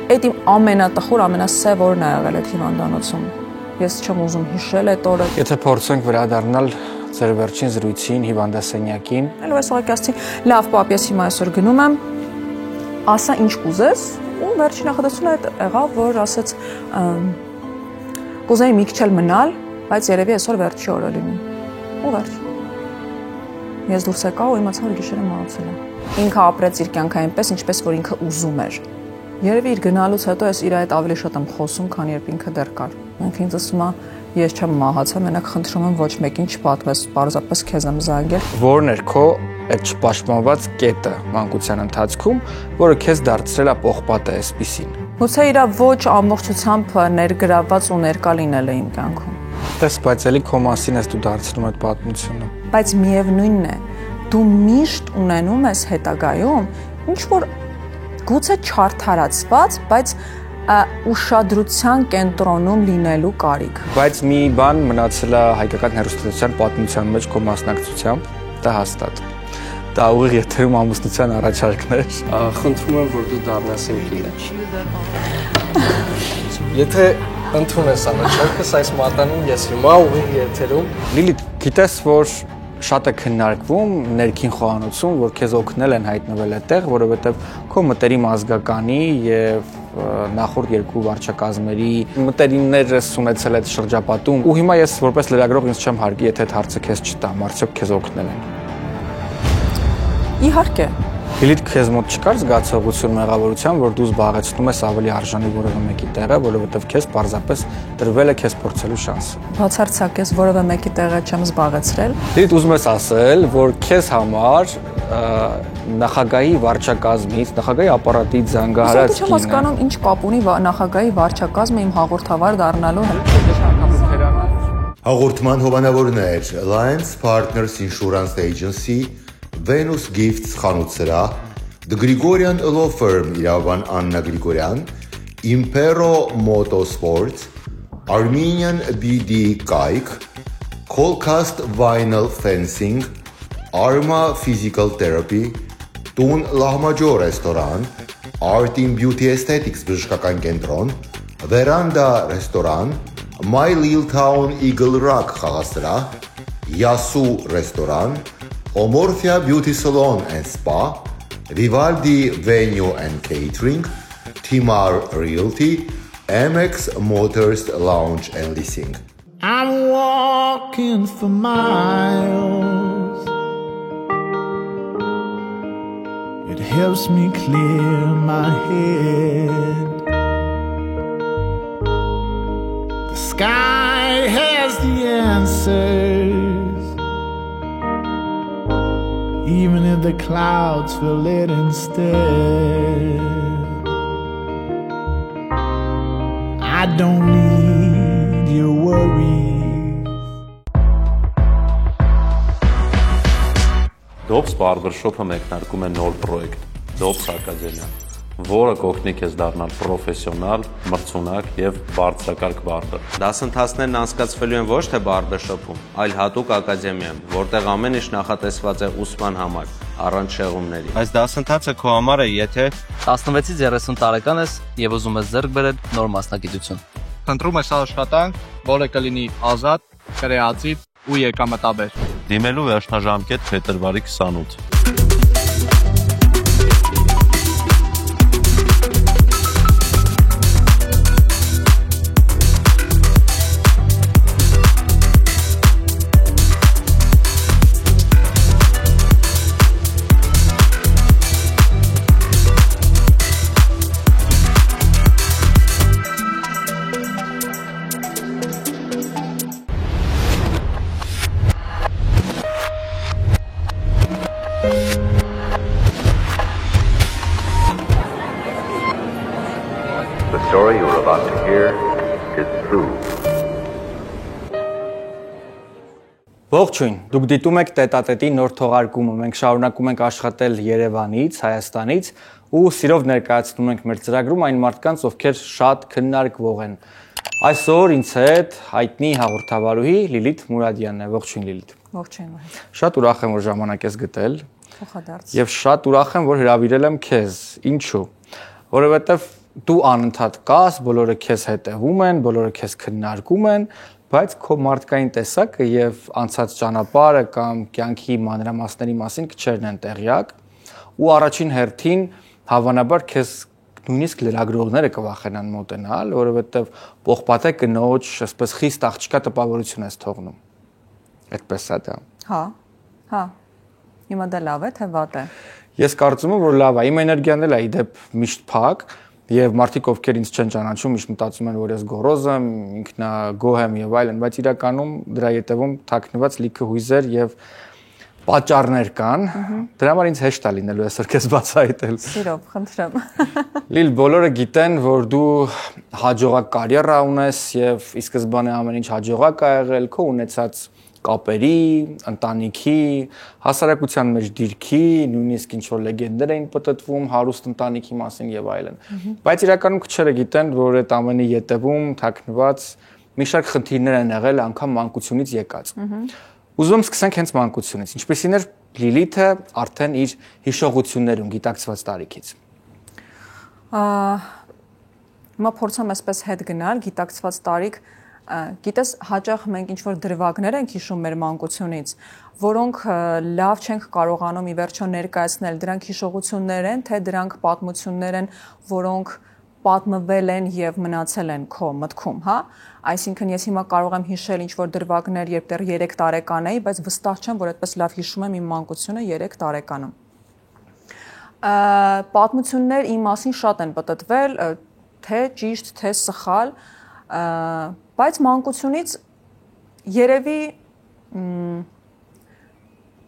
Այդ իմ ամենատխուր, ամենասև օրն է եղել այդ հիվանդանոցում։ Ես չեմ ուզում հիշել այդ օրը։ Եթե փորձենք վերադառնալ ձեր վերջին զրույցին հիվանդասենյակին։ Այլ ես ուղղակի ասացի, լավ, պապ, ես հիմա այսօր գնում եմ, ասա ինչ կուզես, ու վերջին նախադասությունը այդ եղավ, որ ասեց կուզեի մի քիչ էլ մնալ, բայց երևի այսօր վերջի օրը լինի։ Ու վերջ։ Ես դուրս եկա ու իմացա, որ գիշերը մահացել է։ Ինքը ապրեց իր կյանքը այնպես, ինչպես որ ինքը ուզում էր։ Երևի իր գնալուց հետո ես իր այդ ավելի շատ եմ խոսում, քան երբ ինքը դեռ կար։ Ինքը ինձ ասում է, ես չեմ մահացել, մենակ խնդրում եմ ոչ մեկին չպատմես, պարզապես քեզ եմ զանգել։ Որն էր քո այդ չպաշտպանված կետը մանկության ընթացքում, որը քեզ դարձրել է պողպատը այսպիսին։ Գուցե իր ոչ ամբողջությամբ ներգրավված ու ներկա լինել է իմ կյանքում։ Տես, բայց էլի քո մասին ես դու դարձնում այդ պատմությունը։ Բայց միևնույնն է, դու միշտ ունենում ես հետագայում ինչ որ գուցե չարդարացված, բայց ուշադրության կենտրոնում լինելու կարիք։ Բայց մի բան մնացել է հայկական հեռուստատեսության պատմության մեջ քո մասնակցությամբ, դա հաստատ։ Դա ուղիղ եթերում ամուսնության առաջարկն էր։ Խնդրում եմ, որ դու դառնաս իմ կինը։ Եթե ընդունես առաջարկս, այս մատանին ես հիմա ուղիղ եթերում։ Լիլիթ, գիտես, որ շատ է քննարկվում ներքին խոհանոցում, որ քեզ օգնել են հայտնվել այդտեղ, որովհետև քո մտերիմ ազգականի եւ նախորդ երկու վարչակազմերի մտերիմներս ունեցել այդ շրջապատում, ու հիմա ես որպես լրագրող ինձ չեմ հարգի, եթե այդ հարցը քեզ չտամ, արդյոք քեզ օգնել են։ Իհարկե։ Լիլիթ, քեզ մոտ չկար զգացողություն մեղավորության, որ դու զբաղեցնում ես ավելի արժանի որևէ մեկի տեղը, որովհետև քեզ պարզապես տրվել է քեզ փորձելու շանսը։ Բացարձակ ես որևէ մեկի տեղը չեմ զբաղեցրել։ Լիլիթ, ուզում ես ասել, որ քեզ համար նախագահի վարչակազմից, նախագահի ապարատից զանգահարած կինը։ Ես չեմ հասկանում ինչ կապ ունի նախագահի վարչակազմը իմ հաղորդավար դառնալու հետ։ Հաղորդման հովանավորներ Alliance Partners Insurance Agency, Venus Gifts խանութսրահ, The Grigorian Law Firm Իրավաբան Աննա Գրիգորյան, Impero Motorsports, Armenian BD Kayk, Colcast Vinyl Fencing, Arma Physical Therapy, Տուն Լահմաջո ռեստորան, Art in Beauty Aesthetics բժշկական կենտրոն, Veranda ռեստորան, My Little Town Eagle Rock խաղասրահ, Yasu ռեստորան, Omorphia Beauty Salon and Spa, Vivaldi Venue and Catering, Timar Realty, MX Motors Lounge and Leasing. I'm walking for miles. It helps me clear my head. The sky has the answers. Even if the clouds fill it instead, I don't need your worries. Dobbs Barbershop-ը մեկնարկում է նոր պրոյեկտ, Dobbs Academy, որը կօգնի քեզ դառնալ պրոֆեսիոնալ, մրցունակ եւ բարձրակարգ բարբեր։ Դասընթացներն անցկացվելու են ոչ թե բարբերշոփում, այլ հատուկ ակադեմիայում, որտեղ ամեն ինչ նախատեսված է ուսման համար, առանց շեղումների։ Այս դասընթացը քո համար է, եթե 16-ից 30 տարեկան ես եւ ուզում ես ձեռք բերել նոր մասնագիտություն։ Խնդրում ես աշխատանք, որը կլինի ազատ, կրեատիվ ու եկամտաբեր։ Դիմելու վերջնաժամկետ փետրվարի 28։ The story you're about to hear is true. Ողջույն, դուք դիտում եք Տետատետի նոր թողարկումը։ Մենք շարունակում ենք աշխատել Երևանից, Հայաստանից ու սիրով ներկայացնում ենք մեր ծրագրում այն մարդկանց, ովքեր շատ քննարկվող են։ Այսօր ինձ հետ հայտնի հաղորդավարուհի Լիլիթ Մուրադյանն է։ Ողջույն Լիլիթ։ Ողջույն։ Շատ ուրախ եմ, որ ժամանակ ես գտել։ Փոխադարձ։ Եվ շատ ուրախ եմ, որ հրավիրել եմ քեզ։ Ինչու՞։ Որովհետև դու անընդհատ կաս, բոլորը քեզ հետևում են, բոլորը քեզ քննարկում են, բայց քո մարդկային տեսակը եւ անցած ճանապարհը կամ կյանքի մանրամասների մասին քչերն են տեղյակ, ու առաջին հերթին հավանաբար քեզ նույնիսկ լրագրողները կվախենան մոտենալ, որովհետեւ պողպատե կնոջ, այսպես խիստ աղջկա տպավորություն ես թողնում։ Այդպես է դա։ Հա։ Հիմա դա լավ է, թե վատ է։ Ես կարծում եմ, որ լավ է, իմ էներգիան էլ է իդեպ միշտ փակ, եւ մարդիկ ովքեր ինձ չեն ճանաչում, միշտ մտածում են, որ ես գոռոզ եմ, ինքնագոհ եմ եւ այլն, բայց իրականում դրա ետևում թաքնված լիքը հույզեր եւ պատճառներ կան։ Դրա համար ինձ հեշտ է լինելու այսօր քեզ բացահայտել։ Սիրով, խնդրեմ։ Լիլ, բոլորը գիտեն, որ դու հաջողակ կարիերա ունես եւ ի սկզբանե ամեն ինչ հաջողակ ա եղել, քո ունեցած կապերի, ընտանիքի, հասարակության մեջ դիրքի, նույնիսկ ինչ որ լեգենդներ էին պատտվում հարուստ ընտանիքի մասին եւ այլն։ Բայց իրականում քչերը գիտեն, որ այդ ամենի ետևում թաքնված մի շարք խնդիրներ են եղել անգամ մանկությունից եկած։ Ուզում եմ սկսենք հենց մանկությունից։ Ինչպեսին էր Լիլիթը արդեն իր հիշողություններում գիտակցված տարիքից։ Հիմա փորձեմ այսպես հետ գնալ գիտակցված տարիք, գիտես, հաճախ մենք ինչ-որ դրվագներ ենք հիշում մեր մանկությունից, որոնք լավ չենք կարողանում ի վերջո ներկայացնել, դրանք հիշողություններ են, թե դրանք պատմություններ են, որոնք պատմվել են եւ մնացել են քո մտքում, հա? Այսինքն ես հիմա կարող եմ հիշել ինչ-որ դրվագներ, երբ դեռ 3 տարեկան էի, բայց վստահ չեմ, որ այդպես լավ հիշում եմ իմ մանկությունը 3 տարեկանում։ Պատմություններ իմ մասին շատ են պատտվել, թե ճիշտ, թե սխալ, բայց մանկությունից երևի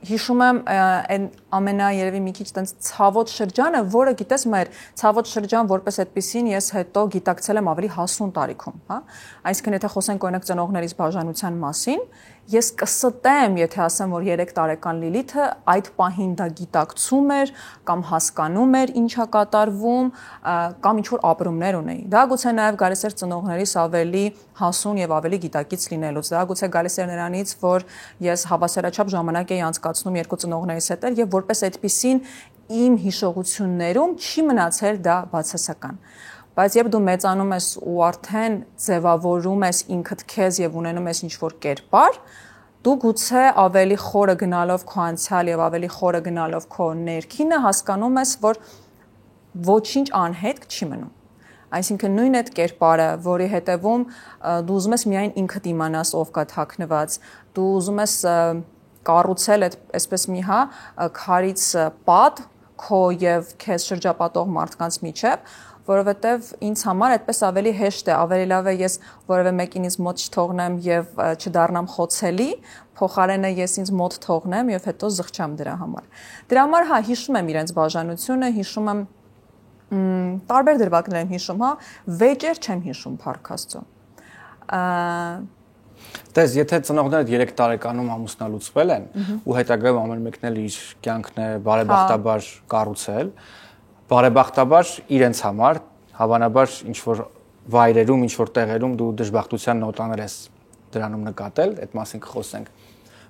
հիշում եմ այն ամենաերևի մի քիչ տենց ցավոտ շրջանը, որը գիտես մեր ցավոտ շրջան որպես այդպեսին ես հետո գիտակցել եմ ավելի հասուն տարիքում, հա։ Այսինքն եթե խոսենք օրինակ ծնողներիս բաժանության մասին, ես կստեմ, եթե ասեմ, որ 3 տարեկան Լիլիթը այդ պահին դա գիտակցում էր կամ հասկանում էր ինչա կատարվում, կամ ինչ որ ապրումներ ունեի։ Դա գուցե նաև գալիս էր ծնողներիս ավելի հասուն եւ ավելի գիտակից լինելուց։ Դա գուցե գալիս էր նրանից, որ ես հավասարաչափ ժամանակ էի անցկացնում երկու ծնողներիս հետ եւ որպես այդպեսին իմ հիշողություններում չի մնացել դա բացասական։ Բայց երբ դու մեծանում ես ու արդեն ձևավորում ես ինքդ քեզ եւ ունենում ես ինչ-որ կերպար, դու գուցե ավելի խորը գնալով քո անցյալ եւ ավելի խորը գնալով քո ներքինը հասկանում ես, որ ոչինչ անհետք չի մնում։ Այսինքն նույն այդ կերպարը, որի հետևում դու ուզում ես միայն ինքդ իմանաս ով կա թաքնված, դու ուզում ես կառուցել այսպես մի հա քարից պատ քո եւ քեզ շրջապատող մարդկանց միջեւ, որովհետև ինձ համար այդպես ավելի հեշտ է, ավելի լավ է ես որևէ մեկին ինձ մոտ չթողնեմ եւ չդառնամ խոցելի, փոխարենը ես ինձ մոտ թողնեմ եւ հետո զղջամ դրա համար։ Դրա համար հա հիշում եմ իրենց բաժանությունը, հիշում եմ տարբեր դրվագներ եմ հիշում, հա, վեճեր չեմ հիշում Փառք Աստծո։ Դες եթե ծնողներդ 3 տարեկանում ամուսնալուծվել են ու հետագայում ամեն մեկն էլ իր կյանքն է բարեբախտաբար կառուցել, բարեբախտաբար իրենց համար, հավանաբար ինչ-որ վայրերում, ինչ-որ տեղերում դու դժբախտության նոտաներ ես դրանում նկատել, այդ մասին կխոսենք։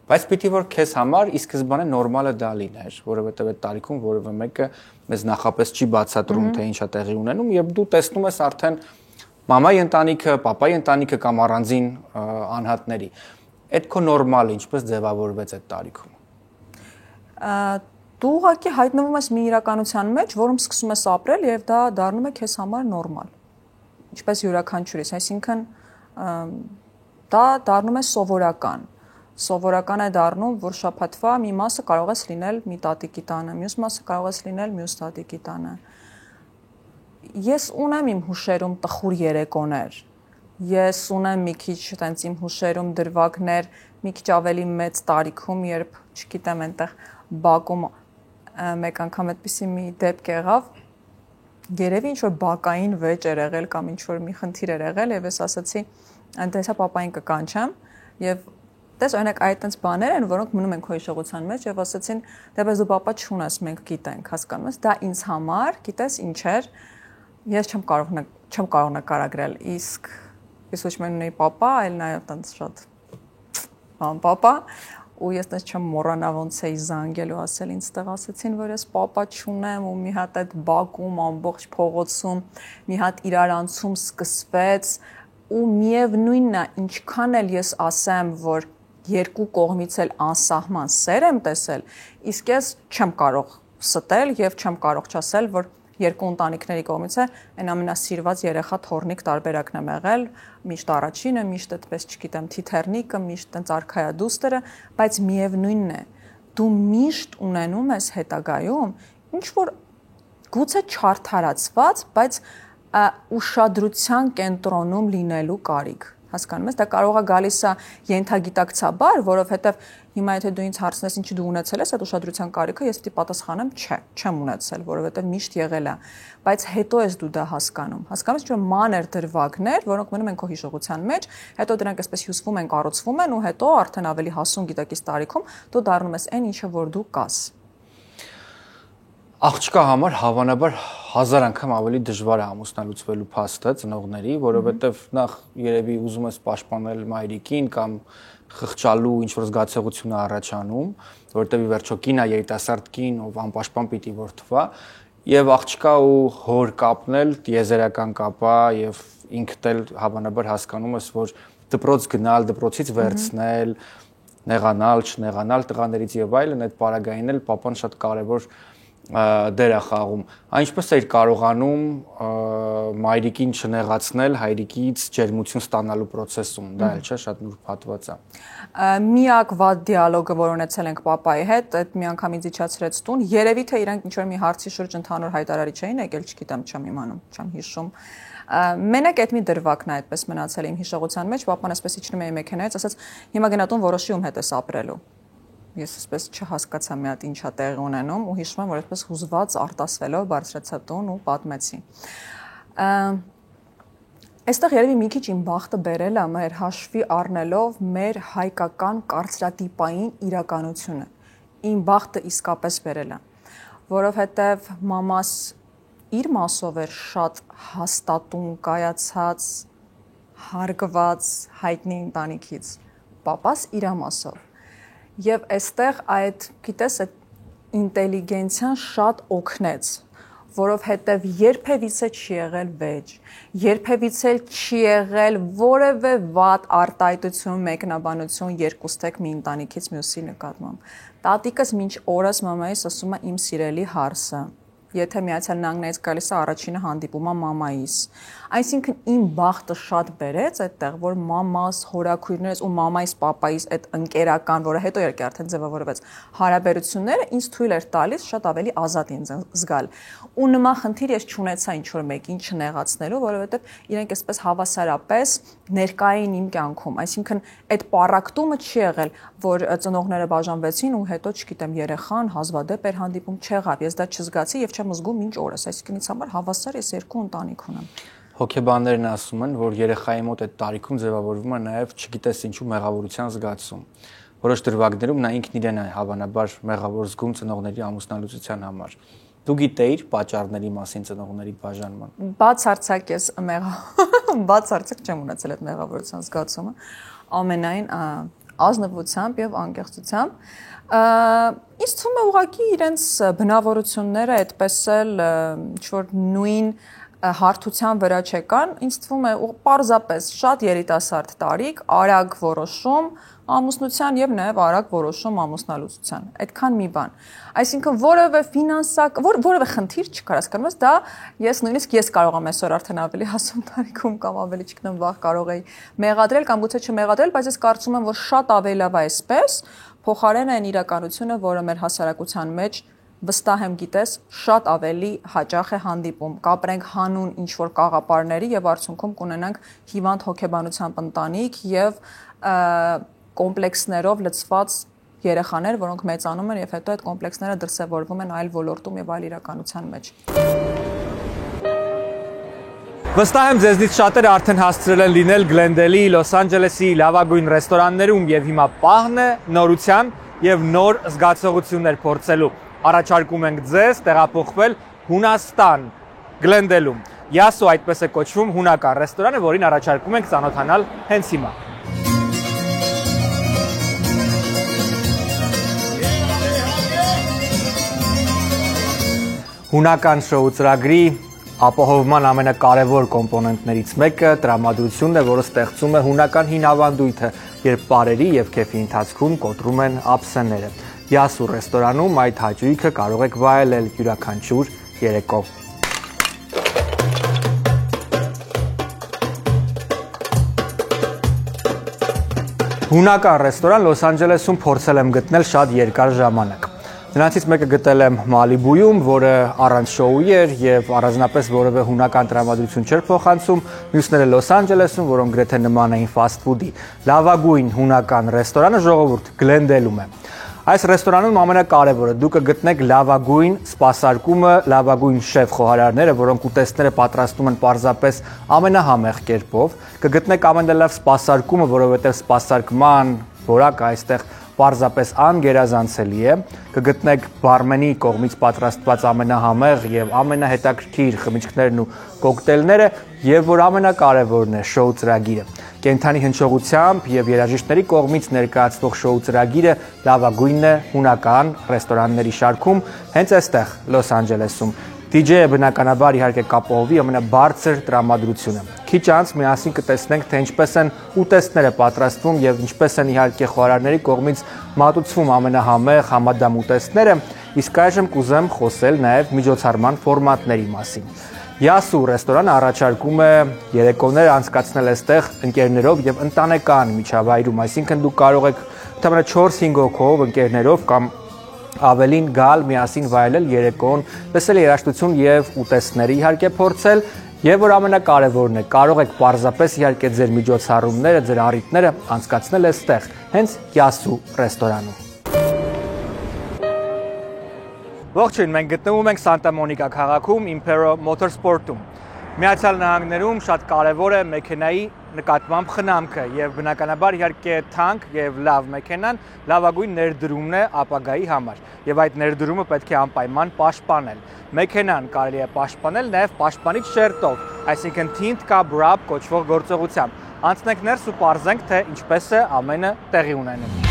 Բայց պիտի որ քեզ համար ի սկզբանե նորմալը դա լիներ, որովհետև այդ տարիքում որևէ մեկը մեզ նախապես չի բացատրում, թե ինչա տեղի ունենում, եւ դու տեսնում ես արդեն մամայի ընտանիքը, պապայի ընտանիքը կամ առանձին անհատների։ Այդ քո նորմալը ինչպես ձևավորվեց այդ տարիքում։ Դու ուղղակի հայտնվում ես մի իրականության մեջ, որում սկսում ես ապրել եւ դա դառնում է քեզ համար նորմալ։ Ինչպես յուրաքանչյուրիս, այսինքն դա դառնում է սովորական։ Սովորական է դառնում, որ շաբաթվա մի մասը կարող ես լինել մի տատիկի տանը, մյուս մասը կարող ես լինել մյուս տատիկի տանը։ Ես ունեմ իմ հուշերում տխուր երեկոներ։ Ես ունեմ մի քիչ տենց իմ հուշերում դրվագներ, մի քիչ ավելի մեծ տարիքում, երբ, չգիտեմ, այնտեղ բակում մեկ անգամ այդպիսի մի դեպք եղավ, երևի ինչ-որ բակային վեճ էր եղել կամ ինչ-որ մի խնդիր էր եղել եւ ես ասացի, այնտեսա պապային կկանչեմ եւ դες օրինակ այդ տենց բաներ են, որոնք մնում են քո հիշողության մեջ եւ ասացին, դեպս դու պապա չունես, մենք գիտենք, հասկանում ես, դա ինձ համար, գիտես ինչ էր, ես չեմ կարող նկարագրել, իսկ ես ոչ միայն ունեի պապա, այլ նաեւ տենց շատ պապա, ու ես դες չեմ մոռանա ոնց էի զանգել ու ասել ինձ տեղ ասեցին որ ես պապա չունեմ ու մի հատ այդ բակում ամբողջ փողոցում մի հատ իրարանցում սկսվեց ու միևնույնն է ինչքան էլ ես ասեմ որ երկու կողմից էլ անսահման սեր եմ տեսել իսկ ես չեմ կարող ստել եւ չեմ կարող չասել որ երկու ընտանիքների կողմից է այն ամենասիրված երեխա թորնիկ տարբերակն եմ եղել միշտ առաջինը միշտ այդպես չգիտեմ թիթեռնիկը միշտ այնց արքայադուստերը բայց միևնույնն է դու միշտ ունենում ես հետագայում ինչ որ գուցե չարթարացված բայց ուշադրության կենտրոնում լինելու կարիք հասկանում ես դա կարող է գալիս է ենթագիտակցաբար որովհետև հիմա եթե դու ինձ հարցնես ինչի դու ունեցել ես այդ ուշադրության կարիքը ես պիտի պատասխանեմ չէ չեմ ունեցել որովհետև միշտ եղել է բայց հետո ես դու դա հասկանում հասկանես չէ մանր դրվագներ որոնք մնում են քո հիշողության մեջ հետո դրանք այսպես հյուսվում են կառուցվում են ու հետո արդեն ավելի հասուն գիտակից տարիքում դու դառնում ես այն ինչը որ դու կաս Աղջկա համար հավանաբար 1000 անգամ ավելի դժվար է ամուսնալուծվելու փաստը ծնողների, որովհետև նախ երևի ուզում ես պաշտպանել մայրիկին կամ խղճալու ինչ-որ զգացողություն է առաջանում, որովհետև ի վերջո կին է երիտասարդ կին, ով անպաշտպան պիտի որդվա, եւ աղջկա ու հոր կապն էլ տիեզերական կապ է եւ ինքդ էլ հավանաբար հասկանում ես, որ դպրոց գնալ, դպրոցից վերցնել, նեղանալ, չնեղանալ տղաներից եւ այլն, այդ պարագային էլ papan շատ կարեւոր դեր է խաղում։ Այնպես էր կարողանում մայրիկին չնեղացնել հայրիկից ջերմություն ստանալու process-ում, դա էլ չէ, շատ նուրբ հատված է։ Միակ վատ դիալոգը, որ ունեցել ենք papai հետ, այդ մի անգամ ինձ իջացրեց տուն, երևի թե իրանք ինչ-որ մի հարցի շուրջ ընդհանուր հայտարարի չէին եկել, չգիտեմ, չեմ իմանում, չեմ հիշում։ Մենակ այդ մի դրվագն է այդպես մնացել իմ հիշողության մեջ, papan այսպես իջնում էի մեքենայից, ասաց հիմա գնա տուն որոշի ում հետ ես ապրելու։ Ես այսպես չհասկացա մի հատ ինչա տեղի ունենում ու հիշում եմ որ այսպես հուզված արտասվելով բարձրացա տուն ու պատմեցի։ Այստեղ երևի մի քիչ իմ բախտը բերել է մեր հաշվի առնելով մեր հայկական կարծրատիպային իրականությունը։ Իմ բախտը իսկապես բերել է, որովհետև մամաս իր մասով էր շատ հաստատուն, կայացած, հարգված հայտնի ընտանիքից, պապաս իր մասով։ Եվ այստեղ այդ, գիտես, այդ ինտելիգենցիան շատ օգնեց, որովհետև երբևիցե չի եղել վեճ, երբևիցե չի եղել որևէ վատ արտահայտություն, մեկնաբանություն երկուստեք մի ընտանիքից մյուսի նկատմամբ։ Տատիկս մինչ օրս մամայիս ասում է իմ սիրելի հարսը։ Եթե Միացյալ Նահանգներից գալիս է առաջինը հանդիպումը մամայիս։ Այսինքն իմ բախտը շատ բերեց այդտեղ, որ մամաս, հորաքույրներս ու մամայիս, պապայիս այդ ընկերական, որը հետո երկի արդեն ձևավորվեց, հարաբերությունները ինձ թույլ էր տալիս շատ ավելի ազատ ինձ զգալ։ Ու նման խնդիր ես չունեցա ինչ-որ մեկին չնեղացնելու, որովհետև իրենք այսպես հավասարապես ներկային իմ կյանքում, այսինքն այդ պառակտումը չի եղել, որ ծնողները բաժանվեցին ու հետո, չգիտեմ, երեխան հազվադեպ էր հանդիպում, չեղավ, ես դա չզգացի եւ չեմ զգում մինչ օրս, այսինքն ինձ համար հավասար ես երկու ընտանիք ունեմ։ Հոգեբաններն ասում են, որ երեխայի մոտ այդ տարիքում ձևավորվում է նաև, չգիտես ինչու, մեղավորության զգացում։ Որոշ դրվագներում նա ինքն իրեն է հավանաբար մեղավոր զգում ծնողների ամուսնալուծության համար։ Դու գիտեիր պատճառների մասին ծնողների բաժանման։ Բացարձակ ես բացարձակ չեմ ունեցել այդ մեղավորության զգացումը, ամենայն ազնվությամբ եւ անկեղծությամբ։ Ինձ թվում է ուղղակի իրենց բնավորությունները այդպես էլ ինչ-որ նույն հարթության վրա չեկան, ինձ թվում է պարզապես շատ երիտասարդ տարիք, արագ որոշում ամուսնության եւ նաեւ արագ որոշում ամուսնալուծության։ Այդքան մի բան։ Այսինքն որևէ ֆինանսակ, որևէ խնդիր չկար, հասկանում ես, դա ես նույնիսկ ես կարող եմ այսօր արդեն ավելի հասուն տարիքում կամ ավելի չգիտեմ վաղ կարող էի մեղադրել կամ գուցե չմեղադրել, բայց ես կարծում եմ, որ շատ ավելի լավ է այսպես, փոխարեն այն իրականությունը, որը մեր հասարակության մեջ վստահ եմ գիտես, շատ ավելի հաճախ է հանդիպում։ Կապրենք հանուն ինչ-որ կաղապարների եւ արդյունքում կունենանք հիվանդ հոգեբանությամբ ընտանիք եւ կոմպլեքսներով լցված երեխաներ, որոնք մեծանում են եւ հետո այդ կոմպլեքսները դրսեւորվում են այլ ոլորտում եւ այլ իրականության մեջ։ Վստահ եմ ձեզնից շատերը արդեն հասցրել են լինել Գլենդելի, Լոս Անջելեսի լավագույն ռեստորաններում եւ հիմա պահն է նորության եւ նոր զգացողություններ փորձելու։ Առաջարկում ենք ձեզ տեղափոխվել Հունաստան, Գլենդելում։ Յասո այդպես է կոչվում հունական ռեստորանը, որին առաջարկում ենք ծանոթանալ հենց հիմա։ Հունական շոու ծրագրի ապահովման ամենակարևոր կոմպոնենտներից մեկը տրամադրությունն է, որը ստեղծում է հունական հին ավանդույթը, երբ պարերի եւ քեֆի ընթացքում կոտրում են ափսեները։ Յասու ռեստորանում այդ հաճույքը կարող եք վայելել յուրաքանչյուր երեկո։ Հունական ռեստորան Լոս Անջելեսում փորձել եմ գտնել շատ երկար ժամանակ։ Նրանցից մեկը գտել եմ Մալիբույում, որը առանց շոուի էր եւ առանձնապես որևէ հունական տրամադրություն չէր փոխանցում, մյուսները Լոս Անջելեսում, որոնք գրեթե նման էին ֆաստ ֆուդի։ Լավագույն հունական ռեստորանը ժողովուրդ Գլենդելում է։ Այս ռեստորանում ամենակարևորը դուք կգտնեք լավագույն սպասարկումը, լավագույն շեֆ խոհարարները, որոնք ուտեստները պատրաստում են պարզապես ամենահամեղ կերպով, կգտնեք ամենալավ սպասարկումը, որովհետև սպասարկման որակը այստեղ պարզապես անգերազանցելի է, կգտնեք բարմենի կողմից պատրաստված ամենահամեղ եւ ամենահետաքրքիր խմիչքներն ու կոկտեյլները եւ որ ամենակարևորն է շոու ծրագիրը։ Կենթանի հնչողությամբ եւ երաժիշտների կողմից ներկայացվող շոու ծրագիրը լավագույնն է հունական ռեստորանների շարքում հենց այստեղ Լոս Անջելեսում։ DJ-ը բնականաբար իհարկե կապահովի ամենաբարձր տրամադրությունը։ Քիչ անց միասին կտեսնենք, թե ինչպես են ուտեստները պատրաստվում եւ ինչպես են իհարկե խոհարարների կողմից մատուցվում ամենահամեղ համադամ ուտեստները, իսկ այժմ կուզեմ խոսել նաեւ միջոցառման ֆորմատների մասին։ Յասու ռեստորանը առաջարկում է երեկոներ անցկացնել այստեղ ընկերներով եւ ընտանեկան միջավայրում, այսինքն դուք կարող եք ընդամենը 4-5 հոգով ընկերներով կամ ավելին գալ միասին վայելել երեկոն, տեսել երաժշտություն եւ ուտեստներ իհարկե փորձել եւ որ ամենակարևորն է, կարող եք պարզապես իհարկե ձեր միջոցառումները, ձեր առիթները անցկացնել այստեղ, հենց Յասու ռեստորանում։ Ողջույն, մենք գտնվում ենք Սանտա Մոնիկա քաղաքում Impero Motorsport-ում։ Միացյալ Նահանգներում շատ կարևոր է մեքենայի նկատմամբ խնամքը եւ բնականաբար իհարկե թանկ եւ լավ մեքենան լավագույն ներդրումն է ապագայի համար եւ այդ ներդրումը պետք է անպայման պաշտպանել։ Մեքենան կարելի է պաշտպանել նաեւ պաշտպանիչ շերտով, այսինքն tint cap wrap կոչվող գործողությամբ։ Անցնենք ներս ու պարզենք, թե ինչպես է ամենը տեղի ունենում։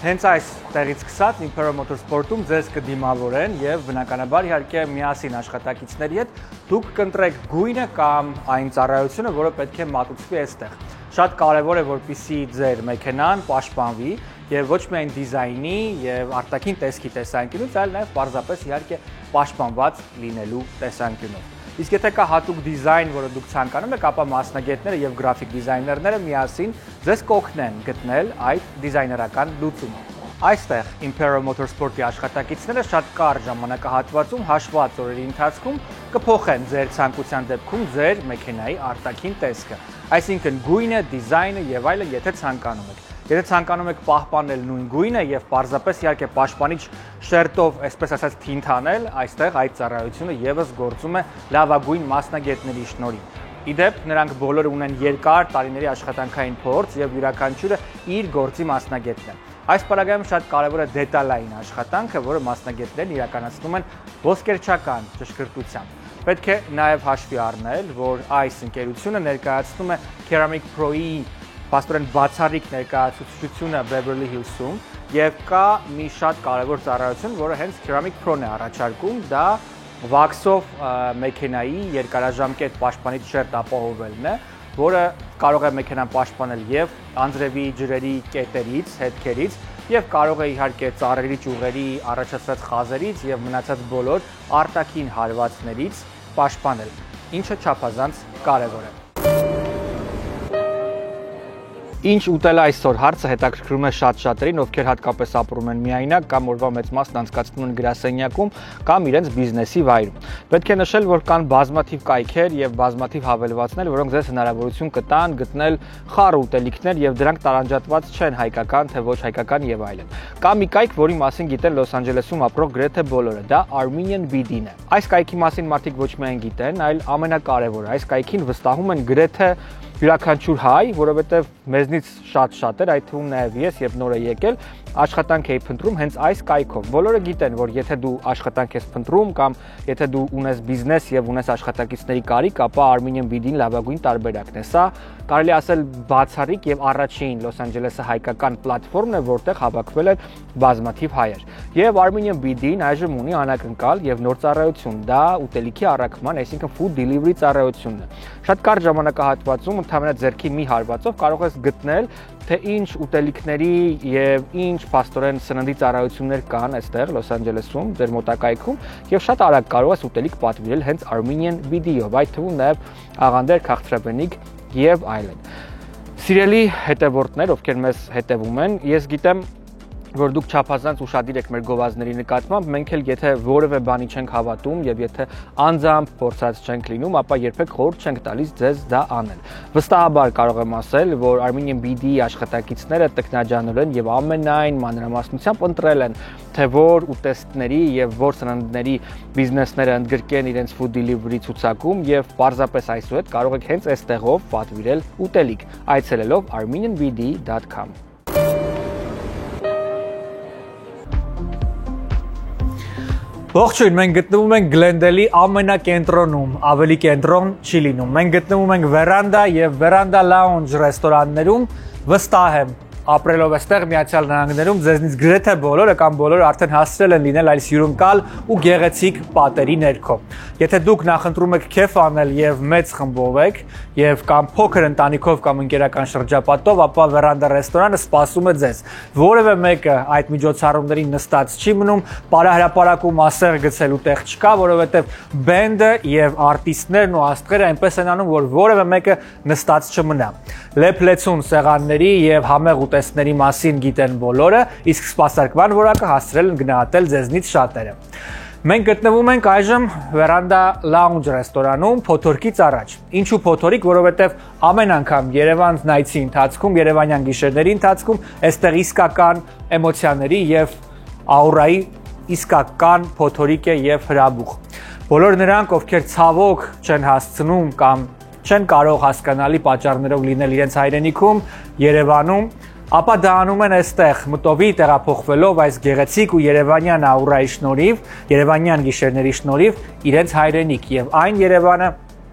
Հենց այս տեղից սկսած Impero Motorsport-ում ձեզ կդիմավորեն եւ բնականաբար իհարկե միասին աշխատակիցների հետ դուք կընտրեք գույնը կամ այն ծառայությունը, որը պետք է մատուցվի այստեղ։ Շատ կարեւոր է, որպեսզի ձեր մեքենան պաշտպանվի եւ ոչ միայն դիզայնի եւ արտաքին տեսքի տեսանկյունից, այլ նաեւ պարզապես իհարկե պաշտպանված լինելու տեսանկյունով։ Իսկ եթե կա հատուկ դիզայն, որը դուք ցանկանում եք, ապա մասնագետները եւ գրաֆիկ դիզայներները միասին ձեզ կօգնեն գտնել այդ դիզայներական լուծումը։ Այստեղ Impero Motorsport-ի աշխատակիցները շատ կարճ ժամանակահատվածում հաշված օրերի ընթացքում կփոխեն ձեր ցանկության դեպքում ձեր մեքենայի արտաքին տեսքը, այսինքն գույնը, դիզայնը եւ այլն, եթե ցանկանում եք։ Եթե ցանկանում եք պահպանել նույն գույնը եւ պարզապես իհարկե պաշտպանիչ շերտով, այսպես ասած, թինթանել, այստեղ այդ ծառայությունը եւս գործում է լավագույն մասնագետների շնորհիվ։ Իդեպ նրանք բոլորը ունեն երկար տարիների աշխատանքային փորձ եւ յուրաքանչյուրը իր գործի մասնագետն է։ Այս պարագայում շատ կարևոր է դետալային աշխատանքը, որը մասնագետներն իրականացնում են ոսկերչական ճշգրտությամբ։ Պետք է նաեւ հաշվի առնել, որ այս ընկերությունը ներկայացնում է Ceramic Pro-ի Պաստորեն բացառիկ ներկայացուցչությունը Beverly Hills-ում եւ կա մի շատ կարևոր ծառայություն, որը հենց Ceramic Pro-ն է առաջարկում, դա վաքսով մեքենայի երկարաժամկետ պաշտպանիչ շերտ ապահովելն է, որը կարող է մեքենան պաշտպանել եւ անձրևի ջրերի կետերից, հետքերից եւ կարող է իհարկե ծառերի ճյուղերի առաջացած խազերից եւ մնացած բոլոր արտաքին հարվածներից պաշտպանել, ինչը չափազանց կարևոր է։ Ինչ ուտել այսօր հարցը հետաքրքրում է շատ-շատերին, ովքեր հատկապես ապրում են միայնակ կամ օրվա մեծ մասն անցկացնում են գրասենյակում կամ իրենց բիզնեսի վայրում։ Պետք է նշել, որ կան բազմաթիվ կայքեր եւ բազմաթիվ հավելվածներ, որոնք ձեզ հնարավորություն կտան գտնել խառը ուտելիքներ եւ դրանք տարանջատված չեն հայկական, թե ոչ հայկական եւ այլն։ Կա մի կայք, որի մասին գիտեն Լոս Անջելեսում ապրող գրեթե բոլորը, դա Armenian BD-ն է։ Այս կայքի մասին մարդիկ ոչ միայն գիտեն, այլ ամենակարևորը, այս կայքին վստահում են գրեթե յուրաքանչյուր հայ, որովհետև մեզնից շատ էր, այդ թվում նաև ես եւ նոր է եկել, աշխատանք էի փնտրում հենց այս կայքով։ Բոլորը գիտեն, որ եթե դու աշխատանք ես փնտրում կամ եթե դու ունես բիզնես եւ ունես աշխատակիցների կարիք, ապա Armenian BD-ն լավագույն տարբերակն է։ Սա կարելի ասել բացառիկ եւ առաջին Լոս Անջելեսի հայկական պլատֆորմն է, որտեղ հավաքվել են բազմաթիվ հայեր։ Եվ Armenian BD-ն այժմ ունի անակնկալ եւ նոր ծառայություն, դա ուտելիքի առաքման, այսինքն food delivery ծառայությունն է։ Շատ կարճ ժամանակահատվածում ընդհանրապես ձեռքի մի հարվածով կարող ես գտնել, թե ինչ ուտելիքների եւ ինչ փաստորեն սննդի ծառայություններ կան այստեղ Լոս Անջելեսում, ձեր մոտակայքում, եւ շատ արագ կարող ես ուտելիք պատվիրել հենց Armenian BD-ով, այդ թվում նաեւ աղանդեր, քաղցրաբենիկ եւ այլն։ Սիրելի հետևորդներ, ովքեր մեզ հետևում են, ես գիտեմ, որ դուք չափազանց ուշադիր եք մեր գովազդների նկատմամբ, մենք էլ եթե որևէ բանի չենք հավատում եւ եթե անձամբ փորձած չենք լինում, ապա երբեք խորհուրդ չենք տալիս ձեզ դա անել։ Վստահաբար կարող եմ ասել, որ Armenian BD-ի աշխատակիցները տեխնաջանորեն եւ ամենայն մանրամասնությամբ ընտրել են, թե որ ուտեստների եւ որ սննդների բիզնեսները ընդգրկեն իրենց food delivery ցուցակում եւ պարզապես այսուհետ կարող եք հենց այստեղով պատվիրել ուտելիք, այցելելով armenianbd.com։ Ողջույն, մենք գտնվում ենք Գլենդելի ամենակենտրոնում, ավելի կենտրոն չի լինում։ Մենք գտնվում ենք Վերանդա եւ Վերանդա Lounge ռեստորաններում, վստահ եմ, ապրելով այստեղ Միացյալ Նահանգներում ձեզնից գրեթե բոլորը կամ բոլորը արդեն հասցրել են լինել այս հյուրընկալ ու գեղեցիկ պատերի ներքո։ Եթե դուք նախընտրում եք քեֆ անել եւ մեծ խմբով եք եւ կամ փոքր ընտանիքով կամ ընկերական շրջապատով, ապա Վերանդա ռեստորանը սպասում է ձեզ։ Որևէ մեկը այդ միջոցառումներին նստած չի մնում, պարահրապարակում ասեղ գցելու տեղ չկա, որովհետեւ բենդը եւ արտիստներն ու աստղերը այնպես են անում, որ որևէ մեկը նստած չմնա։ Լեփլեցուն սեղանների եւ համեղ ուտեստների մասին գիտեն բոլորը, իսկ սպասարկման որակը հասցրել են գնահատել ձեզնից շատերը։ Մենք գտնվում ենք այժմ Վերանդա Lounge ռեստորանում փոթորկից առաջ։ Ինչու փոթորիկ, որովհետև ամեն անգամ Երևան նայցի ընթացքում, Երևանյան գիշերների ընթացքում այստեղ իսկական էմոցիաների եւ աուրայի իսկական փոթորիկ է եւ հրաբուխ։ Բոլոր նրանք, ովքեր ցավոք չեն հասցնում կամ չեն կարող հասկանալի պատճառներով լինել իրենց հայրենիքում, Երևանում, ապա դա անում են այստեղ մտովի տեղափոխվելով այս գեղեցիկ ու երևանյան աուրայի շնորհիվ, երևանյան գիշերների շնորհիվ իրենց հայրենիք եւ այն Երևանը,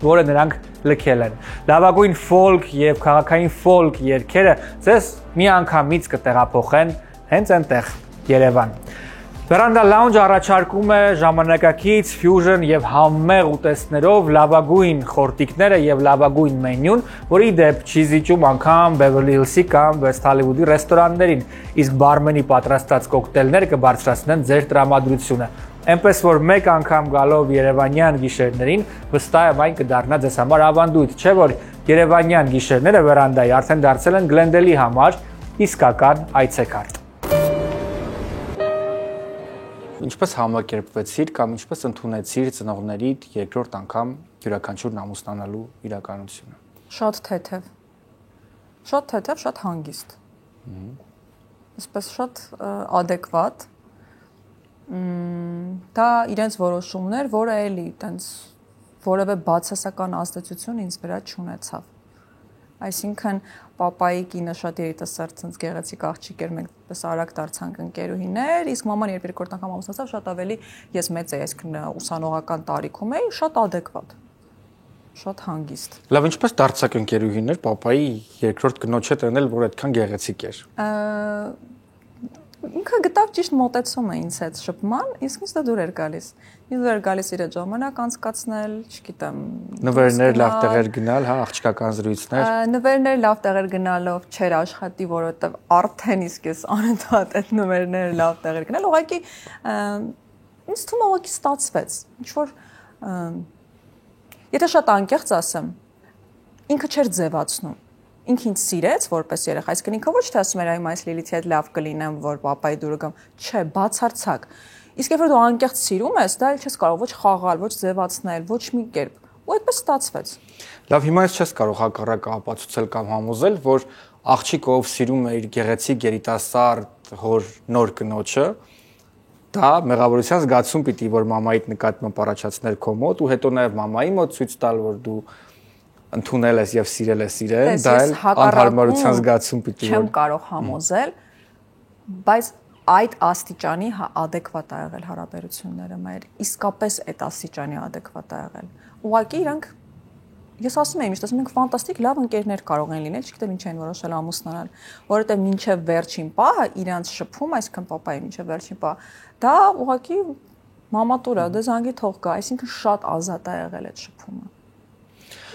որը նրանք լքել են։ Լավագույն ֆոլք եւ քաղաքային ֆոլք երգերը ձեզ մի անգամից կտեղափոխեն հենց այնտեղ Երևան։ Վերանդա Lounge առաջարկում է ժամանակակից, ֆյուժն եւ համեղ ուտեստներով լավագույն խորտիկները եւ լավագույն մենյուն, որի դեպ չի զիջում անգամ Beverly Hills-ի կամ West Hollywood-ի ռեստորաններին, իսկ բարմենի պատրաստած կոկտեյլները կբարձրացնեն ձեր տրամադրությունը։ Այնպես որ մեկ անգամ գալով երևանյան գիշերներին, վստահ եմ այն կդառնա ձեզ համար ավանդույթ, չէ՞ որ երևանյան գիշերները Վերանդայի արդեն դարձել են Գլենդելի համար իսկական այցեքարտ։ Ինչպես համակերպվեցիր կամ ինչպես ընդունեցիր ծնողներիդ երկրորդ անգամ յուրաքանչյուրն ամուսնանալու իրականությունը։ Շատ թեթև, շատ հանգիստ։ Այսպես շատ adekvat։ Դա իրենց որոշումներ, որը էլի տենց որևէ բացասական ազդեցություն ինձ վրա չունեցավ։ Այսինքն պապայի կինը շատ երիտասարդ ցած գեղեցիկ աղջիկ էր, մենք պես արագ դարձանք ընկերուհիներ, իսկ մաման երբ երկրորդ անգամ ամուսնացավ, շատ ավելի ես մեծ էի, այսինքն ուսանողական տարիքում էի, շատ adekvat, շատ հանգիստ։ Լավ, ինչպես դարձաք ընկերուհիներ պապայի երկրորդ կնոջ հետ այնել, որ այդքան գեղեցիկ էր։ Ինքը գտավ ճիշտ մոտեցումը ինձ հետ շփման, իսկ ինձ դա դուր էր գալիս։ Ինձ դուր էր գալիս իր ժամանակ անցկացնել, չգիտեմ, նվերներ, լավ տեղեր գնալ, հա, աղջկական զրույցներ։ Նվերներ լավ տեղեր գնալով չէր աշխատի, որովհետև արդեն իսկ ես անընդհատ այդ նվերները լավ տեղեր գնալ, ուղղակի ինձ թվում է ուղղակի ստացվեց։ Ինչ որ եթե շատ անկեղծ ասեմ, ինքը չէր ձևացնում։ Ինքը ինձ սիրեց որպես երեխա, այսինքն ինքը ոչ թե ասում էր այ այս Լիլիթի հետ լավ կլինեմ, որ պապայի դուրը գամ, չէ, բացարձակ։ Իսկ երբ որ դու անկեղծ սիրում ես, դա էլ չես կարող ոչ խաղալ, ոչ ձևացնել, ոչ մի կերպ։ Ու այդպես ստացվեց։ Լավ, հիմա ես չես կարող հակառակը ապացուցել կամ համոզել, որ աղջիկը ով սիրում է իր գեղեցիկ երիտասարդ հոր նոր կնոջը, դա մեղավորության զգացում պիտի որ մամայիդ նկատմամբ առաջացներ քո մոտ ու հետո նաև մամայի մոտ ցույց տալ, որ դու ընդունել ես եւ սիրել ես իրեն, դա էլ անհարմարության զգացում պիտի չեմ կարող համոզել, բայց այդ աստիճանի adekvat ա եղել հարաբերությունները մեր, իսկապես այդ աստիճանի adekvat ա եղել։ Ուղղակի իրանք ես ասում եմ, ասում ենք ֆանտաստիկ լավ ընկերներ կարող են լինել, չգիտեմ ինչ են որոշել ամուսնանալ, որովհետեւ մինչեւ վերջին պահը իրանց շփում, այսքան papayi մինչեւ վերջին պահ, դա ուղղակի մամատուր է, դե զանգի թող գա, այսինքն շատ ազատ ա եղել այդ շփումը։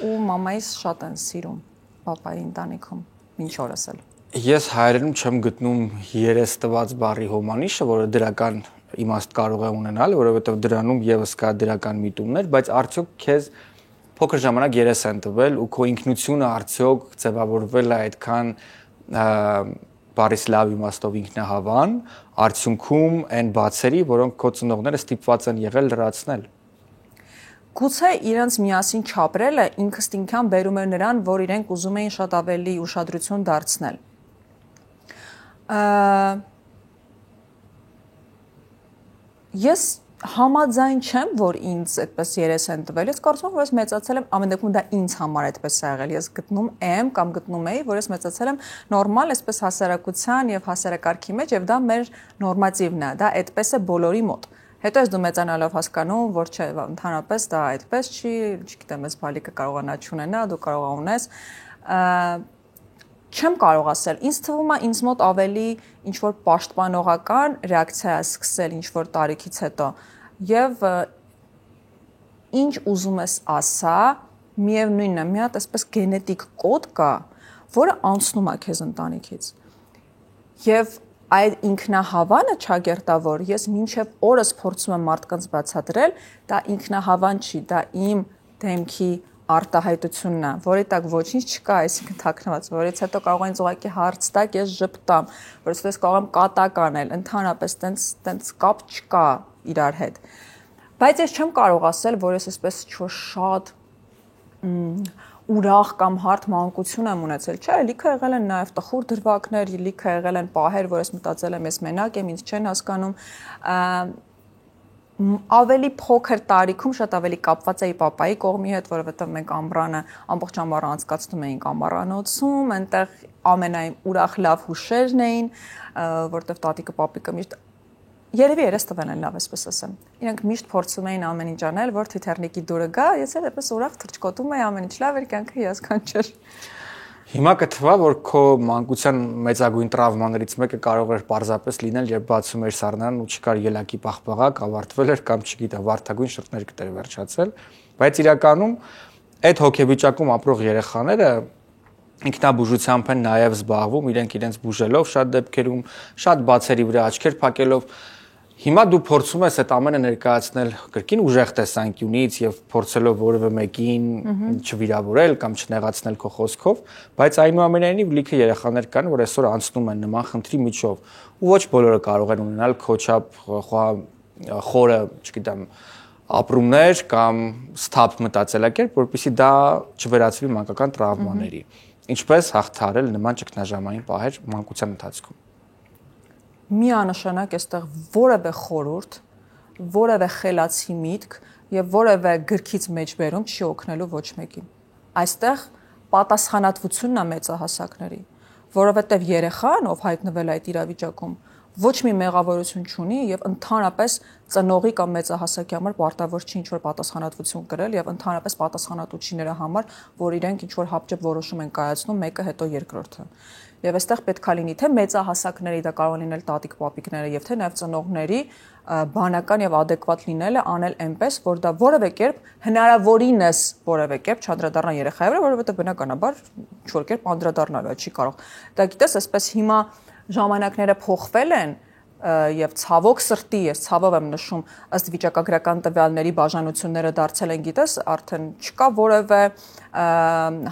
Ու մամայիս շատ են սիրում papayi ընտանիքում, մինչ օրս էլ։ Ես հայերենում չեմ գտնում երես տված բառի հոմանիշը, որը դրական իմաստ կարող է ունենալ, որովհետեւ դրանում եւս կա դրական միտումներ, բայց արդյոք քեզ փոքր ժամանակ երես են տվել ու քո ինքնությունը արդյոք ձևավորվել է այդքան բառից լավ իմաստով ինքնահավան, արդյունքում այն բացերի, որոնք քո ծնողները ստիպված են եղել լրացնել։ Գուցե իրենց միասին չապրելը ինքնստինքյան բերում էր նրան, որ իրենք ուզում էին շատ ավելի ուշադրություն դարձնել։ Ես համաձայն չեմ, որ ինձ այդպես երես են տվել, ես կարծում եմ, որ ես մեծացել եմ, ամեն դեպքում դա ինձ համար այդպես է եղել, ես գտնում եմ կամ գտնում էի, որ ես մեծացել եմ նորմալ, այսպես հասարակության եւ հասարակարգի մեջ եւ դա մեր նորմատիվն է, դա այդպես է բոլորի մոտ։ Հետո ես դու մեծանալով հասկանում, որ չէ, ընդհանրապես դա այդպես չի, չգիտեմ, ես բալիկը կարողանա չունենա, դու կարող ունես։ Չեմ կարող ասել, ինձ թվում է ինձ մոտ ավելի ինչ որ պաշտպանողական ռեակցիա է սկսել ինչ որ տարիքից հետո եւ ինչ ուզում ես ասա, միևնույնն է, մի հատ այսպես գենետիկ կոդ կա, որը անցնում է քեզ ընտանիքից։ Եվ այդ ինքնահավանը ճագերտավոր ես մինչև օրս փորձում եմ մարդկանց բացատրել, դա ինքնահավան չի, դա իմ դեմքի արտահայտությունն է, որի տակ ոչինչ չկա, այսինքն թաքնված, որից հետո կարող են ուղղակի հարց տակ, ես ժպտամ, որից հետո ես կարող եմ կատակ անել, ընդհանրապես տենց կապ չկա իրար հետ։ Բայց ես չեմ կարող ասել, որ ես այսպես շատ ուրախ կամ հարթ մանկություն եմ ունեցել, չէ, լիքը եղել են նաև տխուր դրվագներ, լիքը եղել են պահեր, որ ես մտածել եմ, ես մենակ եմ, ինձ չեն հասկանում, ավելի փոքր տարիքում շատ ավելի կապված էի papayi կողմի հետ, որովհետև մենք ամռանը ամբողջ ամառը անցկացնում էինք ամառանոցում, այնտեղ ամենայն ուրախ լավ հուշերն էին, որովհետև տատիկը, պապիկը միշտ երևի երես տվել են լավ, այսպես ասեմ։ Իրենք միշտ փորձում էին ամեն ինչ անել, որ թիթեռնիկի դուրը գա, ես էլ այդպես ուրախ թռչկոտում էի, ամեն ինչ լավ էր, կյանքը հիասքանչեր։ Հիմա կթվա, որ քո մանկության մեծագույն տրավմաներից մեկը կարող էր պարզապես լինել, երբ բացում էր սառնան ու չկար ելակի պաղպաղակ, ավարտվել էր կամ չգիտեմ, վարդագույն շրթներ կտեր վերջացել, բայց իրականում այդ հոգեվիճակում ապրող երեխաները ինքնաբուժությամբ են նաև զբաղվում, իրենք իրենց բուժելով շատ դեպքերում, շատ բացերի վրա աչքեր փակելով։ Հիմա դու փորձում ես այդ ամենը ներկայացնել կրկին ուժեղ տեսանկյունից եւ փորձելով որևէ մեկին չվիրավորել կամ չնեղացնել քո խոսքով, բայց այնուամենայնիվ լիքը երեխաներ կան, որ այսօր անցնում են նման խնդրի միջով, ու ոչ բոլորը կարող են ունենալ քո չափ խորը, չգիտեմ, ապրումներ կամ սթափ մտածելակերպ, որպեսզի դա չվերածվի մանկական տրավմաների։ Ինչպես հաղթահարել նման ճգնաժամային պահեր մանկության ընթացքում։ Միանշանակ այստեղ որևէ խորհուրդ, որևէ խելացի միտք եւ որևէ գրքից մեջբերում չի օգնելու ոչ մեկին։ Այստեղ պատասխանատվությունն է մեծահասակների, որովհետեւ երեխան, ով հայտնվել է այդ իրավիճակում, ոչ մի մեղավորություն չունի եւ ընդհանրապես ծնողի կամ մեծահասակի համար պարտավոր չի ինչ-որ պատասխանատվություն կրել եւ ընդհանրապես պատասխանատու չի նրա համար, որ իրենք ինչ-որ հապճեպ որոշում են կայացնում, մեկը հետո երկրորդը։ Եվ այստեղ պետքա լինի թե մեծահասակների, դա կարող լինել տատիկ, պապիկները եւ թե նաեւ ծնողների բանական եւ adekvat լինելը անել այնպես, որ դա որևէ կերպ հնարավորինս որևէ կերպ չանդրադառնա երեխայի վրա, որովհետեւ բնականաբար ինչ-որ կերպ անդրադառնալու է, չի կարող։ Դա գիտես, այսպես հիմա ժամանակները փոխվել են եւ ցավոք սրտի, ես ցավով եմ նշում, ըստ վիճակագրական տվյալների բաժանությունները դարձել են, գիտես, արդեն չկա որևէ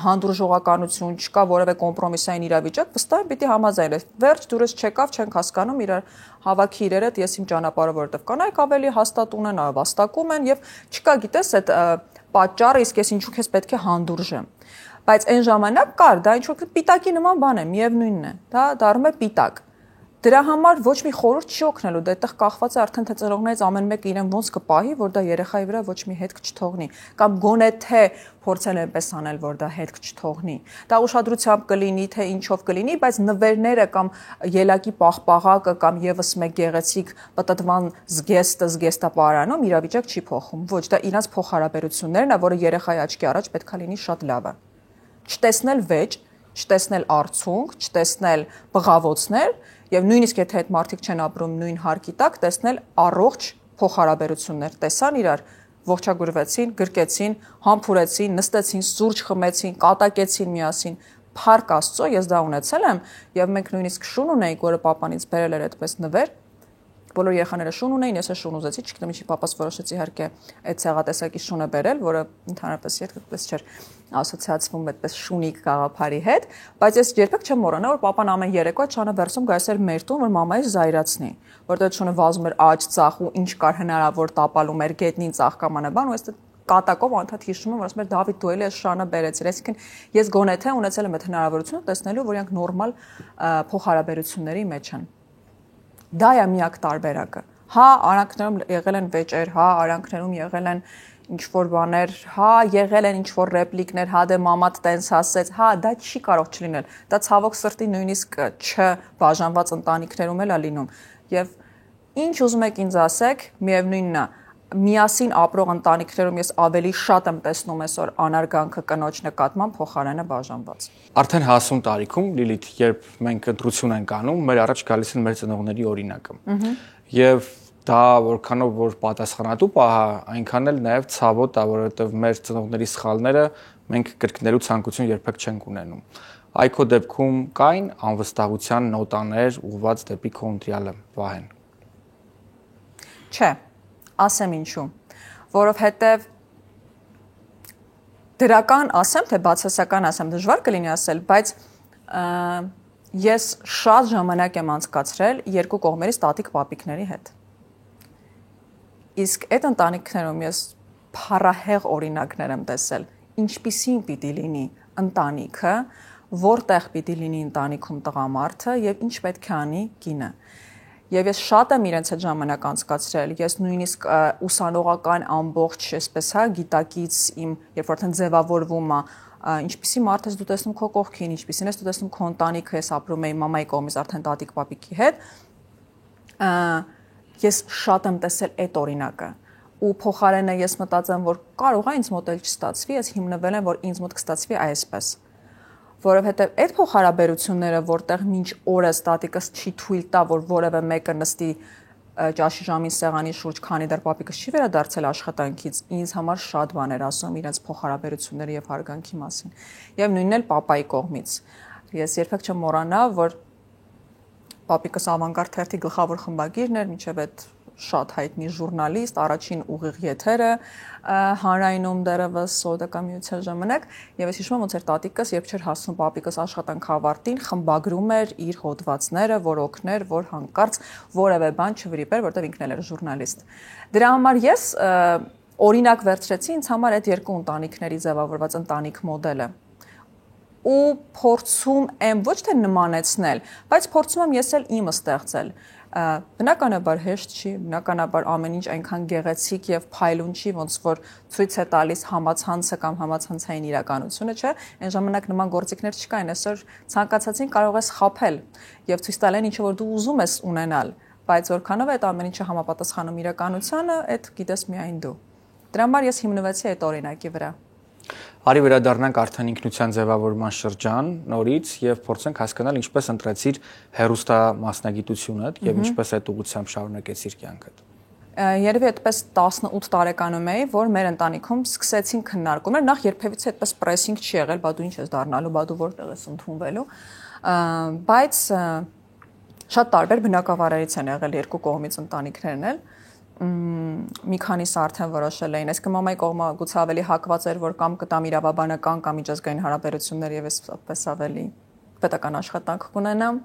հանդուրժողականություն, չկա որևէ կոմպրոմիսային իրավիճակ, վստահ եմ պիտի համաձայնես։ Վերջ դուրս չեկավ, չենք հասկանում իրար հավաքի իրերդ, ես իմ ճանապարհը որովհետեւ կանայք ավելի հաստատ ունեն, վաստակում են եւ չկա, գիտես, այդ պատճառը, իսկ ես ինչու քեզ պետք է հանդուրժեմ։ Բայց այն ժամանակ կար, դա ինչ որ պիտակի նման բան է, միևնույնն է, դա դառնում է պիտակ։ Դրա համար ոչ մի խորհուրդ չի օգնելու, դա այդտեղ կախված է արդեն թե ծնողներից ամեն մեկը իրեն ոնց կպահի, որ դա երեխայի վրա ոչ մի հետք չթողնի, կամ գոնե թե փորձել այնպես անել, որ դա հետք չթողնի։ Դա ուշադրությամբ կլինի, թե ինչով կլինի, բայց նվերները կամ ելակի պաղպաղակը կամ եւս մեկ գեղեցիկ պտտվան զգեստապարանում իրավիճակ չի փոխում։ Ոչ, դա իրաց փոխհարաբերություններն է, որը երեխայի աչքի առաջ պետքա լինի շատ լավը։ Չտեսնել վեճ, չտեսնել արցունք, չտեսնել բղավոցներ եւ նույնիսկ եթե այդ մարդիկ չեն ապրում նույն հարկի տակ, տեսնել առողջ փոխհարաբերություններ, տեսան իրար, ողջագուրվեցին, գրկեցին, համբուրեցին, նստեցին, սուրճ խմեցին, կատակեցին միասին, փառք Աստծո, ես դա ունեցել եմ եւ մենք նույնիսկ շուն ունեինք, որը papanից բերել էր այդպես նվեր, բոլոր երեխաները շուն ունեին, ես էլ շուն ուզեցի, չգիտեմ ինչի papas որոշեց իհարկե այդ ցեղատեսակի շունը բերել, որը ընդհանրապես այդպես չէր ասոցիացվում այդպես շունիկ գաղափարի հետ, բայց ես երբեք չեմ մոռանա, որ papan ամեն երեկո չանը վերցում գայս էր մեր տուն, որ մամայից զայրացնի, որտեղ շունը վազում էր աջ ծախ ու ինչ կար հնարավոր տապալում էր գետնին ծախ կամ անաբան ու ես կատակով անդադ հիշում եմ, որ ասում էր Դավիթ դու էլի այս շանը բերեցիր, այսինքն ես գոնե թե ունեցել եմ այդ հնարավորությունը տեսնելու, որ իրանք նորմալ փոխհարաբերությունների մեջ են։ Դա է միակ տարբերակը։ Հա, արանքներում եղել են վեճեր, հա, արանքներում եղել են ինչ-որ բաներ, հա, եղել են ինչ-որ ռեպլիկներ, հա, դե մամատ տենց ասեց, հա, դա չի կարող չլինել։ Դա ցավոք սրտի նույնիսկ չբաժանված ընտանիքներում էլ է լինում։ Եվ ինչ ուզում եք ինձ ասեք, միևնույնն է, միասին ապրող ընտանիքներում ես ավելի շատ եմ տեսնում այսօր անարգանքը կնոջ նկատմամբ փոխարենը բաժանված։ Արդեն հասուն տարիքում Լիլիթ, երբ մենք ընտրություն ենք անում, մեր առաջ գալիս են մեր ծնողների օրինակը։ Եվ դա որքանով որ պատասխանատու պահա, այնքան էլ նաև ցավոտ է, որովհետև մեր ծնողների սխալները մենք կրկնելու ցանկություն երբեք չենք ունենում։ Այ քո դեպքում կային անվստահության նոտաներ ուղղված դեպի քո ընտրյալը, Վահեն։ Չէ, ասեմ ինչու, որովհետև դրական ասեմ, թե բացասական ասեմ, դժվար կլինի ասել, բայց ես շատ ժամանակ եմ անցկացրել երկու կողմերից տատիկ պապիկների հետ։ Իսկ այդ ընտանիքներում ես փառահեղ օրինակներ եմ տեսել, ինչպիսին պիտի լինի ընտանիքը, որտեղ պիտի լինի ընտանիքում տղամարդը եւ ինչ պետք է անի կինը։ Եվ ես շատ եմ իրենց հետ ժամանակ անցկացրել, ես նույնիսկ ուսանողական ամբողջ, այսպես հա, գիտակից իմ, երբ արդեն ձևավորվում է, ինչպիսի մարդ ես դու տեսնում քո կողքին, ինչպիսին ես դու տեսնում քո ընտանիքը, ես ապրում էի մամայի կողմից արդեն տատիկ պապիկի հետ, ես շատ եմ տեսել այդ օրինակը։ Ու փոխարենը ես մտածեմ, որ կարող է ինձ մոտ էլ չստացվի, ես հիմնվել եմ, որ ինձ մոտ կստացվի այսպես։ Որովհետև այդ փոխհարաբերությունները, որտեղ մինչ օրս տատիկս չի թույլ տա, որ որևէ մեկը նստի ճաշի ժամին սեղանի շուրջ, քանի դեռ պապիկս չի վերադարձել աշխատանքից, ինձ համար շատ բաներ ասում իրենց փոխհարաբերությունների եւ հարգանքի մասին։ Եվ նույնն էլ պապայի կողմից։ Ես երբեք չեմ մոռանա, որ պապիկս Ավանգարդ թերթի գլխավոր խմբագիրն էր, մինչև այդ շատ հայտնի ժուրնալիստ, առաջին ուղիղ եթերը հանրայնում դեռևս սովետական միության ժամանակ, եւ ես հիշում եմ ոնց էր տատիկս, երբ չէր հասնում պապիկս աշխատանք ավարտին, խմբագրում էր իր հոդվածները, որ օգներ, որ հանկարծ որևէ բան չվրիպեր, որտեղ ինքն էլ էր ժուրնալիստ։ Դրա համար ես օրինակ վերցրեցի ինձ համար այդ երկու ընտանիքների ձևավորված ընտանիք մոդելը։ Ու փորձում եմ ոչ թե նմանեցնել, բայց փորձում եմ ես էլ իմը ստեղծել։ Բնականաբար հեշտ չի, բնականաբար ամեն ինչ այնքան գեղեցիկ եւ փայլուն չի, ոնց որ ցույց է տալիս համացանցը կամ համացանցային իրականությունը, չէ՞։ Այն ժամանակ նման գործիքներ չկային, այսօր ցանկացածին կարող ես խաբել եւ ցույց տալ այն ինչը որ դու ուզում ես ունենալ, բայց որքանով է այդ ամեն ինչը համապատասխանում իրականությանը, այդ գիտես միայն դու։ Դրա համար ես հիմնվեցի այդ օրինակի վրա։ Արի վերադառնանք արդեն ինքնության ձևավորման շրջան նորից եւ փորձենք հասկանալ ինչպես ընտրեցիր հերոստա մասնագիտությունդ եւ ինչպես այդ ուղղությամբ շարունակեցիր կյանքդ։ Երևի այդպես 18 տարեկանում էի, որ մեր ընտանիքում սկսեցին քննարկումներ, նախ երբևիցե այդպես պրեսինգ չի եղել, բա դու ինչ ես դառնալու, բա դու որտեղ ես ընդունվելու, բայց շատ տարբեր բնակավարերից են եղել երկու կողմից ընտանիքներն էլ։ Մի քանիսը արդեն որոշել էին, այսինքն մամայի կողմը գուցե ավելի հակված էր, որ կամ կտամ իրավաբանական կամ միջազգային հարաբերություններ եւ այսպես ավելի պետական աշխատանք կունենամ։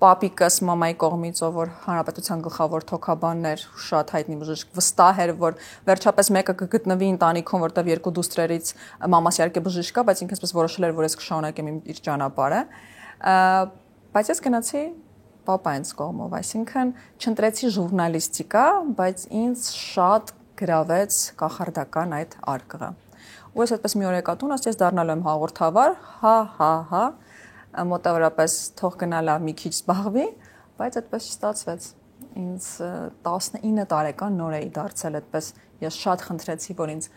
Պապիկս մամայի կողմից, ով որ հանրապետության գլխավոր թոքաբանն էր, շատ հայտնի բժիշկ, վստահ էր, որ վերջապես մեկը կգտնվի ընտանիքում, որտեղ երկու դուստրերից մամաս իհարկե բժիշկ է, բայց ինքն էսպես որոշել էր, որ ես կշարունակեմ իր ճանապարհը։ Բայց ես գնացի papa ինձ կողմով, այսինքն չընտրեցի ժուրնալիստիկա, բայց ինձ շատ գրավեց կախարդական այդ արկղը։ Ու ես այդպես մի օր եկա տուն, ասեցի ես դառնալու եմ հաղորդավար, հա, մոտավորապես թող գնալա մի քիչ զբաղվի, բայց այդպես չստացվեց։ Ինձ 19 տարեկան նոր էի դարձել այդպես, ես շատ խնդրեցի, որ ինձ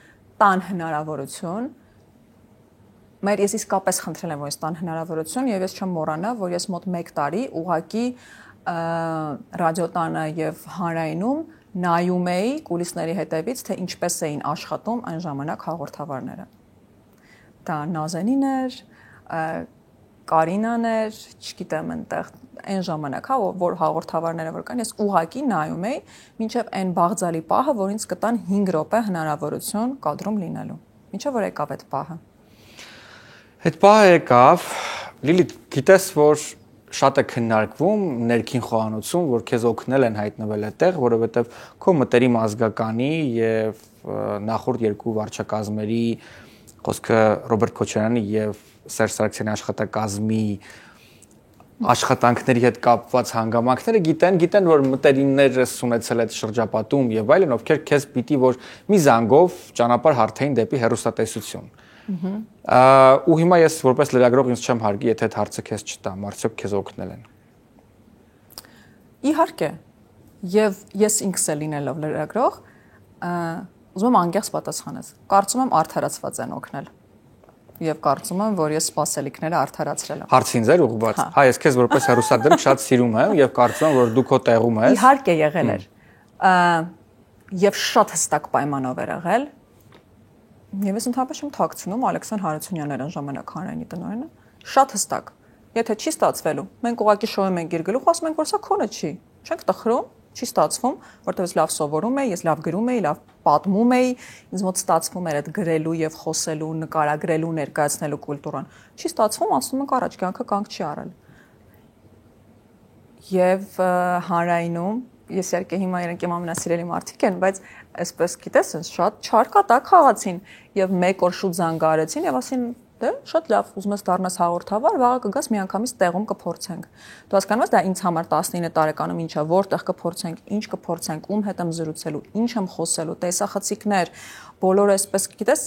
տան հնարավորություն, ես իսկապես խնդրել եմ, որ ինձ տան հնարավորություն եւ ես չեմ մոռանա, որ ես մոտ 1 տարի ուղակի ռադիոտանը եւ հանրայինում նայում էի կուլիսների հետևից, թե ինչպես էին աշխատում այն ժամանակ հաղորդավարները։ Դա Նազենին էր, Կարինան էր, չգիտեմ այնտեղ այն ժամանակ, որ հաղորդավարները որ կան, ես ուղակի նայում էի, մինչև այն բաղձալի պահը, որ ինձ կտան 5 րոպե հնարավորություն կադրում լինելու։ Մինչև որ եկավ այդ պահը։ Այդ պահը եկավ, Լիլիթ, գիտես, որ շատ է քննարկվում ներքին խոհանոցում, որ քեզ օգնել են հայտնվել այդտեղ, որովհետև քո մտերիմ ազգականի եւ նախորդ երկու վարչակազմերի խոսքը Ռոբերտ Քոչարյանի եւ Սերժ Սարգսյանի աշխատակազմի աշխատանքների հետ կապված հանգամանքները գիտեն, որ մտերիմներս ունեցել այդ շրջապատում եւ այլն, ովքեր քեզ պիտի որ մի զանգով ճանապարհ հարթեին դեպի հեռուստատեսություն։ Ու հիմա ես որպես լրագրող ինձ չեմ հարգի, եթե այդ հարցը քեզ չտամ, արդյոք քեզ օգնել են։ Իհարկե, եւ ես ինքս էլ լինելով լրագրող, ուզում եմ անկեղծ պատասխանես։ Կարծում եմ արդարացված են օգնել։ Եվ կարծում եմ, որ ես սպասելիքները արդարացրել եմ։ Հարցը ինձ էր ուղղված։ Հա, ես քեզ որպես հեռուստադեպք շատ սիրում եմ եւ կարծում եմ, որ դու քո տեղում ես։ Իհարկե եղել էր։ Եվ շատ հստակ պայմանով էր եղել։ Եվ ես ընդհանրապես չեմ թաքցնում Ալեքսան Հարությունյանն էր այն ժամանակ հանրայինի տնօրենը, շատ հստակ։ Եթե չի ստացվելու, մենք ուղղակի շոյում ենք իր գլուխ, ասում ենք, որ սա քոնը չի։ Չենք տխրում, չի ստացվում, որտեղ ես լավ սովորում էի, ես լավ գրում էի, լավ պատմում էի, ինձ մոտ ստացվում էր այդ գրելու եւ խոսելու, նկարագրելու, ներկայացնելու կուլտուրան։ Չի ստացվում, անցնում ենք առաջ, կյանքը կանգ չի առել։ Եվ հանրայինում ես իհարկե հիմա իրենք իմ ամենասիրելի մարդիկ են, բայց այսպես գիտես, շատ չարկատակ խաղացին եւ մեկ օր շուտ զանգարեցին եւ ասին, դե շատ լավ, ուզում ես դառնաս հաղորդավար, վաղը կգաս միանգամից տեղում կփորձենք։ Դու հասկանում ես, դա ինձ համար 19 տարեկանում ինչա, որտեղ կփորձենք, ինչ կփորձենք, ում հետ եմ զրուցելու, ինչ եմ խոսելու, տեսախցիկներ, բոլորը այսպես գիտես,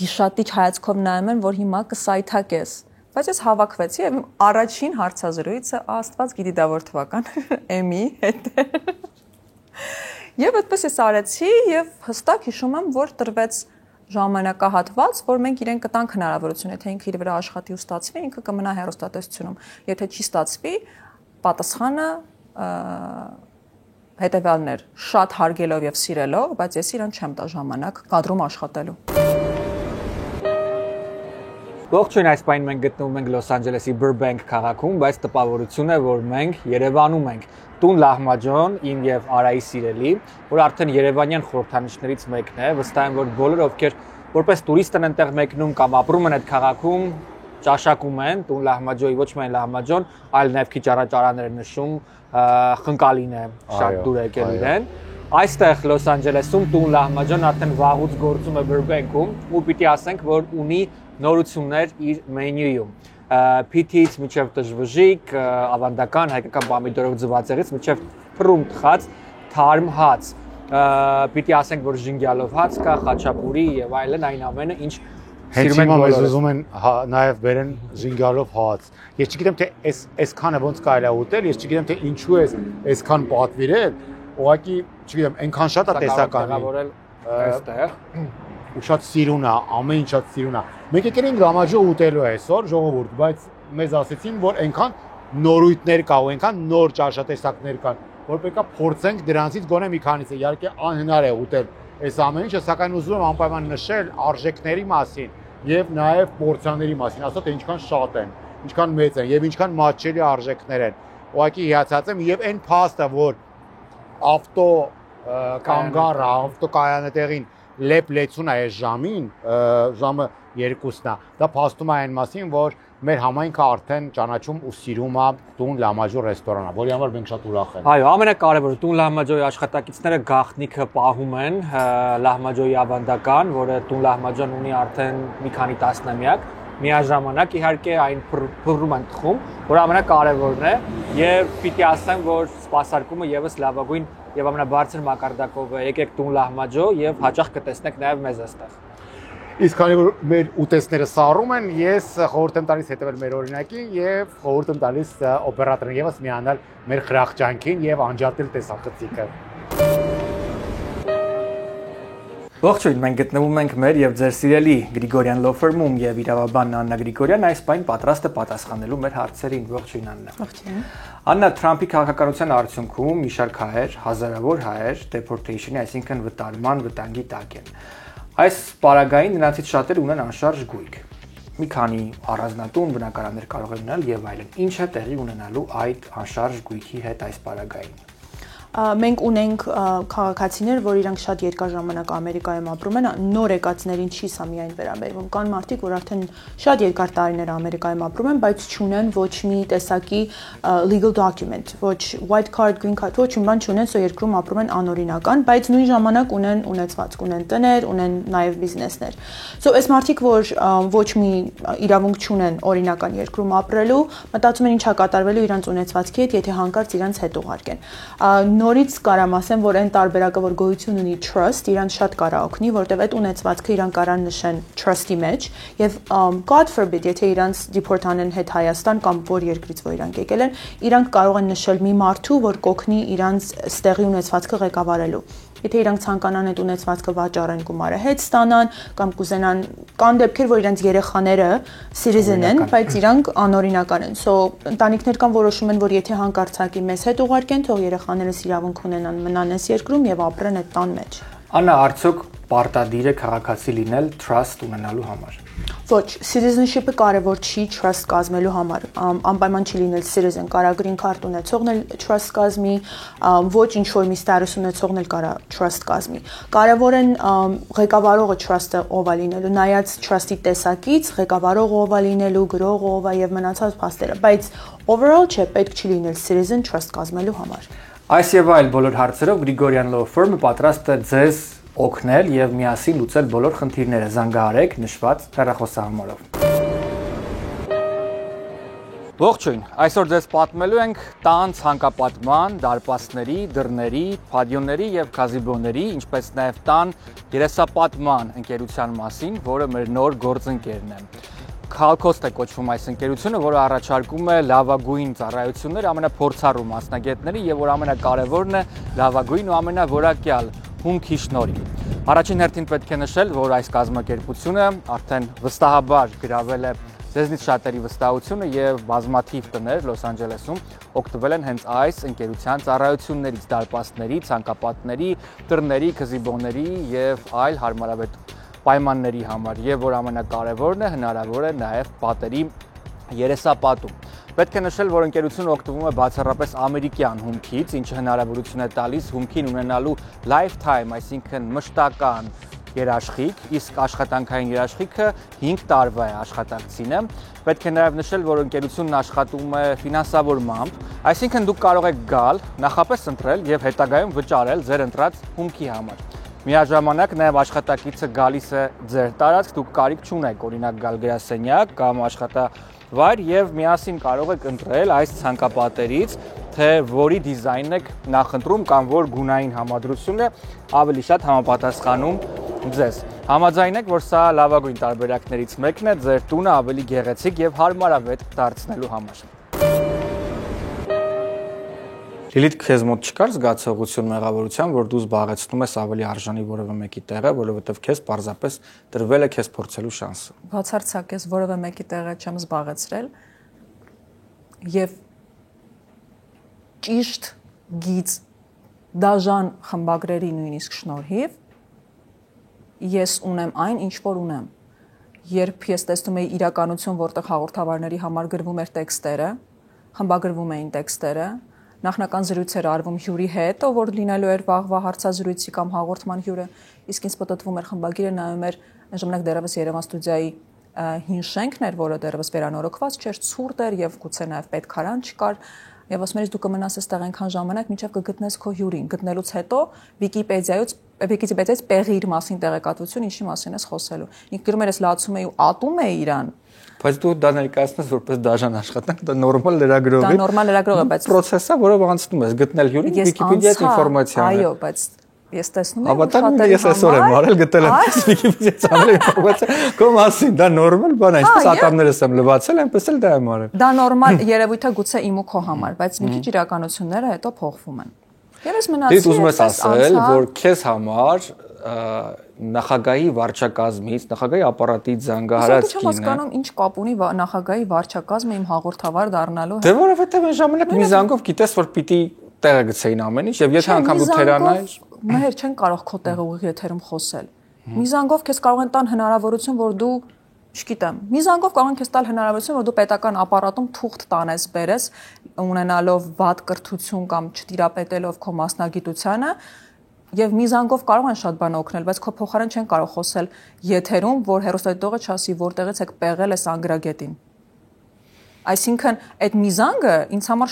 գիշատիչ հայացքով նայում են, որ հիմա կսայթակես։ Բայց ես հավաքվեցի եւ առաջին հարցազրույցը Աստված գիտի դա որ թվական էմի հետ։ Եվ այդպես ես արեցի եւ հստակ հիշում եմ, որ տրվեց ժամանակահատված, որ մենք իրեն կտանք հնարավորություն, եթե ինքը իր վրա աշխատի ու ստացվի, ինքը կմնա հեռուստատեսությունում։ Եթե չի ստացվի, պատասխանը հետեւյալն էր՝ շատ հարգելով եւ սիրելով, բայց ես իրան չեմ տա ժամանակ կադրում աշխատելու։ Ողջույն, այս պայն մենք գտնվում ենք Լոս Անջելեսի Բուրբենք քաղաքում, բայց տպավորություն է, որ մենք Երևանում ենք։ Տուն Լահմաջոն, իմ եւ Արայի սիրելի, որ արդեն երևանյան խորհրդանիշներից մեկն է, վստահ եմ, որ բոլորը, ովքեր որպես տուրիստ են այնտեղ մեկնում կամ ապրում են այդ քաղաքում, ճաշակում են Տուն Լահմաջոյի, ոչ միայն Լահմաջոն, այլ նաեւ քիչ առաջ Արաներ նշում, խնկալին է, շատ դուր եկել իրեն։ Այստեղ Լոս Անջելեսում Տուն Լահմաջոն արդեն վաղուց գործում է Բուրբենքում ու պիտի ասենք, որ ունի նորություններ իր մենյուում։ Փիթից մինչև դժվժիկ, ավանդական հայկական պամիդորով ձվածեղից մինչև փռում թխած թարմ հաց։ Պիտի ասենք, որ ժինգյալով հաց կա, խաչապուրի եւ այլն, այն ամենը, ինչ սիրում են բոլորը։ Ուզում են նաեւ բերեն ժինգյալով հաց։ Ես չգիտեմ թե այսքանը ոնց կարելի է ուտել, ես չգիտեմ թե ինչու է այսքան պատվիրել, ուղղակի չգիտեմ, այնքան շատ է տեսականի։ Այստեղ ու շատ սիրուն է, ամեն ինչ շատ սիրուն է։ Մենք եկել ենք Լամաջո ուտելու այսօր ժողովուրդ, բայց մեզ ասեցին, որ այնքան նորույթներ կա ու այնքան նոր ճաշատեսակներ կան, որ պետք է փորձենք դրանցից գոնե մի քանիսը։ Իհարկե անհնար է ուտել այս ամեն ինչը, սակայն ուզում եմ անպայման նշել արժեքների մասին եւ նաեւ պորցիաների մասին, ասած թե ինչքան շատ են, ինչքան մեծ են եւ ինչքան մատչելի արժեքներ են։ Ուղղակի հիացած եմ եւ այն փաստը, որ ավտո կանգառը, ավտոկայանը տեղին լեփ-լեցուն է այս ժամին, ժամը 2-ն է։ Դա փաստում է այն մասին, որ մեր համայնքը արդեն ճանաչում ու սիրում է Տուն Լամաջո ռեստորանը, որի համար մենք շատ ուրախ ենք։ Այո, ամենակարևորը Տուն Լահմաջոյի աշխատակիցները գաղտնիքը պահում են Լահմաջոյի ավանդական, որը Տուն Լահմաջոն ունի արդեն մի քանի տասնամյակ, միաժամանակ իհարկե այն փռում են թխում, որ ամենակարևորն է եւ պիտի ասեմ, որ սպասարկումը եւս լավագույն եւ ամենաբարձր մակարդակով է։ Եկեք տուն լահմաջո եւ հաճախ կտեսնեք նաեւ մեզ այստեղ։ Իսկ քանի որ մեր ուտեստները սառում են, ես խորհուրդ եմ տալիս հետևել մեր օրինակին եւ խորհուրդ եմ տալիս օպերատորին եւս միանալ մեր խրախճանքին եւ անջատել տեսախցիկը։ Ողջույն, մենք գտնվում ենք մեր եւ ձեր սիրելի Գրիգորյան Law Firm-ում եւ իրավաբան Աննա Գրիգորյան այս պայն պատրաստ է պատասխանելու մեր հարցերին։ Ողջույն Աննա։ Ողջույն։ Աննա, Թրամփի քաղաքականության արդյունքում մի շարք հայեր, հազարավոր հայեր deportation-ի, այսինքն վտարման վտանգի տակ են։ Այս պարագային նրանցից շատերը ունեն անշարժ գույք։ Մի քանի առանձնատուն բնակարաններ կարող են ունենալ եւ այլն։ Ինչ է տեղի ունենալու այդ անշարժ գույքի հետ այս պարագային։ Մենք ունենք քաղաքացիներ, որ իրանք շատ երկար ժամանակ Ամերիկայում ապրում են, նոր եկածներին չի սա միայն վերաբերվում։ Կան մարդիկ, որ արդեն շատ երկար տարիներ Ամերիկայում ապրում են, բայց չունեն ոչ մի տեսակի legal document, ոչ white card, green card, ոչ մի բան չունեն, սա երկրում ապրում են անօրինական, բայց նույն ժամանակ ունեն ունեցվածք, ունեն տներ, ունեն նաև բիզնեսներ։ So այս մարդիկ, որ ոչ մի իրավունք չունեն օրինական երկրում ապրելու, մտածում են ինչա կատարվելու իրանց ունեցվածքի հետ, եթե հանկարծ իրանց հետ ուղարկեն։ Նորից կարամ ասեմ, որ այն տարբերակը, որ գոյություն ունի trust, իրանց շատ կարա օգնի, որտեղ այդ ունեցվածքը իրան կարան նշեն trust-ի մեջ, եւ God forbid, եթե իրանց դիպորտ անեն հետ Հայաստան կամ որ երկրից որ իրանք եկել են, իրանք կարող են նշել մի մարդու, որ կօգնի իրանց ստեղի ունեցվածքը ղեկավարելու։ Եթե իրանք ցանկանան այդ ունեցվածքը վաճառեն, գումարը հետ ստանան կամ կուզենան, կան դեպքեր, որ իրենց երեխաները citizen են, բայց իրանք անօրինական են։ So ընտանիքներ կան որոշում են, որ եթե հանկարծակի մեզ հետ ուղարկեն, թող երեխաներս իրավունք ունենան մնան այս երկրում եւ ապրեն այդ տան մեջ։ Աննա, արդյոք պարտադիր է քաղաքացի լինել trust ունենալու համար։ Ոչ, citizenship-ը կարևոր չի trust կազմելու համար։ Անպայման չի լինել citizen, կարա green card ունեցողն էլ trust կազմի, ոչ ինչ որ մի status ունեցողն էլ կարա trust կազմի։ Կարևոր են ղեկավարողը trust-ը ով է լինելու, նայած trust-ի տեսակից, ղեկավարողը ով է լինելու, գրողը ով է եւ մնացած փաստերը, բայց overall չէ, պետք չի լինել citizen trust կազմելու համար։ Այս եւ այլ բոլոր հարցերով Գրիգորյան Law Firm-ը պատրաստ է ձեզ օգնել եւ միասին լուծել բոլոր խնդիրները։ Զանգահարեք նշված հեռախոսահամարով։ Ողջույն, այսօր ձեզ պատմելու ենք տան ցանկապատման, դարպասների, դռների, փադիոնների եւ գազիբոների, ինչպես նաեւ տան երեսապատման ընկերության մասին, որը մեր նոր գործընկերն է։ Calcost է կոչվում այս ընկերությունը, որը առաջարկում է լավագույն ծառայություններ ամենափորձառու մասնագետների եւ որ ամենակարևորն է լավագույն ու ամենավորակյալ հումքի շնորհիվ։ Առաջին հերթին պետք է նշել, որ այս կազմակերպությունը արդեն վստահաբար գրավել է ձեզնից շատերի վստահությունը եւ բազմաթիվ տներ Լոս Անջելեսում օգտվել են հենց այս ընկերության ծառայություններից, դարպասների, ցանկապատների, դռների, գազիբոների եւ այլ հարմարավետ պայմանների համար եւ որ ամենակարևորն է հնարավոր է նաեւ պատերի երեսապատում։ Պետք է նշել, որ ընկերությունը օգտվում է բացառապես ամերիկյան հումքից, ինչը հնարավորություն է տալիս հումքին ունենալու lifetime, այսինքն մշտական երաշխիք, իսկ աշխատանքային երաշխիքը 5 տարվա է աշխատակցինը։ Պետք է նաեւ նշել, որ ընկերությունն աշխատում է ֆինանսավորմամբ, այսինքն դուք կարող եք գալ, նախապես ընտրել եւ հետագայում վճարել ձեր ընտրած հումքի համար։ Միաժամանակ նաև աշխատակիցը գալիս է ձեր տարածք, դուք կարիք չունեք օրինակ գալ գրասենյակ կամ աշխատավայր եւ միասին կարող եք ընտրել այս ցանկապատերից, թե որի դիզայնն եք նախընտրում կամ որ գունային համադրությունն է ավելի շատ համապատասխանում ձեզ։ Համաձայն եք, որ սա լավագույն տարբերակներից մեկն է ձեր տունը ավելի գեղեցիկ եւ հարմարավետ դարձնելու համար։ Լիլիթ, քեզ մոտ չկար զգացողություն մեղավորության, որ դու զբաղեցնում ես ավելի արժանի որևէ մեկի տեղը, որովհետև քեզ պարզապես տրվել է քեզ փորձելու շանսը։ Բացարձակ ես որևէ մեկի տեղը չեմ զբաղեցրել եւ ճիշտ գիծ դաժան խմբագրերի նույնիսկ շնորհիվ ես ունեմ այն, ինչ որ ունեմ։ Երբ ես տեսնում եի իրականություն, որտեղ հաղորդավարների համար գրվում էր տեքստերը, խմբագրվում էին տեքստերը, նախնական զրույցեր արվում հյուրի հետ, ով որ լինելու էր վաղվա հարցազրույցի կամ հաղորդման հյուրը, իսկ ինձ պատտվում էր խմբագիրը, նայում էր այն ժամանակ դեռևս Երևան ստուդիայի հին շենքն էր, որը դեռևս վերանորոգված չէր, ցուրտ էր եւ գուցե նաեւ պետքարան չկար եւ ասում ես դու կմնաս այստեղ այնքան ժամանակ, մինչեւ կգտնես քո հյուրին, գտնելուց հետո Վիկիպեդիայից պեղի իր մասին տեղեկատվություն, ինչի մասին ես խոսելու։ Ինքը գրում էր, ես լացում էի ու ատում էի իրան։ Բայց դու դա ներկայացնես որպես դաժան աշխատանք, դա նորմալ լրագրող է։ Դա նորմալ լրագրող է, բայց process-ը, որով անցնում ես, գտնել հյուրին, Վիկիպեդիայից ինֆորմացիան։ Այո, բայց ես տեսնում եմ Հավատալ ես այսօր եմ արել, գտել եմ Վիկիպեդիայից ամեն ինֆորմացիա, քո մասին, դա նորմալ բան է, ինչպես ատամներս եմ լվացել, այնպես էլ դա եմ արել։ Դա նորմալ երևույթ է գուցե իմ ու քո համար, բայց մի քիչ իրականությունները հետո փոխվում են։ Եվ ես մնացի։ Դից ուզում ես ասել, որ քեզ համար նախագահի վարչակազմից, նախագահի ապարատից զանգահարած կինը։ Ես չեմ հասկանում ինչ կապ ունի նախագահի վարչակազմը իմ հաղորդավար դառնալու հետ։ Դե որովհետև այն ժամանակ մի զանգով գիտես, որ պիտի տեղը գցեին ամեն ինչ, եւ եթե անգամ դու թերանայր, մեհեր չեն կարող քո տեղը ուղիղ եթերում խոսել։ Մի զանգով քեզ կարող են տան հնարավորություն, որ դու, չգիտեմ, մի զանգով կարող են քեզ տալ հնարավորություն, որ դու պետական ապարատում թուղթ տանես, բերես, ունենալով վատ կրթություն կամ չտիրապետելով քո մասնագիտությանը, եւ մի զանգով կարող են շատ բան օգնել, բայց քո փոխարեն չեն կարող խոսել եթերում, որ հեռուստադիտողը չասի որտեղից եք պեղել այս անգրագետին։ Այսինքն այդ մի զանգը ինձ համար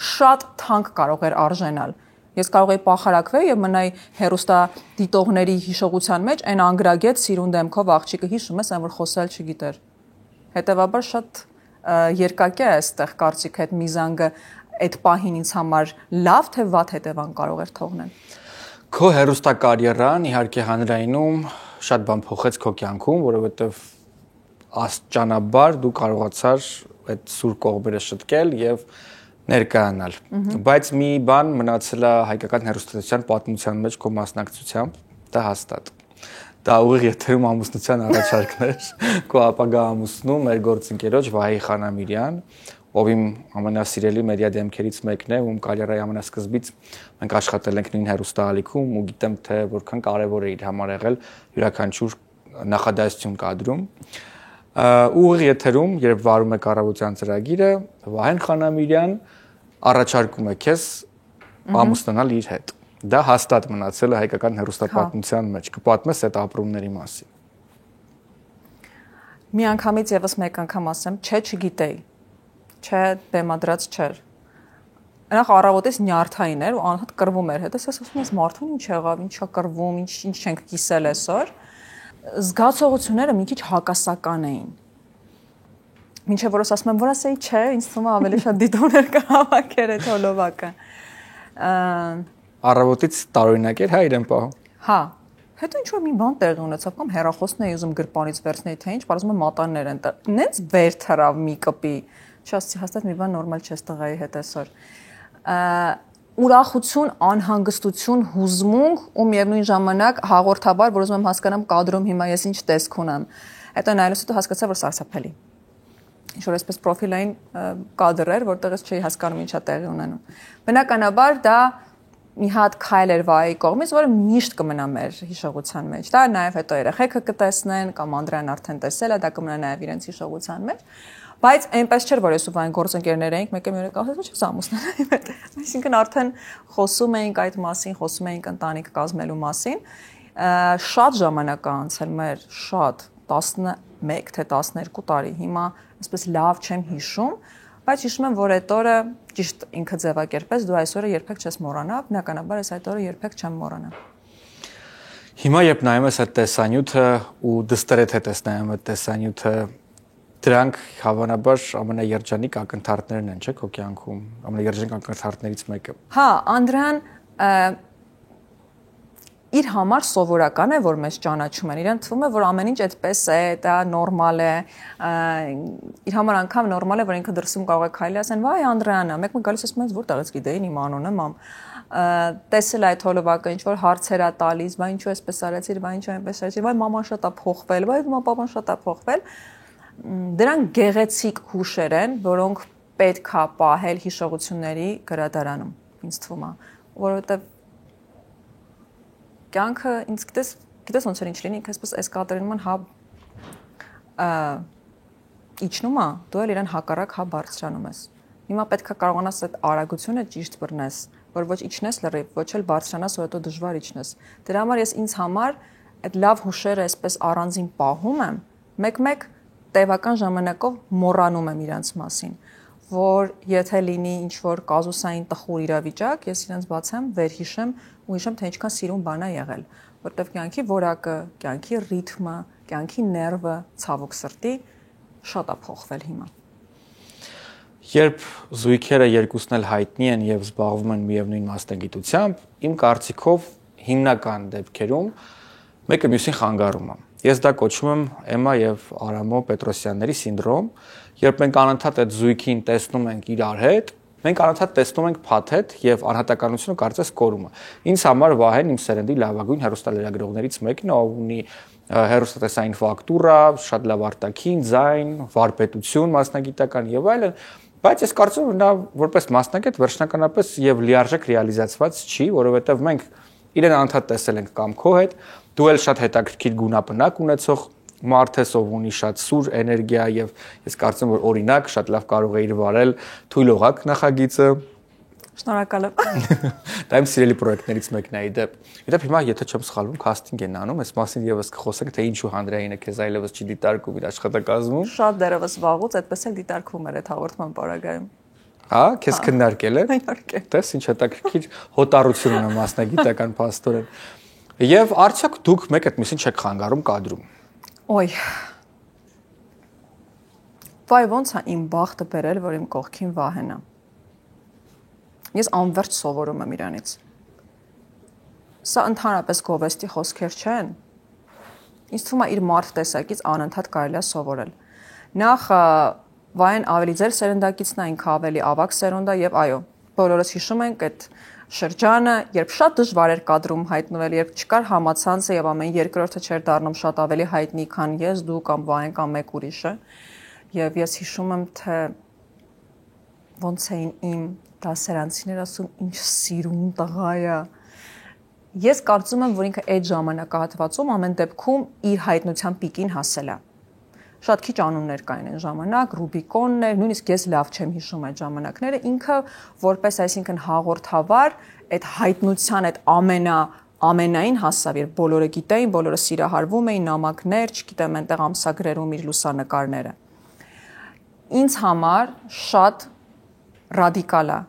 շատ թանկ կարող էր արժենալ։ Ես կարող էի պախարակվել եւ մնայի հեռուստադիտողների հիշողության մեջ այն անգրագետ սիրուն դեմքով աղջիկը հիշում ես, այն որ խոսել չգիտեր։ Հետևաբար շատ երկակի է այստեղ կարծիքը այդ մի զանգը այդ պահին ինձ համար լավ թե վատ հետևան կարող էր թողնել։ Քո հեռուստակարիերան իհարկե հանրայինում շատ բան փոխեց քո կյանքում, որովհետև աստիճանաբար դու կարողացար այդ սուր կողմերը շտկել եւ ներկայանալ։ Բայց մի բան մնացել է հայկական հեռուստատեսության պատմության մեջ քո մասնակցությամբ, դա հաստատ։ Դա ուղիղ եթերում ամուսնության առաջարկն էր, քո ապագա ամուսնու, մեր գործընկերոջ Վահե Խանամիրյան, ով իմ ամենասիրելի մեդիա դեմքերից մեկն է, ում կարիերայի ամենասկզբից մենք աշխատել ենք նույն հեռուստաալիքում ու գիտեմ թե որքան կարևոր է իր համար եղել յուրաքանչյուր նախադասություն կադրում։ Ուղիղ եթերում, երբ վարում եք առավոտյան ծրագիրը, Վահեն Խանամիրյան առաջարկում է քեզ ամուսնանալ իր հետ։ Դա հաստատ մնացել է հայկական հեռուստապատմության մեջ։ Կպատմես այդ ապրումների մասին։ Մի անգամից եւս մեկ անգամ ասեմ, չգիտեի։ Չէ, բեմադրած չէր։ Նախ առավոտից նյարդային էր ու անհատ կռվում էր։ Հետո ես ասում եմ, մարդուն ինչ եղավ, ինչա կռվում, ինչ չենք կիսել այսօր։ Զգացողությունները մի քիչ հակասական էին։ Մինչև որ ասում եմ, որ ասեի, չէ, ինձ թվում է ավելի շատ դիտումներ կհավաքեր այդ հոլովակը։ Առավոտից տարօրինակ էր, հա, իրեն պահում։ Հա։ Հետո ինչ որ մի բան տեղի ունեցավ կամ հեռախոսն էի ուզում գրպանից վերցնել, թե ինչ, բարձում է մատաններ են։ Նենց վեր թռավ մի կպի։ Չասի հաստատ մի բան նորմալ չես տղայի հետ այսօր։ Ուրախություն, անհանգստություն, հուզմունք ու միևնույն ժամանակ հաղորդաբար, որ ուզում եմ հասկանամ կադրում հիմա ես ինչ տեսք ունեմ։ Հետո նայելուց հետո հասկացա, որ սարսափելի։ Ինչ որ այսպես պրոֆիլային կադր էր, որտեղից չէի հասկանում ինչա տեղի ունենում։ Բնականաբար դա մի հատ քայլ էր Վահեի կողմից, որը միշտ կմնա մեր հիշողության մեջ։ Դա նաև հետո երեխեքը կտեսնեն կամ Անդրեան արդեն տեսել է, դա կմնա նաև իրենց հիշողության մեջ։ Բայց այնպես չէր, որ ես ու Վահեն գործընկերներ էինք, մեկը մյուրը ասել, ոչ ամուսնանալ հետ։ Այսինքն արդեն խոսում էինք այդ մասին, խոսում էինք ընտանիք կազմելու մասին։ Շատ ժամանակ է անցել մեր, շատ 11 թե 12 տարի։ Հիմա այսպես լավ չեմ հիշում, բայց հիշում եմ, որ այդ օրը ճիշտ ինքը ձևակերպեց, դու այս օրը երբեք չես մոռանա, բնականաբար ես այդ օրը երբեք չեմ մոռանա։ Հիմա երբ նայում ես այդ տեսանյութը ու դստերեթ հետ ես նայում այդ տեսանյութը, դրանք հավանաբար ամենաերջանիկ ակնթարթներն են, չէ՞, քո կյանքում, ամենաերջանիկ ակնթարթներից մեկը։ Հա, Անդրեան իր համար սովորական է, որ մեզ ճանաչում են, իրեն թվում է, որ ամեն ինչ այդպես է, դա նորմալ է, իր համար անգամ նորմալ է, որ ինքը դրսում կարող է քայլի ասեն, վայ Անդրեան է, մեկը գալիս ասում է, որտեղից գիտեին իմ անունը, մամ, տեսել այդ հոլովակը, ինչ որ հարցեր է տալիս, վայ ինչու էսպես արեցիր, վայ ինչու այնպես արեցիր, վայ մաման շատ է փոխվել, վայ պապան շատ է փոխվել։ Դրանք գեղեցիկ հուշեր են, որոնք պետք է պահել հիշողությունների գրադարանում, ինձ թվում է, որովհետև կյանքը ինձ գիտես ոնց էր ինչ լինի, ինքս այս կադրերում են հա իջնում է, դու էլ իրեն հակառակ հա բարձրանում ես։ Հիմա պետք է կարողանաս այդ արագությունը ճիշտ բռնես, որ ոչ իջնես լրիվ, ոչ էլ բարձրանաս ու հետո դժվար իջնես։ Դրա համար ես ինձ համար այդ լավ հուշերը այսպես առանձին պահում եմ, մեկ-մեկ տևական ժամանակով մոռանում եմ իրանց մասին, որ եթե լինի ինչ-որ կազուսային տխուր իրավիճակ, ես իրենց բացեմ, վերհիշեմ ու հիշեմ, թե ինչքան սիրուն բան է եղել, որտեղ կյանքի որակը, կյանքի ռիթմը, կյանքի ներվը, ցավոք սրտի շատ է փոխվել հիմա։ Երբ զույգերը երկուսն էլ հայտնի են եւ զբաղվում են միևնույն մասնագիտությամբ, իմ կարծիքով հիմնական դեպքերում մեկը մյուսին խանգարում է։ Ես դա կոչում եմ Էմմա եւ Արամո Պետրոսյանների սինդրոմ, երբ մենք անընդհատ այդ զույգին տեսնում ենք իրար հետ, մենք անընդհատ տեսնում ենք փաթեթ եւ անհատականությունը կարծես կորումը։ Ինձ համար Վահեն իմ սերնդի լավագույն հեռուստալրագրողներից մեկն է, ով ունի հեռուստատեսային ֆակտուրա, շատ լավ արտաքին, ձայն, վարպետություն, մասնագիտական եւ այլն, բայց ես կարծում եմ նա որպես մասնագետ վերջնականապես եւ լիարժեք ռեալիզացված չի, որովհետեւ մենք իրեն անընդհատ տեսել ենք կամ քո հետ, դու էլ շատ հետաքրքիր գունապնակ ունեցող մարդ ես, ով ունի շատ սուր էներգիա եւ ես կարծում որ օրինակ շատ լավ կարող էիր վարել Թույլ օղակ նախագիծը։ Շնորհակալ եմ։ Դա իմ սիրելի պրոյեկտներից մեկն է իդեպ։ Իդեպ հիմա եթե չեմ սխալվում, քաստինգ են անում, այս մասին եւս կխոսենք, թե ինչու Հանդրեյինը քեզ այլևս չի դիտարկում իր աշխատակազմում։ Շատ դերևս վաղուց այդպես էլ դիտարկվում էր այդ հաղորդման պարագայում։ Հա, քեզ քննարկել են։ Իհարկե։ Տես ինչ հետաքրքիր հոտառություն ունի մասնագիտական փաստորեն։ Եվ արդյոք դուք մեկ այդ միսին չեք խանգարում կադրում։ Ոյ։ Վայ ոնց է իմ բախտը բերել, որ իմ կողքին Վահեն է։ Ես անverջ սովորում եմ իրանից։ Սա ընդհանրապես գովեստի խոսքեր չեն։ Ինձ թվում է իր մարդ տեսակից անընդհատ կարելի է սովորել։ Նախ Վահեն ավելի ձեր սերնդակիցն է, ինքը ավելի ավագ սերունդ է եւ այո, բոլորս հիշում ենք այդ շրջանը, երբ շատ դժվար էր կադրում հայտնվել, երբ չկար համացանցը եւ ամեն երկրորդը չէր դառնում շատ ավելի հայտնի, քան ես, դու կամ Վահեն կամ մեկ ուրիշը։ Եվ ես հիշում եմ, թե ոնց էին իմ դասերանցիներ ասում, ինչ սիրուն տղա է։ Ես կարծում եմ, որ ինքը այդ ժամանակահատվածում ամեն դեպքում իր հայտնության պիկին հասել է։ Շատ քիչ անուններ կային այն ժամանակ, Ռուբիկոններ, նույնիսկ ես լավ չեմ հիշում այդ ժամանակները, ինքը որպես այսինքն հաղորդավար այդ հայտնության այդ ամենային հասավ, երբ բոլորը գիտեին, բոլորը սիրահարվում էին, նամակներ, չգիտեմ, այնտեղ ամսագրերում իր լուսանկարները։ Ինձ համար շատ ռադիկալ է։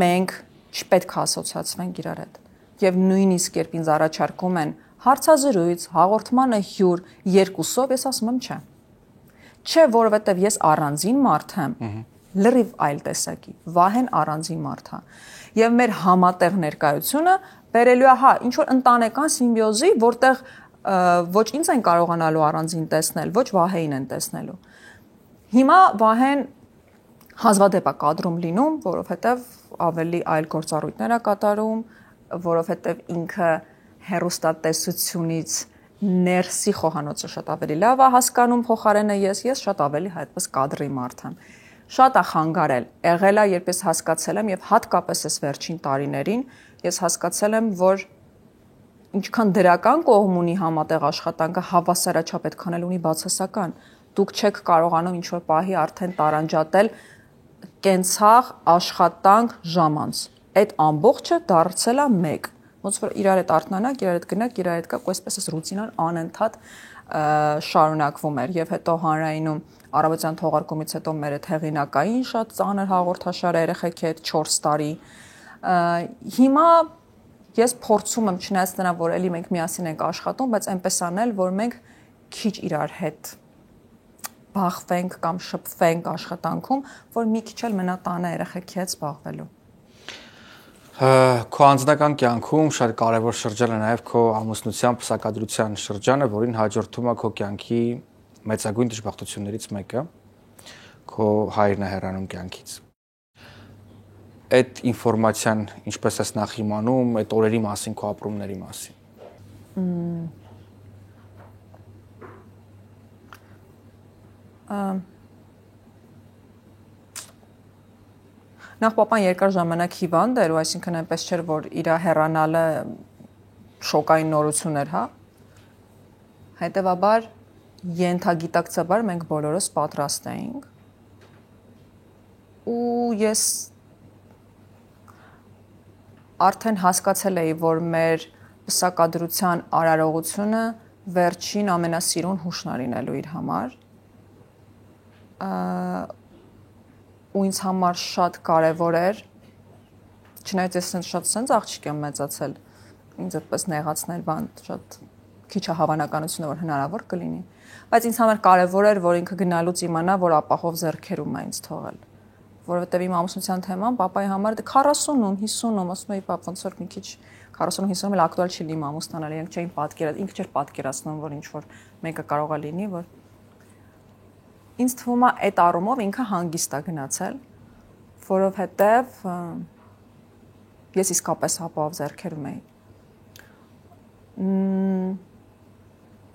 Մենք չպետք է ասոցիացվենք իրար հետ։ Եվ նույնիսկ երբ ինձ առաջարկում են հարցազրույց, հաղորդմանը հյուր երկուսով, ես ասում եմ չէ։ Չէ, որովհետև ես առանձին մարդ եմ, լրիվ այլ տեսակի, Վահեն առանձին մարդ է։ Եվ մեր համատեղ ներկայությունը բերելու է, հա, ինչ որ ընտանեկան սիմբիոզի, որտեղ ոչ ինձ են կարողանալու առանձին տեսնել, ոչ Վահեին են տեսնելու։ Հիմա Վահեն հազվադեպ է կադրում լինում, որովհետև ավելի այլ գործառույթներ է կատարում, որովհետև ինքը հեռուստատեսությունից ներսի խոհանոցը շատ ավելի լավ է հասկանում փոխարենը ես շատ ավելի այդպես կադրի մարդ եմ։ Շատ է խանգարել, եղել է, երբ ես հասկացել եմ եւ հատկապես այս վերջին տարիներին ես հասկացել եմ, որ ինչքան դրական կողմ ունի համատեղ աշխատանքը, հավասարաչափ այդքան էլ ունի բացասական։ Դուք չեք կարողանում ինչ-որ պահի արդեն տարանջատել կենցաղ, աշխատանք, ժամանց։ Այդ ամբողջը դարձել է մեկ։ Ոնց որ իրար հետ արթնանաք, իրար հետ գնաք, իրար հետ գաք, այսպես էս ռուտինան անընդհատ շարունակվում էր եւ հետո հանրայինում առավոտյան թողարկումից հետո մեր այդ հեղինակային շատ ծանր հաղորդաշարը երեխեքի հետ 4 տարի։ Հիմա ես փորձում եմ չնայած նրան, որ էլի մենք միասին ենք աշխատում, բայց այնպես անել, որ մենք քիչ իրար հետ բախվենք կամ շփվենք աշխատանքում, որ մի քիչ էլ մնա տանը երեխեքի հետ զբաղվելու։ Քո անձնական կյանքում շատ կարևոր շրջան է նաև քո ամուսնության փսակադրության շրջանը, որին հաջորդում է քո կյանքի մեծագույն դժբախտություններից մեկը, քո հայրն է հեռանում կյանքից։ Այդ ինֆորմացիան ինչպես ես նախ իմանում, այդ օրերի մասին, քո ապրումների մասին։ Նախ պապան երկար ժամանակ հիվանդ էր, ու այսինքն այնպես չէր, որ իր հեռանալը շոկային նորություն էր, հա։ Հետևաբար ենթագիտակցաբար մենք բոլորս պատրաստ էինք։ Ու ես արդեն հասկացել էի, որ մեր պսակադրության արարողությունը վերջին ամենասիրուն հուշն է լինելու իր համար։ ու ինձ համար շատ կարևոր էր, չնայած ես շատ sense աղջիկ եմ մեծացել, ինձ այդպես նեղացնել բան շատ քիչ է հավանականությունը, որ հնարավոր կլինի, բայց ինձ համար կարևոր էր, որ ինքը գնալուց իմանա, որ ապահով ձեռքերում է ինձ թողել, որովհետև իմ ամուսնության թեման papai համար 40-ում, 50-ում, ասում էի պապ ոնց որ մի քիչ 40-50-ում էլ ակտուալ չի լինի ամուսնանալ, ինքը չէին ինքը չէր պատկերացնում, որ ինչ որ մեկը կարող է լինի, որ ինձ թվում է այդ առումով ինքը հանգիստ է գնացել, որովհետև ես իսկապես ապահով ձեռքերում էի։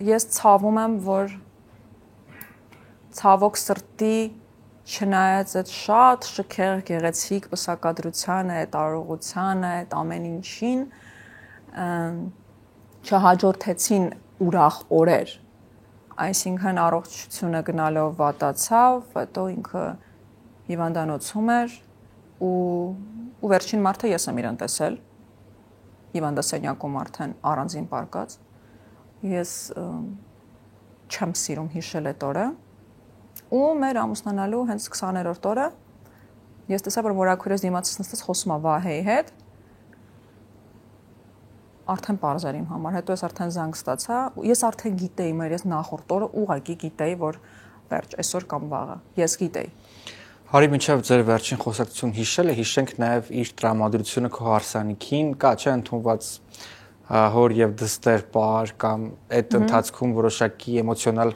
Ես ցավում եմ, որ ցավոք սրտի չնայած այդ շատ շքեղ գեղեցիկ պսակադրությանը, այդ արարողությանը, այդ ամեն ինչին չհաջորդեցին ուրախ օրեր, այսինքն առողջությունը գնալով վատացավ, հետո ինքը հիվանդանոցում էր ու վերջին մարդը ես եմ իրեն տեսել, հիվանդասենյակում արդեն առանձին պարկած, ես չեմ սիրում հիշել այդ օրը, ու մեր ամուսնանալու հենց 20-րդ օրը ես տեսա, որ մորաքույրս դիմացից նստած խոսում է Վահեի հետ, արդեն պարզ էր իմ համար, հետո ես արդեն զանգ ստացա, ես արդեն գիտեի, ես նախորդ օրը ուղղակի գիտեի, որ վերջ, այսօր կամ վաղը, ես գիտեի։ Հարի, մինչև ձեր վերջին խոսակցություն հիշելը, հիշենք նաև իր տրամադրությունը քո հարսանիքին, կա չէ ընդունված հոր եւ դստեր պար կամ այդ ընթացքում որոշակի էմոցիոնալ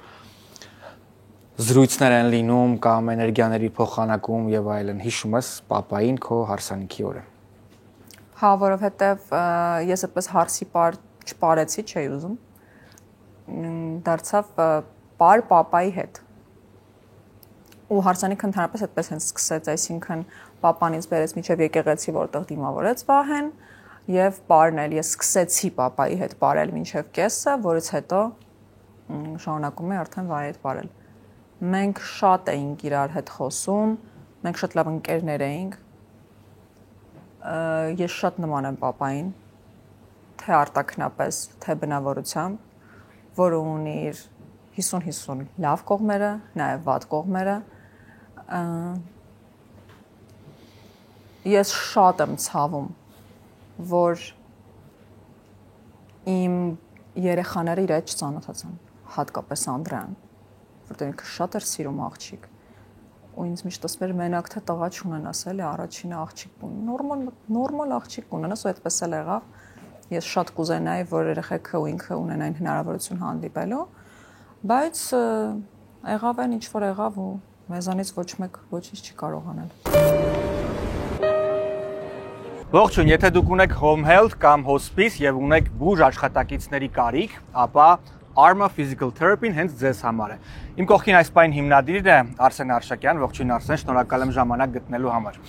զրույցներ են լինում կամ էներգիաների փոխանակում եւ այլն, հիշում ես papayin քո հարսանիքի օրը։ Հա, որովհետև ես այդպես հարսի պար չպարեցի, չէի ուզում, դարձավ պար papayi հետ։ Ու հարսանիքը ընդհանրապես այդպես հենց սկսեց, այսինքն papan ինձ բերեց միջև եկեղեցի, որտեղ դիմավորեց Վահեն, եւ պարն էլ ես սկսեցի papayi հետ պարել մինչև կեսը, որից հետո շարունակում էի արդեն Վահեի հետ պարել։ Մենք շատ էինք իրար հետ խոսում, մենք շատ լավ ընկերներ էինք։ Ես շատ նման եմ papayin, թե արտաքնապես, թե բնավորությամբ, որը ունի իր 50-50 լավ կողմերը, նաև վատ կողմերը։ Ես շատ եմ ցավում, որ իմ երեխաները իր հետ չծանոթացան, հատկապես Անդրեան, որտեղ ինքը շատ էր սիրում աղջիկ։ Ու ինձ միշտ ասում էր մենակ թե տղա չունենաս, էլի առաջինը աղջիկ նորմալ աղջիկ ունենաս, ու այդպես էլ եղավ։ Ես շատ կուզենայի, որ երեխեքը ու ինքը ունենային հնարավորություն հանդիպելու, բայց եղավ այն ինչ որ եղավ ու մեզանից ոչ մեկ ոչինչ չի կարող անել։ Ողջույն, եթե դուք ունեք home health կամ hospice եւ ունեք բուժ աշխատակիցների կարիք, ապա Arma Physical Therapy-ն հենց ձեզ համար է։ Իմ կողքին այս պայն հիմնադիրն է Արսեն Արշակյան, ողջույն Արսեն, շնորհակալ եմ ժամանակ գտնելու համար։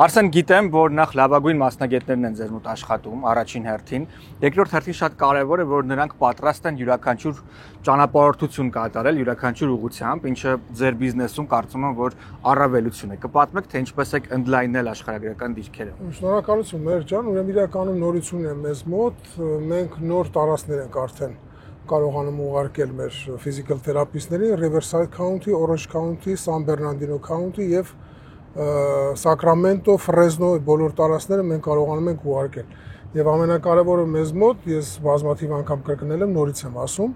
Արսեն, գիտեմ, որ նախ լավագույն մասնագետներն են ձեզ մոտ աշխատում, առաջին հերթին, երկրորդ հերթին շատ կարևոր է, որ նրանք պատրաստ են յուրաքանչյուր ճանապարհորդություն կատարել յուրաքանչյուր ուղղությամբ, ինչը ձեր բիզնեսում կարծում եմ, որ առավելություն է։ Կպատմեք, թե ինչպես եք ընդլայնել աշխարհագրական դիրքերը։ Շնորհակալություն, մեր ջան, ուրեմն իրականում նորություն է մեզ մոտ, մենք նոր տարածքներ ենք արդեն կարողանում ուղարկել մեր physical therapist-ներին Riverside County, Orange County, San Bernardino County եւ Sacramento, Fresno բոլոր տարածքները մենք կարողանում ենք ուղարկել։ Եվ ամենակարևորը մեզ մոտ, ես բազմաթիվ անգամ կրկնել եմ, նորից եմ ասում,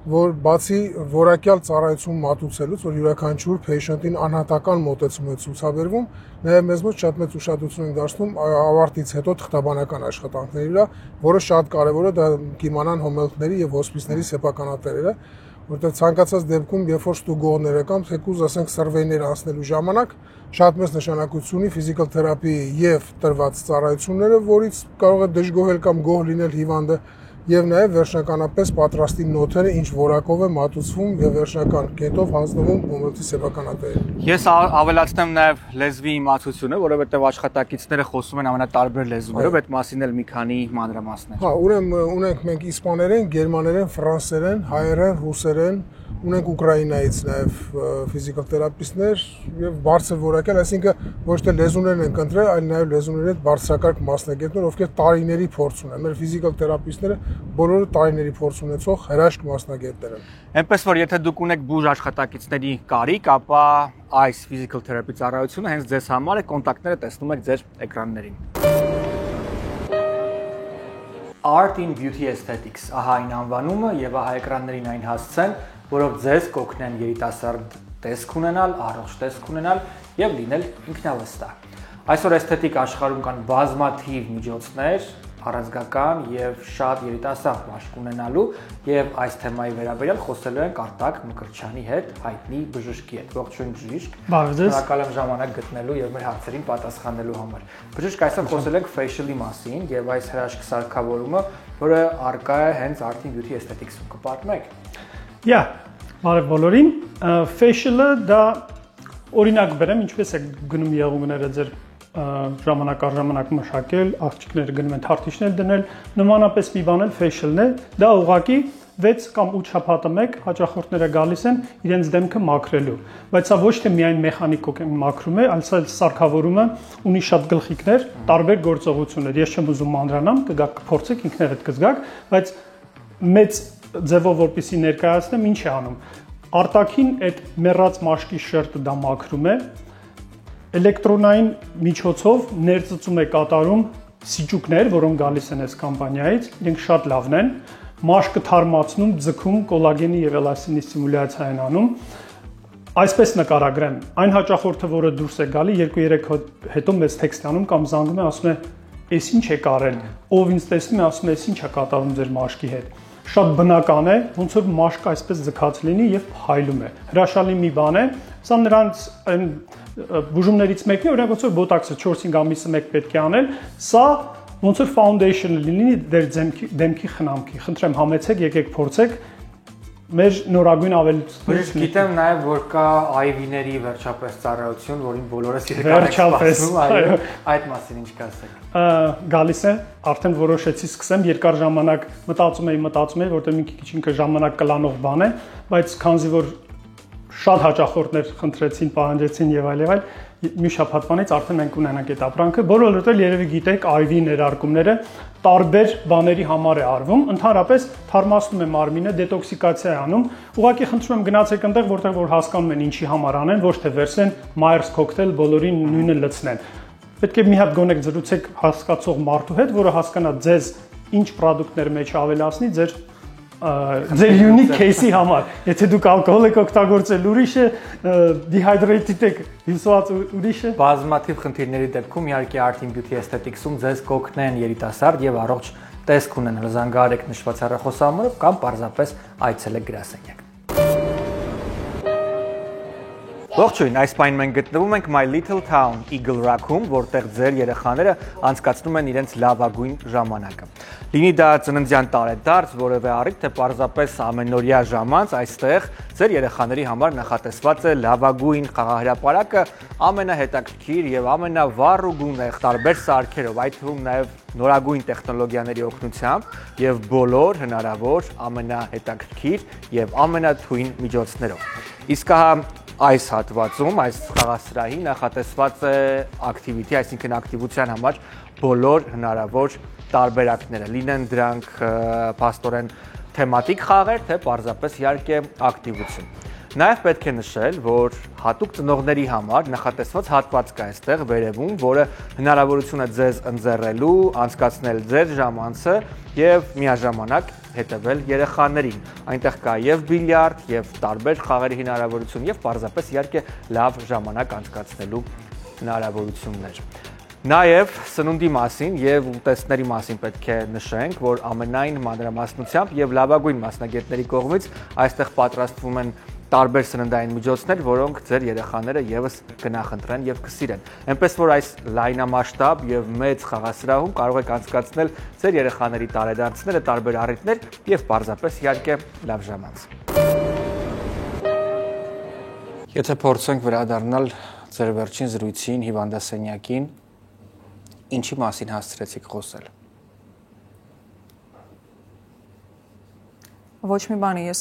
որ բացի որակյալ ծառայություն մատուցելուց, որ յուրաքանչյուր patient-ին անհատական մոտեցում է ցուցաբերվում, նաև մեզ մոտ շատ մեծ ուշադրություն ենք դարձնում ավարտից հետո թղթաբանական աշխատանքների վրա, որը շատ կարևոր է, դա կիմանան home health-ների եւ hospice-ների սեփականատերերը, որտեղ ցանկացած դեպքում, երբ որ ստուգողները կամ թեկուզ ասենք survey-ներ անցնելու ժամանակ շատ մեծ նշանակություն ունի physical therapy եւ տրված ծառայությունները, որից կարող է դժգոհել կամ գոհ լինել հիվանդը եւ նաեւ վերջնականապես պատրաստի նոթերը ինչ որակով է մատուցվում եւ վերջնական կետով հանձնվում հոմելթի սեփականատերին։ Ես ավելացնեմ նաեւ լեզվի իմացությունը, որովհետեւ աշխատակիցները խոսում են ամենատարբեր լեզուներով, այդ մասին էլ մի քանի մանրամասներ։ Հա, ուրեմն ունենք մենք իսպաներեն, գերմաներեն, ֆրանսերեն, հայերեն, ռուսերեն, ունենք Ուկրաինայից նաև ֆիզիկալ թերապիստներ եւ բարձր որակյալ, այսինքն ոչ թե լեզուներն են կընտրել, այլ նաև լեզուների հետ բարձրակարգ մասնագետներ, ովքեր տարիների փորձ ունեն։ Մեր ֆիզիկալ թերապիստները բոլորը տարիների փորձ ունեցող հրաշք մասնագետներ են։ Այնպես որ եթե դուք ունեք բուժ աշխատակիցների կարիք, ապա այս physical therapy ծառայությունը հենց ձեզ համար է, կոնտակտները տեսնում եք ձեր էկրաններին։ Art in Beauty Aesthetics, ահա այն անվանումը եւ ահա էկրաններին այն հասցեն, որով ձեզ կօգնեն երիտասարդ տեսք ունենալ, առողջ տեսք ունենալ եւ լինել ինքնավստահ։ Այսօր էսթետիկ աշխարհում կան բազմաթիվ միջոցներ, առանցքական եւ շատ երիտասարդ մաշկ ունենալու եւ այս թեմայի վերաբերյալ խոսելու ենք Արտակ Մկրտչյանի հետ, հայտնի բժշկի հետ։ Ողջույն բժիշկ։ Շնորհակալ եմ ժամանակ գտնելու եւ մեր հարցերին պատասխանելու համար։ Բժիշկ, այսօր խոսել ենք facial-ի մասին եւ այս հրաշք սարքավորումը, որը արկա է հենց Art in Beauty Aesthetics-ում, կպատմեք։ Բարև բոլորին։ Facial-ը դա օրինակ բերեմ, ինչպես է գնում եղունգները ձեր ժամանակ առ ժամանակ մշակել, աղջիկները գնում են թարթիչներ դնել, նմանապես մի բան էլ facial-ն է, դա ուղղակի 6 կամ 8 շաբաթը մեկ հաճախորդները գալիս են իրենց դեմքը մաքրելու, բայց սա ոչ թե միայն մեխանիկոկ մաքրում է, այլ սա սարքավորումը ունի շատ գլխիկներ, տարբեր գործողություններ։ Ես չեմ ուզում մանրանամ, կգաք կփորձեք ինքներդ կզգաք, բայց մեծ ձևով որպեսզի ներկայացնեմ, ինչ է անում։ Արտաքին այդ մեռած մաշկի շերտը դա մաքրում է, էլեկտրոնային միջոցով ներծծում է կատարում սիճուկներ, որոնք գալիս են այս կամպանիայից, իրենք շատ լավն են, մաշկը թարմացնում, ձգում, կոլագենի եւ էլաստինի սիմուլյացիա են անում։ Այսպես նկարագրեմ, այն հաճախորդը, որը դուրս է գալի 2-3 հետո մեծ տեքստ անում կամ զանգում է, ասում է, «Էս ինչ է կարել», ով ինձ տեսնում է, ասում է, «Էս ինչ է կատարում ձեր մաշկի հետ»։ Շատ բնական է, ոնց որ մաշկը այսպես ձգած լինի եւ փայլում է։ Հրաշալի մի բան է, սա նրանց այն բուժումներից մեկն է, օրինակ ոնց որ բոտաքսը 4-5 ամիսը մեկ պետք է անել, սա ոնց որ foundation-ը լինի դեր դեմքի խնամքի։ Խնդրեմ համեցեք, եկեք փորձեք մեր նորագույն ավելությունները։ Գիտեմ նաև որ կա IV-ների վերջապես ծառայություն, որին բոլորս իրական եք սպասում, այո, այդ մասին ինչ կասեք։ Գալիս է, արդեն որոշեցի սկսեմ, երկար ժամանակ մտածում էի, որտեղ մի քիչ ինքը ժամանակ կլանող բան է, բայց քանզի որ շատ հաճախորդներ խնդրեցին, պահանջեցին եւ այլ, մի շաբաթվանից արդեն մենք ունենանք այդ ապրանքը, բոլորդ էլ երևի գիտեք, IV ներարկումները տարբեր բաների համար է արվում, ընդհանրապես թարմացնում է մարմինը, դետոքսիկացիա է անում, ուղղակի խնդրում եմ գնացեք այնտեղ, որտեղ որ հասկանում են ինչի համար անեն, ոչ թե վերցնեն Myers cocktail բոլորին նույնը լցնեն։ Պետք է մի հատ գոնեք զրուցեք հասկացող մարդու հետ, որը հասկանա ձեզ ինչ պրոդուկտներ մեջ ավելացնի ձեր unique case-ի համար։ Եթե դուք ալկոհոլ եք օգտագործել, ուրիշը dehydrated եք, հյուսված ուրիշը։ Բազմաթիվ խնդիրների դեպքում իհարկե Art in Beauty Aesthetics-ում ձեզ կօգնեն երիտասարդ եւ առողջ տեսք ունենալ, զանգահարեք նշված հեռախոսահամարով կամ պարզապես այցելեք գրասենյակ։ Ողջույն, այս պայն մենք գտնվում ենք My Little Town Eagle Rock-ում, որտեղ ձեր երեխաները անցկացնում են իրենց լավագույն ժամանակը։ Լինի դա ծննդյան տարեդարձ, որևէ առիթ, թե պարզապես ամենօրյա ժամանց այստեղ ձեր երեխաների համար նախատեսված է լավագույն խաղահրապարակը ամենահետաքրքիր եւ ամենավառ ու գունեղ տարբեր սարքերով, այդ թվում նաեւ նորագույն տեխնոլոգիաների օգնությամբ եւ բոլոր հնարավոր ամենահետաքրքիր եւ ամենաթույն միջոցներով։ Իսկ հա այս հատվածում, այս խաղասրահի նախատեսված է activity, այսինքն ակտիվության համար բոլոր հնարավոր տարբերակները, լինեն դրանք փաստորեն թեմատիկ խաղեր, թե պարզապես իհարկե ակտիվություն։ Նաև պետք է նշել, որ հատուկ ծնողների համար նախատեսված հատված կա այստեղ վերևում, որը հնարավորություն է ձեզ ընձեռելու, անցկացնել ձեր ժամանցը եւ միաժամանակ հետևել երեխաներին։ Այնտեղ կա եւ բիլիարդ, եւ տարբեր խաղերի հնարավորություն, եւ պարզապես իհարկե լավ ժամանակ անցկացնելու հնարավորություններ։ Նաև սնունդի մասին եւ ուտեստների մասին պետք է նշենք, որ ամենայն մանրամասնությամբ եւ լավագույն մասնագետների կողմից այստեղ պատրաստվում են տարբեր սննդային միջոցներ, որոնք ձեր երեխաները եւս կնախընտրեն եւ կսիրեն։ Այնպես որ այս լայնամասշտաբ եւ մեծ խաղասրահում կարող եք անցկացնել ձեր երեխաների տարեդարձները, տարբեր առիթներ եւ պարզապես իհարկե լավ ժամանց։ Եթե փորձենք վերադառնալ ձեր վերջին զրույցին, հիվանդասենյակին, ինչի մասին հասցրեցիք խոսել։ Ոչ մի բանի, ես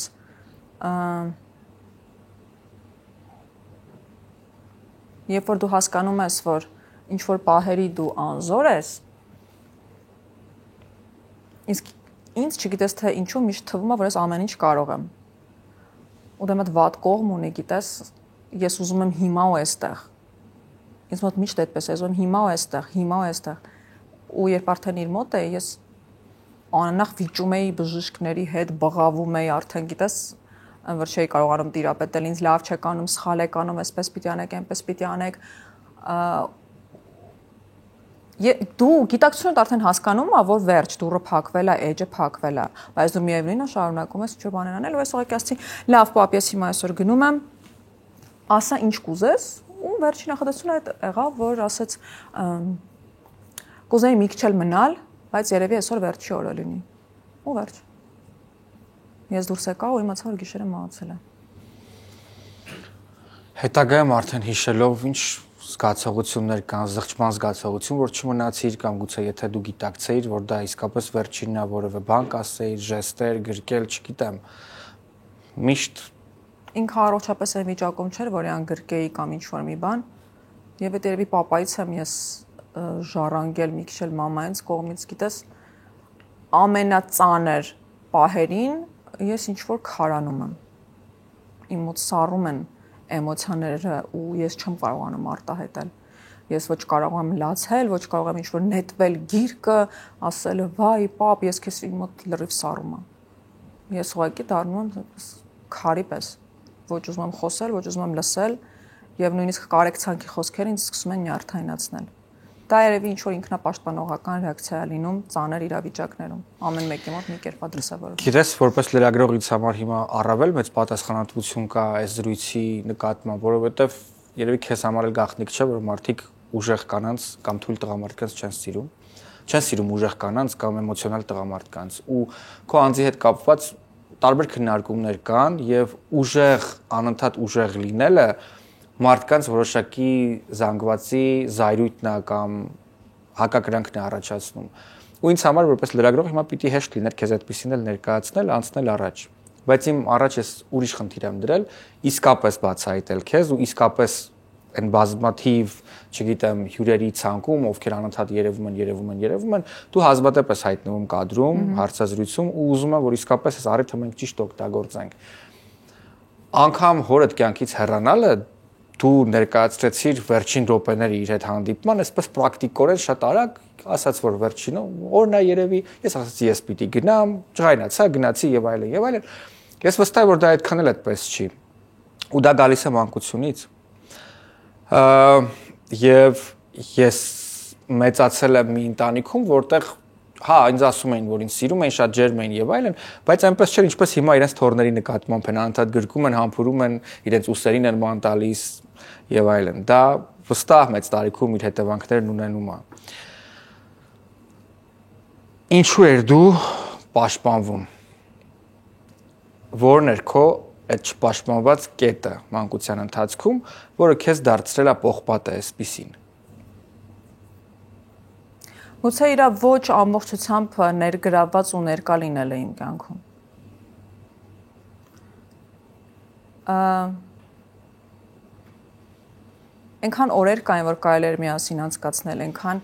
երբ որ դու հասկանում ես, որ ինչ որ պահերի դու անզոր ես, ինձ չգիտես թե ինչու միշտ թվում է, որ ես ամեն ինչ կարող եմ։ Ու դա մոտ վատ կողմ ունի, գիտես, ես ուզում եմ հիմա ու այստեղ։ Ինձ մոտ միշտ այդպես է, ուզում եմ հիմա ու այստեղ։ Ու երբ արդեն իր մոտ է, ես աննախ վիճում էի բժիշկների հետ, բղավում էի, արդեն գիտես, որ չէի կարողանում տիրապետել, ինձ լավ չեք անում, սխալ եք անում, այսպես պիտի անեք, այնպես պիտի անեք։ Դու գիտակցությունդ արդեն հասկանում ես, որ վերջ, դուռը փակվել է, էջը փակվել է, բայց դու միևնույնն է շարունակում ես ինչ-որ բաներ անել, ու ես ուղղակի ասեցի, լավ, պապ, ես հիմա այսօր գնում եմ, ասա ինչ կուզես, ու վերջին նախադասությունը այդ եղավ, որ ասեց կուզեի մի քիչ էլ մնալ, բայց երևի այսօր վերջի օրը լինի։ Ու վերջ։ Ես դուրս եկա ու իմացա, որ գիշերը մահացել է։ Հետագայում արդեն հիշելով ինչ զգացողություններ կան, զղջման զգացողություն, որ չմնացիր կամ գուցե եթե դու գիտակցեիր, որ դա իսկապես վերջինն է, որևէ բան կասեիր, ժեստեր, գրկել, չգիտեմ։ Միշտ ինքը առողջապես այն վիճակում չէր, որ ան գրկեի կամ ինչ-որ մի բան, եւ այդ երևի պապայից եմ ես ժառանգել մի քիչ էլ մամայից կողմից, գիտես, ամենածանր պահերին ես ինչ-որ քարանում եմ։ Իմ մոտ սառում են էմոցիաները ու ես չեմ կարողանում արտահայտել։ Ես ոչ կարող եմ լացել, ոչ կարող եմ ինչ-որ նետվել գիրկը, ասել վայ, պապ, ես քեզ իմ մոտ լրիվ սառում եմ։ Ես ուղղակի դառնում եմ քարի պես։ Ոչ ուզում եմ խոսել, ոչ ուզում եմ լսել, եւ նույնիսկ կարեկցանքի խոսքերը ինձ սկսում են նյարդայնացնել։ Դա երևի ինչ-որ ինքնապաշտպանողական ռեակցիա է լինում ծանր իրավիճակներում։ Ամեն մեկի մոտ մի կերպ է դրսևորվում։ Գիտես, որպես լրագրող ինձ համար հիմա առավել մեծ պատասխանատվություն կա այս զրույցի նկատմամբ, որովհետև երևի քեզ համար էլ գաղտնիք չէ, որ մարդիկ ուժեղ կանանց կամ թույլ տղամարդկանց չեն սիրում ուժեղ կանանց կամ էմոցիոնալ տղամարդկանց, ու քո անձի հետ կապված տարբեր քննարկումներ կան եւ ուժեղ, անընդհատ ուժեղ լինելը մարդկանց որոշակի զանգվածի զայրույթն է կամ հակակրանքն է առաջացնում։ Ու ինձ համար որպես լրագրող հիմա պիտի հեշտ լիներ քեզ այդպեսին էլ ներկայացնել, անցնել առաջ։ Բայց իմ առաջ ես ուրիշ խնդիր եմ դրել, իսկապես բացահայտել քեզ ու իսկապես այն բազմաթիվ, չգիտեմ, հյուրերի ցանկում, ովքեր անընդհատ երևում են, դու հազվադեպ ես հայտնվում կադրում, հարցազրույցում ու ուզում եմ, որ իսկապես այս առիթը մենք ճիշտ օգտագործենք։ Անկամ հորդ կյանքից հեռանալը դու ներկայացրեցիր վերջին րոպեները իր հետ հանդիպման, այսպես պրակտիկորեն շատ արագ ասաց, որ վերջինը օրն է երևի, ես ասացի ես պիտի գնամ, ջղայնացա, գնացի եւ այլն եւ այլն։ Ես վստահ եմ, որ դա այդքան էլ այդպես չի։ Ու դա գալիս է մանկությունից։ Եվ ես մեծացել եմ մի ընտանիքում, որտեղ հա, ինձ ասում էին, որ ինձ սիրում էին, շատ ջերմ էին եւ այլն, բայց այնպես չէր, ինչպես հիմա իրենց թորների նկատմամբ են անընդհատ գրկում են, համբուրում են, իրենց ուսերին են ման տալիս եւ այլն։ Դա վստահ մեծ տարիքում իր հետևանքներն ունենում է։ Ինչու էր դու պաշտպանվում։ Որն էր քո այդ չպաշտպանված կետը մանկության ընթացքում, որը քեզ դարձրել է պողպատը այսպիսին։ Գուցե իրա ոչ ամբողջությամբ ներգրավված ու ներկա լինել է իմ կյանքում։ Այնքան օրեր կային, որ կարելի էր միասին անցկացնել, այնքան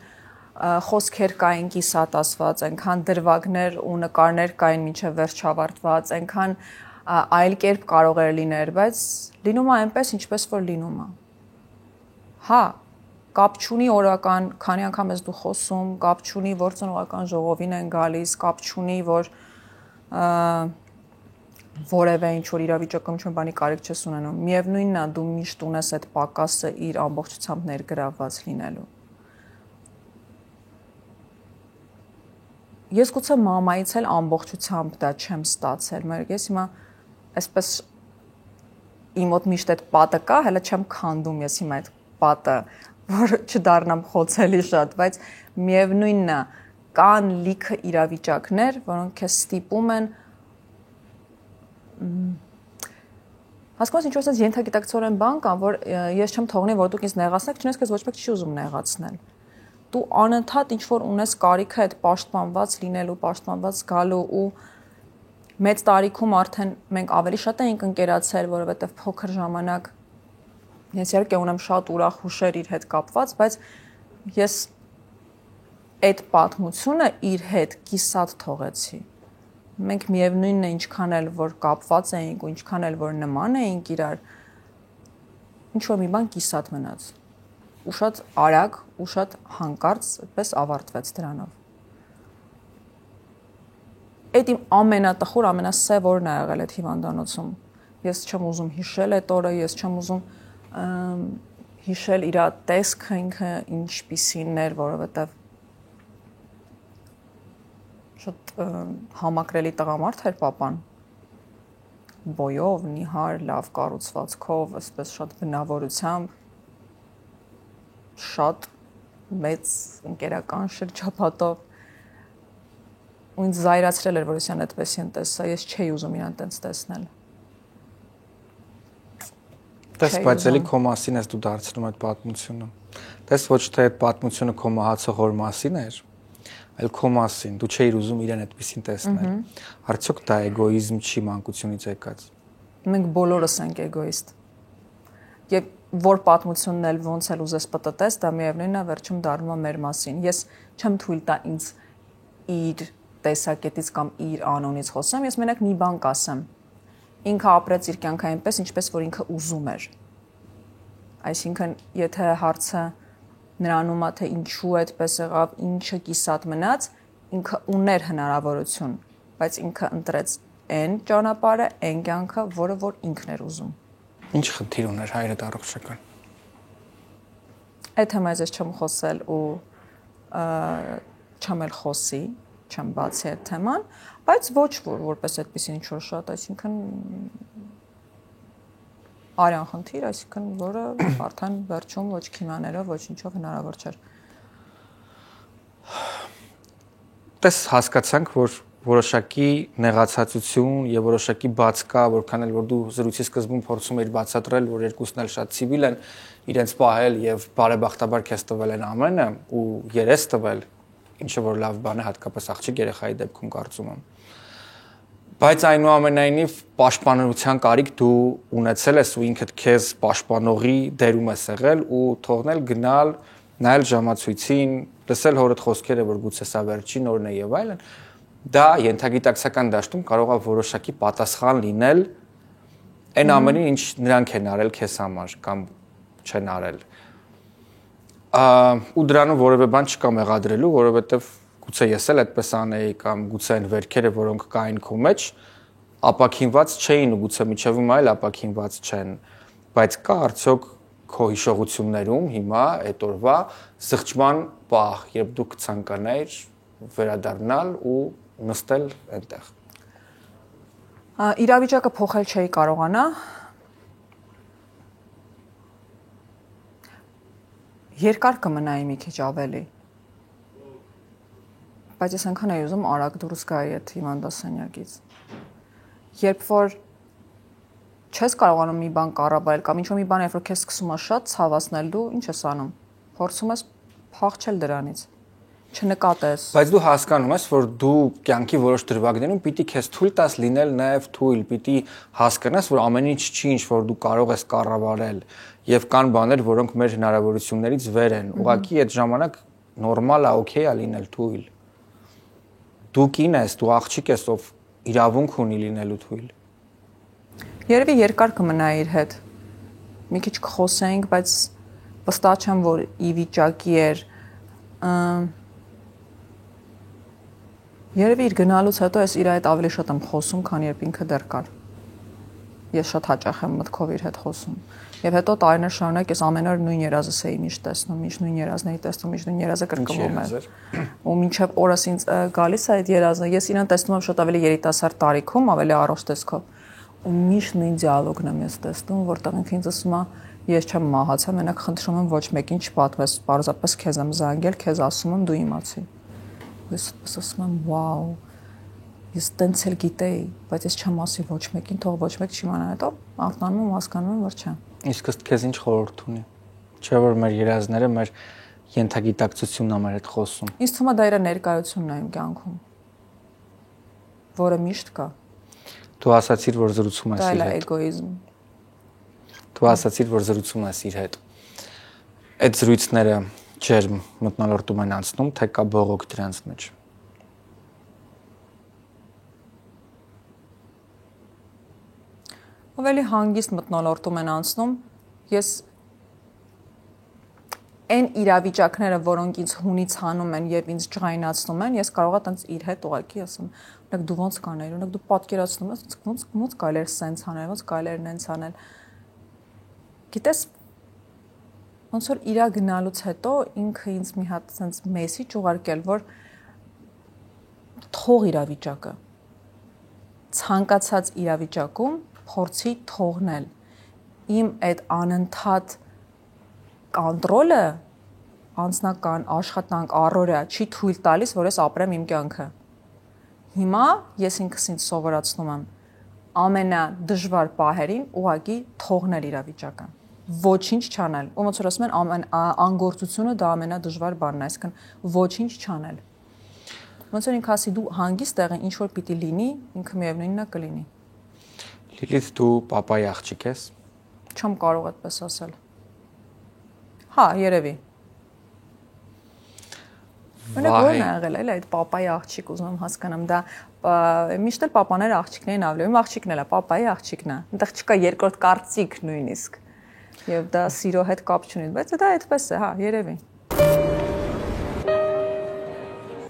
խոսքեր կային կիսատասված, այնքան դրվագներ ու նկարներ կային մինչև վերջ ավարտված, այնքան այլ կերպ կարող էր լինել, բայց լինում է այնպես, ինչպես որ լինում է։ Հա, կապ չունի օրական, քանի անգամ ես դու խոսում, կապ չունի, որ ծնողական ժողովին են գալիս, կապ չունի, որ որևէ ինչ-որ իրավիճակում ինչ-որ բանի կարիք չես ունենում։ Միևնույնն է, դու միշտ ունես այդ պակասը իր ամբողջությամբ ներգրավված լինելու։ Ես գուցե մամայից էլ ամբողջությամբ դա չեմ ստացել, ես հիմա այսպես իմ մոտ միշտ այդ պատը կա, հələ չեմ քանդում ես հիմա այդ պատը, որ չդառնամ խոցելի շատ, բայց միևնույնն է, կան լիքը իրավիճակներ, որոնք քեզ ստիպում են հասկանում ես ինչ ասած ենթագիտակցորեն բան կան, որ ես չեմ թողնի, որ դուք ինձ նեղացնեք, չնայած քեզ ոչ մեկ չի ուզում նեղացնել։ Դու անընդհատ ինչ-որ ունես կարիքը այդ պաշտպանված լինելու, պաշտպանված գալու ու մեծ տարիքում արդեն մենք ավելի շատ էինք ընկերացել, որովհետև փոքր ժամանակ Ես իհարկե ունեմ շատ ուրախ հուշեր իր հետ կապված, բայց ես այդ պատմությունը իր հետ կիսատ թողեցի։ Մենք միևնույնն է ինչքան էլ որ կապված էինք ու ինչքան էլ որ նման էինք իրար, ինչ որ մի բան կիսատ մնաց։ Ու շատ արագ ու շատ հանկարծ այդպես ավարտվեց դրանով։ Այդ իմ ամենատխուր, ամենասև օրն է եղել այդ հիվանդանոցում։ Ես չեմ ուզում հիշել այդ օրը, ես չեմ ուզում հիշել իր տեսքը ինքը ինչպիսին էր, որովհետև շատ համակրելի տղամարդ էր papan, բոյով, նիհար, լավ կառուցվածքով, այսպես շատ բնավորությամբ, շատ մեծ ընկերական շրջապատով, ու ինձ զայրացրել էր, որ ես այդպես են տեսա, ես չէի ուզում իրան տենց տեսնել։ Տես, բայց էլի քո մասին ես դու դարձնում այդ պատմությունը։ Տես, ոչ թե այդ պատմությունը քո մահացող հոր մասին էր, այլ քո մասին, դու չէիր ուզում իրեն այդպեսին տեսնել։ Արդյոք դա էգոիզմ չի մանկությունից եկած։ Մենք բոլորս ենք էգոիստ։ Եվ որ պատմությունն էլ ոնց էլ ուզես պտտես, դա միևնույնն է վերջում դառնում է մեր մասին։ Ես չեմ թույլ տա ինձ իր տեսակետից կամ իր անունից խոսեմ, ես մենակ մի բան կասեմ։ Ինքը ապրեց իր կյանքը այնպես, ինչպես որ ինքը ուզում էր։ Այսինքն, եթե հարցը նրանում է, թե ինչու այդպես եղավ, ինչը կիսատ մնաց, ինքը ուներ հնարավորություն, բայց ինքը ընտրեց այն ճանապարհը, այն կյանքը, որը որ ինքն էր ուզում։ Ինչ խնդիր ուներ հայրդ առողջական։ Այդ համաձայն ես չեմ խոսել ու չեմ էլ խոսի, չեմ բացի այդ թեման, բայց ոչ որպես այդպես ինչ որ շատ, այսինքն արյան խնդիր, այսինքն որը արդեն վերջում ոչ քիմիաներով, ոչ ինչով հնարավոր չէր։ Տես հասկացանք, որ որոշակի նեղացածություն եւ որոշակի բաց կա, որքան էլ որ դու զրույցի սկզբում փորձում էիր բացատրել, որ երկուսն էլ շատ ցիվիլ են, իրենց պահել եւ բարեբախտաբար քեզ տվել են ամենը ու երես տվել, ինչը որ լավ բան է, հատկապես աղջիկ երեխայի դեպքում կարծում եմ։ Բայց այնուամենայնիվ պաշտպանության կարիք դու ունեցել ես ու ինքդ քեզ պաշտպանողի դերում ես եղել ու թողնել գնալ, նայել ժամացույցին, լսել հորդ խոսքերը, որ գուցե սա վերջին օրն է եւ այլն, դա ենթագիտակցական դաշտում կարող է որոշակի պատասխան լինել այն ամենին, ինչ նրանք են արել քեզ համար կամ չեն արել։ Ու դրանով որևէ բան չկա մեղադրելու, որովհետեւ գուցե ես էլ այդպես անեի կամ գուցե այն վերքերը, որոնք կային քո մեջ, ապակինված չէին ու գուցե միջևում այլ ապակինված չեն, բայց կա արդյոք քո հիշողություններում հիմա այդ օրվա զղջման պահ, երբ դու կցանկանայիր վերադառնալ ու նստել այնտեղ։ Իրավիճակը փոխել չէի կարողանա։ Երկար կմնայի մի քիչ ավելի։ Բայց ես այնքան էի ուզում արագ դուրս գայի այդ հիվանդասենյակից։ Երբ որ չես կարողանում մի բան կառավարել կամ ինչ-որ մի բան, երբ որ քեզ սկսում է շատ ցավացնել, դու ինչ ես անում։ Փորձում ես փախչել դրանից, չնկատես։ Բայց դու հասկանում ես, որ դու կյանքի որոշ դրվագներում պիտի քեզ թույլ տաս լինել նաև թույլ, պիտի հասկանաս, որ ամեն ինչ չի, ինչ որ դու կարող ես կառավարել, եւ կան բաներ, որոնք մեր հնարավորություններից վեր են։ Ուղղակի այդ ժամանակ նորմալ է, օքեյ է լինել թույլ։ Դու կին ես, դու աղջիկ ես, ով իրավունք ունի լինելու թույլ։ Երևի երկար կմնայի իր հետ։ Մի քիչ կխոսենք, բայց վստահ չեմ, որ ի վիճակի էր։ Երևի իր գնալուց հետո ես իր հետ ավելի շատ եմ խոսում, քան երբ ինքը դեռ կար։ Ես շատ հաճախ եմ մտքով իր հետ խոսում։ Եվ հետո տարիներ շարունակ ես ամեն օր նույն երազս էի միշտ տեսնում, միշտ նույն երազն էի տեսնում, միշտ նույն երազը կրկնվում էր։ Ու մինչև օրս ինձ գալիս է այդ երազը, ես իրան տեսնում եմ շատ ավելի երիտասարդ տարիքում, ավելի առողջ տեսքով։ Ու միշտ նույն դիալոգն եմ ես տեսնում, որտեղ ինքը ինձ ասում է, ես չեմ մահացել, մենակ խնդրում եմ ոչ մեկին չպատմես, պարզապես քեզ եմ զանգել, քեզ ասում եմ դու իմացի։ Ես ասում եմ, վաու, ես տենց էլ գիտեի, բայց ես չեմ ասի ոչ մեկին, թող ոչ մեկ չիմանա, հետո արտանում եմ, հասկանում եմ, որ չէ։ Իսկ ըստ քեզ ինչ խորհուրդ ունի։ Չէ՞ որ մեր երազները մեր ենթագիտակցությունն է մեր հետ խոսում։ Ինձ թվում է դա իր ներկայությունն է իմ կյանքում, որը միշտ կա։ Դու ասացիր, որ զրուցում ես իր հետ։ Դա էլ է էգոիզմ։ Դու ասացիր, որ զրուցում ես իր հետ։ Այդ զրույցները ջերմ մթնոլորտում են անցնում, թե կա բողոք դրանց մեջ։ Ավելի հանգիստ մթնոլորտում են անցնում։ Ես այն իրավիճակները, որոնք ինձ հունից հանում են եւ ինձ ջղայնացնում են, ես կարող եմ տենց իր հետ ուղղակի ասեմ, օրինակ դու ոնց կանեիր, օրինակ դու պատկերացնում ես, ոնց կարելի էր սենց անել, ոնց կարելի էր նենց անել։ Գիտես, ոնց որ իրա գնալուց հետո ինքը ինձ մի հատ սենց մեսիջ ուղարկել, որ թող իրավիճակը ցանկացած իրավիճակում փորձի թողնել իմ այդ անընդհատ կոնտրոլը անձնական աշխատանք առօրյա չի թույլ տալիս, որ ես ապրեմ իմ կյանքը։ Հիմա ես ինքս ինձ սովորացնում եմ ամենադժվար պահերին ուղղակի թողնել իրավիճակը, ոչինչ չանել։ Ու ոնց որ ասում են անգործությունը դա ամենադժվար բանն է, այսինքն ոչինչ չանել։ Ոնց որ ինքը ասի դու հանգիստ եղի, ինչ որ պիտի լինի, ինքը միևնույնն է կլինի։ Լիլիթ, դու պապայի աղջիկ ես։ Չեմ կարող այդպես ասել։ Հա, երևի։ Մենակ ո՞րն է եղել, էլի այդ պապայի աղջիկ ուզում եմ հասկանամ, դա միշտ էլ պապաները աղջիկներին ավելի, իմ աղջիկն էլ է, պապայի աղջիկն է։ Այնտեղ չկա երկրորդ կարծիք նույնիսկ։ Եվ դա սիրո հետ կապ չունի, բայց դա այդպես է, հա, երևի։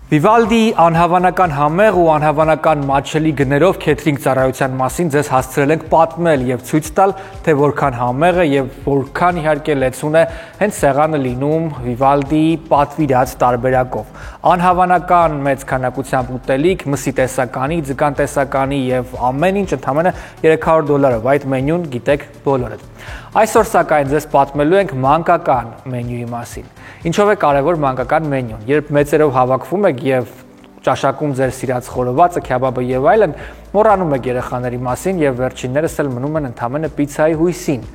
Վիվալդիի անհավանական համեղ ու անհավանական մատչելի գներով քեթրինգ ծառայության մասին ձեզ հասցրել ենք պատմել եւ ցույց տալ, թե որքան համեղ է եւ որքան իհարկե լեցուն է հենց սեղանը լինում Վիվալդիի պատվիրած տարբերակով։ Անհավանական մեծ քանակությամբ ուտելիք, մսի տեսականի, ձկան տեսականի եւ ամեն ինչ ընդամենը $300, այդ մենյուն գիտեք բոլորը։ Այսօր սակայն ձեզ պատմելու ենք մանկական մենյուի մասին։ Ինչով է կարևոր մանկական մենյուն։ Երբ մեծերով հավաքվում եք եւ ճաշակում ձեր սիրած խորովածը, քեբաբը եւ այլն, մոռանում եք երեխաների մասին եւ վերջիններս էլ մնում են ընդամենը պիցայի հույսին։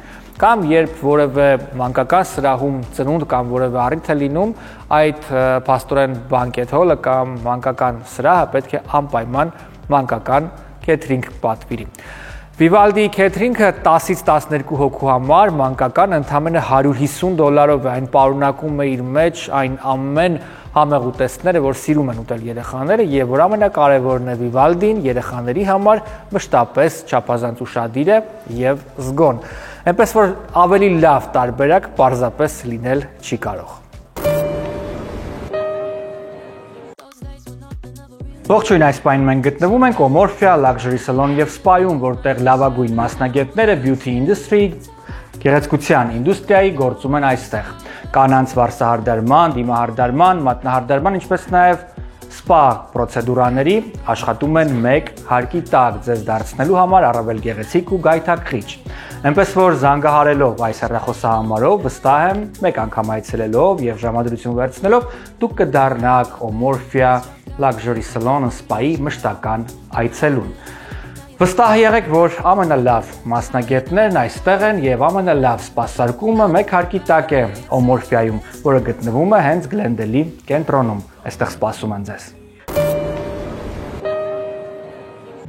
Կամ երբ որևէ մանկական սրահում ծնունդ կամ որևէ առիթ է լինում, այդ փաստորեն բանկետ հոլը կամ մանկական սրահը պետք է անպայման մանկական քեթրինգ պատվիրի։ Վիվալդիի քեթրինգը 10-ից 12 հոգու համար մանկական ընդամենը $150 է, այն պարունակում է իր մեջ այն ամեն համեղ ուտեստները, որ սիրում են ուտել երեխաները եւ որ ամենակարևորն է Վիվալդին երեխաների համար մշտապես չափազանց ուշադիր է եւ զգոն։ Այնպես որ ավելի լավ տարբերակ պարզապես լինել չի կարող։ Ողջույն, այս պահին մենք գտնվում ենք Omorphia Luxury Salon եւ Spa-ում, որտեղ լավագույն մասնագետները beauty industry, գեղեցկության ինդուստրիայի գործում են այստեղ։ Կանանց վարսահարդարման, դիմահարդարման, մատնահարդարման, ինչպես նաեւ սպա պրոցեդուրաների աշխատում են մեկ հարկի տակ ձեզ դարձնելու համար առավել գեղեցիկ ու գայթակղիչ։ Այնպես որ զանգահարելով այս հեռախոսահամարով, վստահ եմ, մեկ անգամ այցելելով եւ ժամադրություն վերցնելով դուք կդառնաք Omorphia Luxury Salon Spa-ի մշտական այցելուն։ Վստահ եղեք, որ ամենալավ մասնագետներն այստեղ են եւ ամենալավ սպասարկումը մեկ հարկի տակ է Omorphia-ում, որը գտնվում է հենց Glendale-ի կենտրոնում։ Այստեղ սպասում են ձեզ։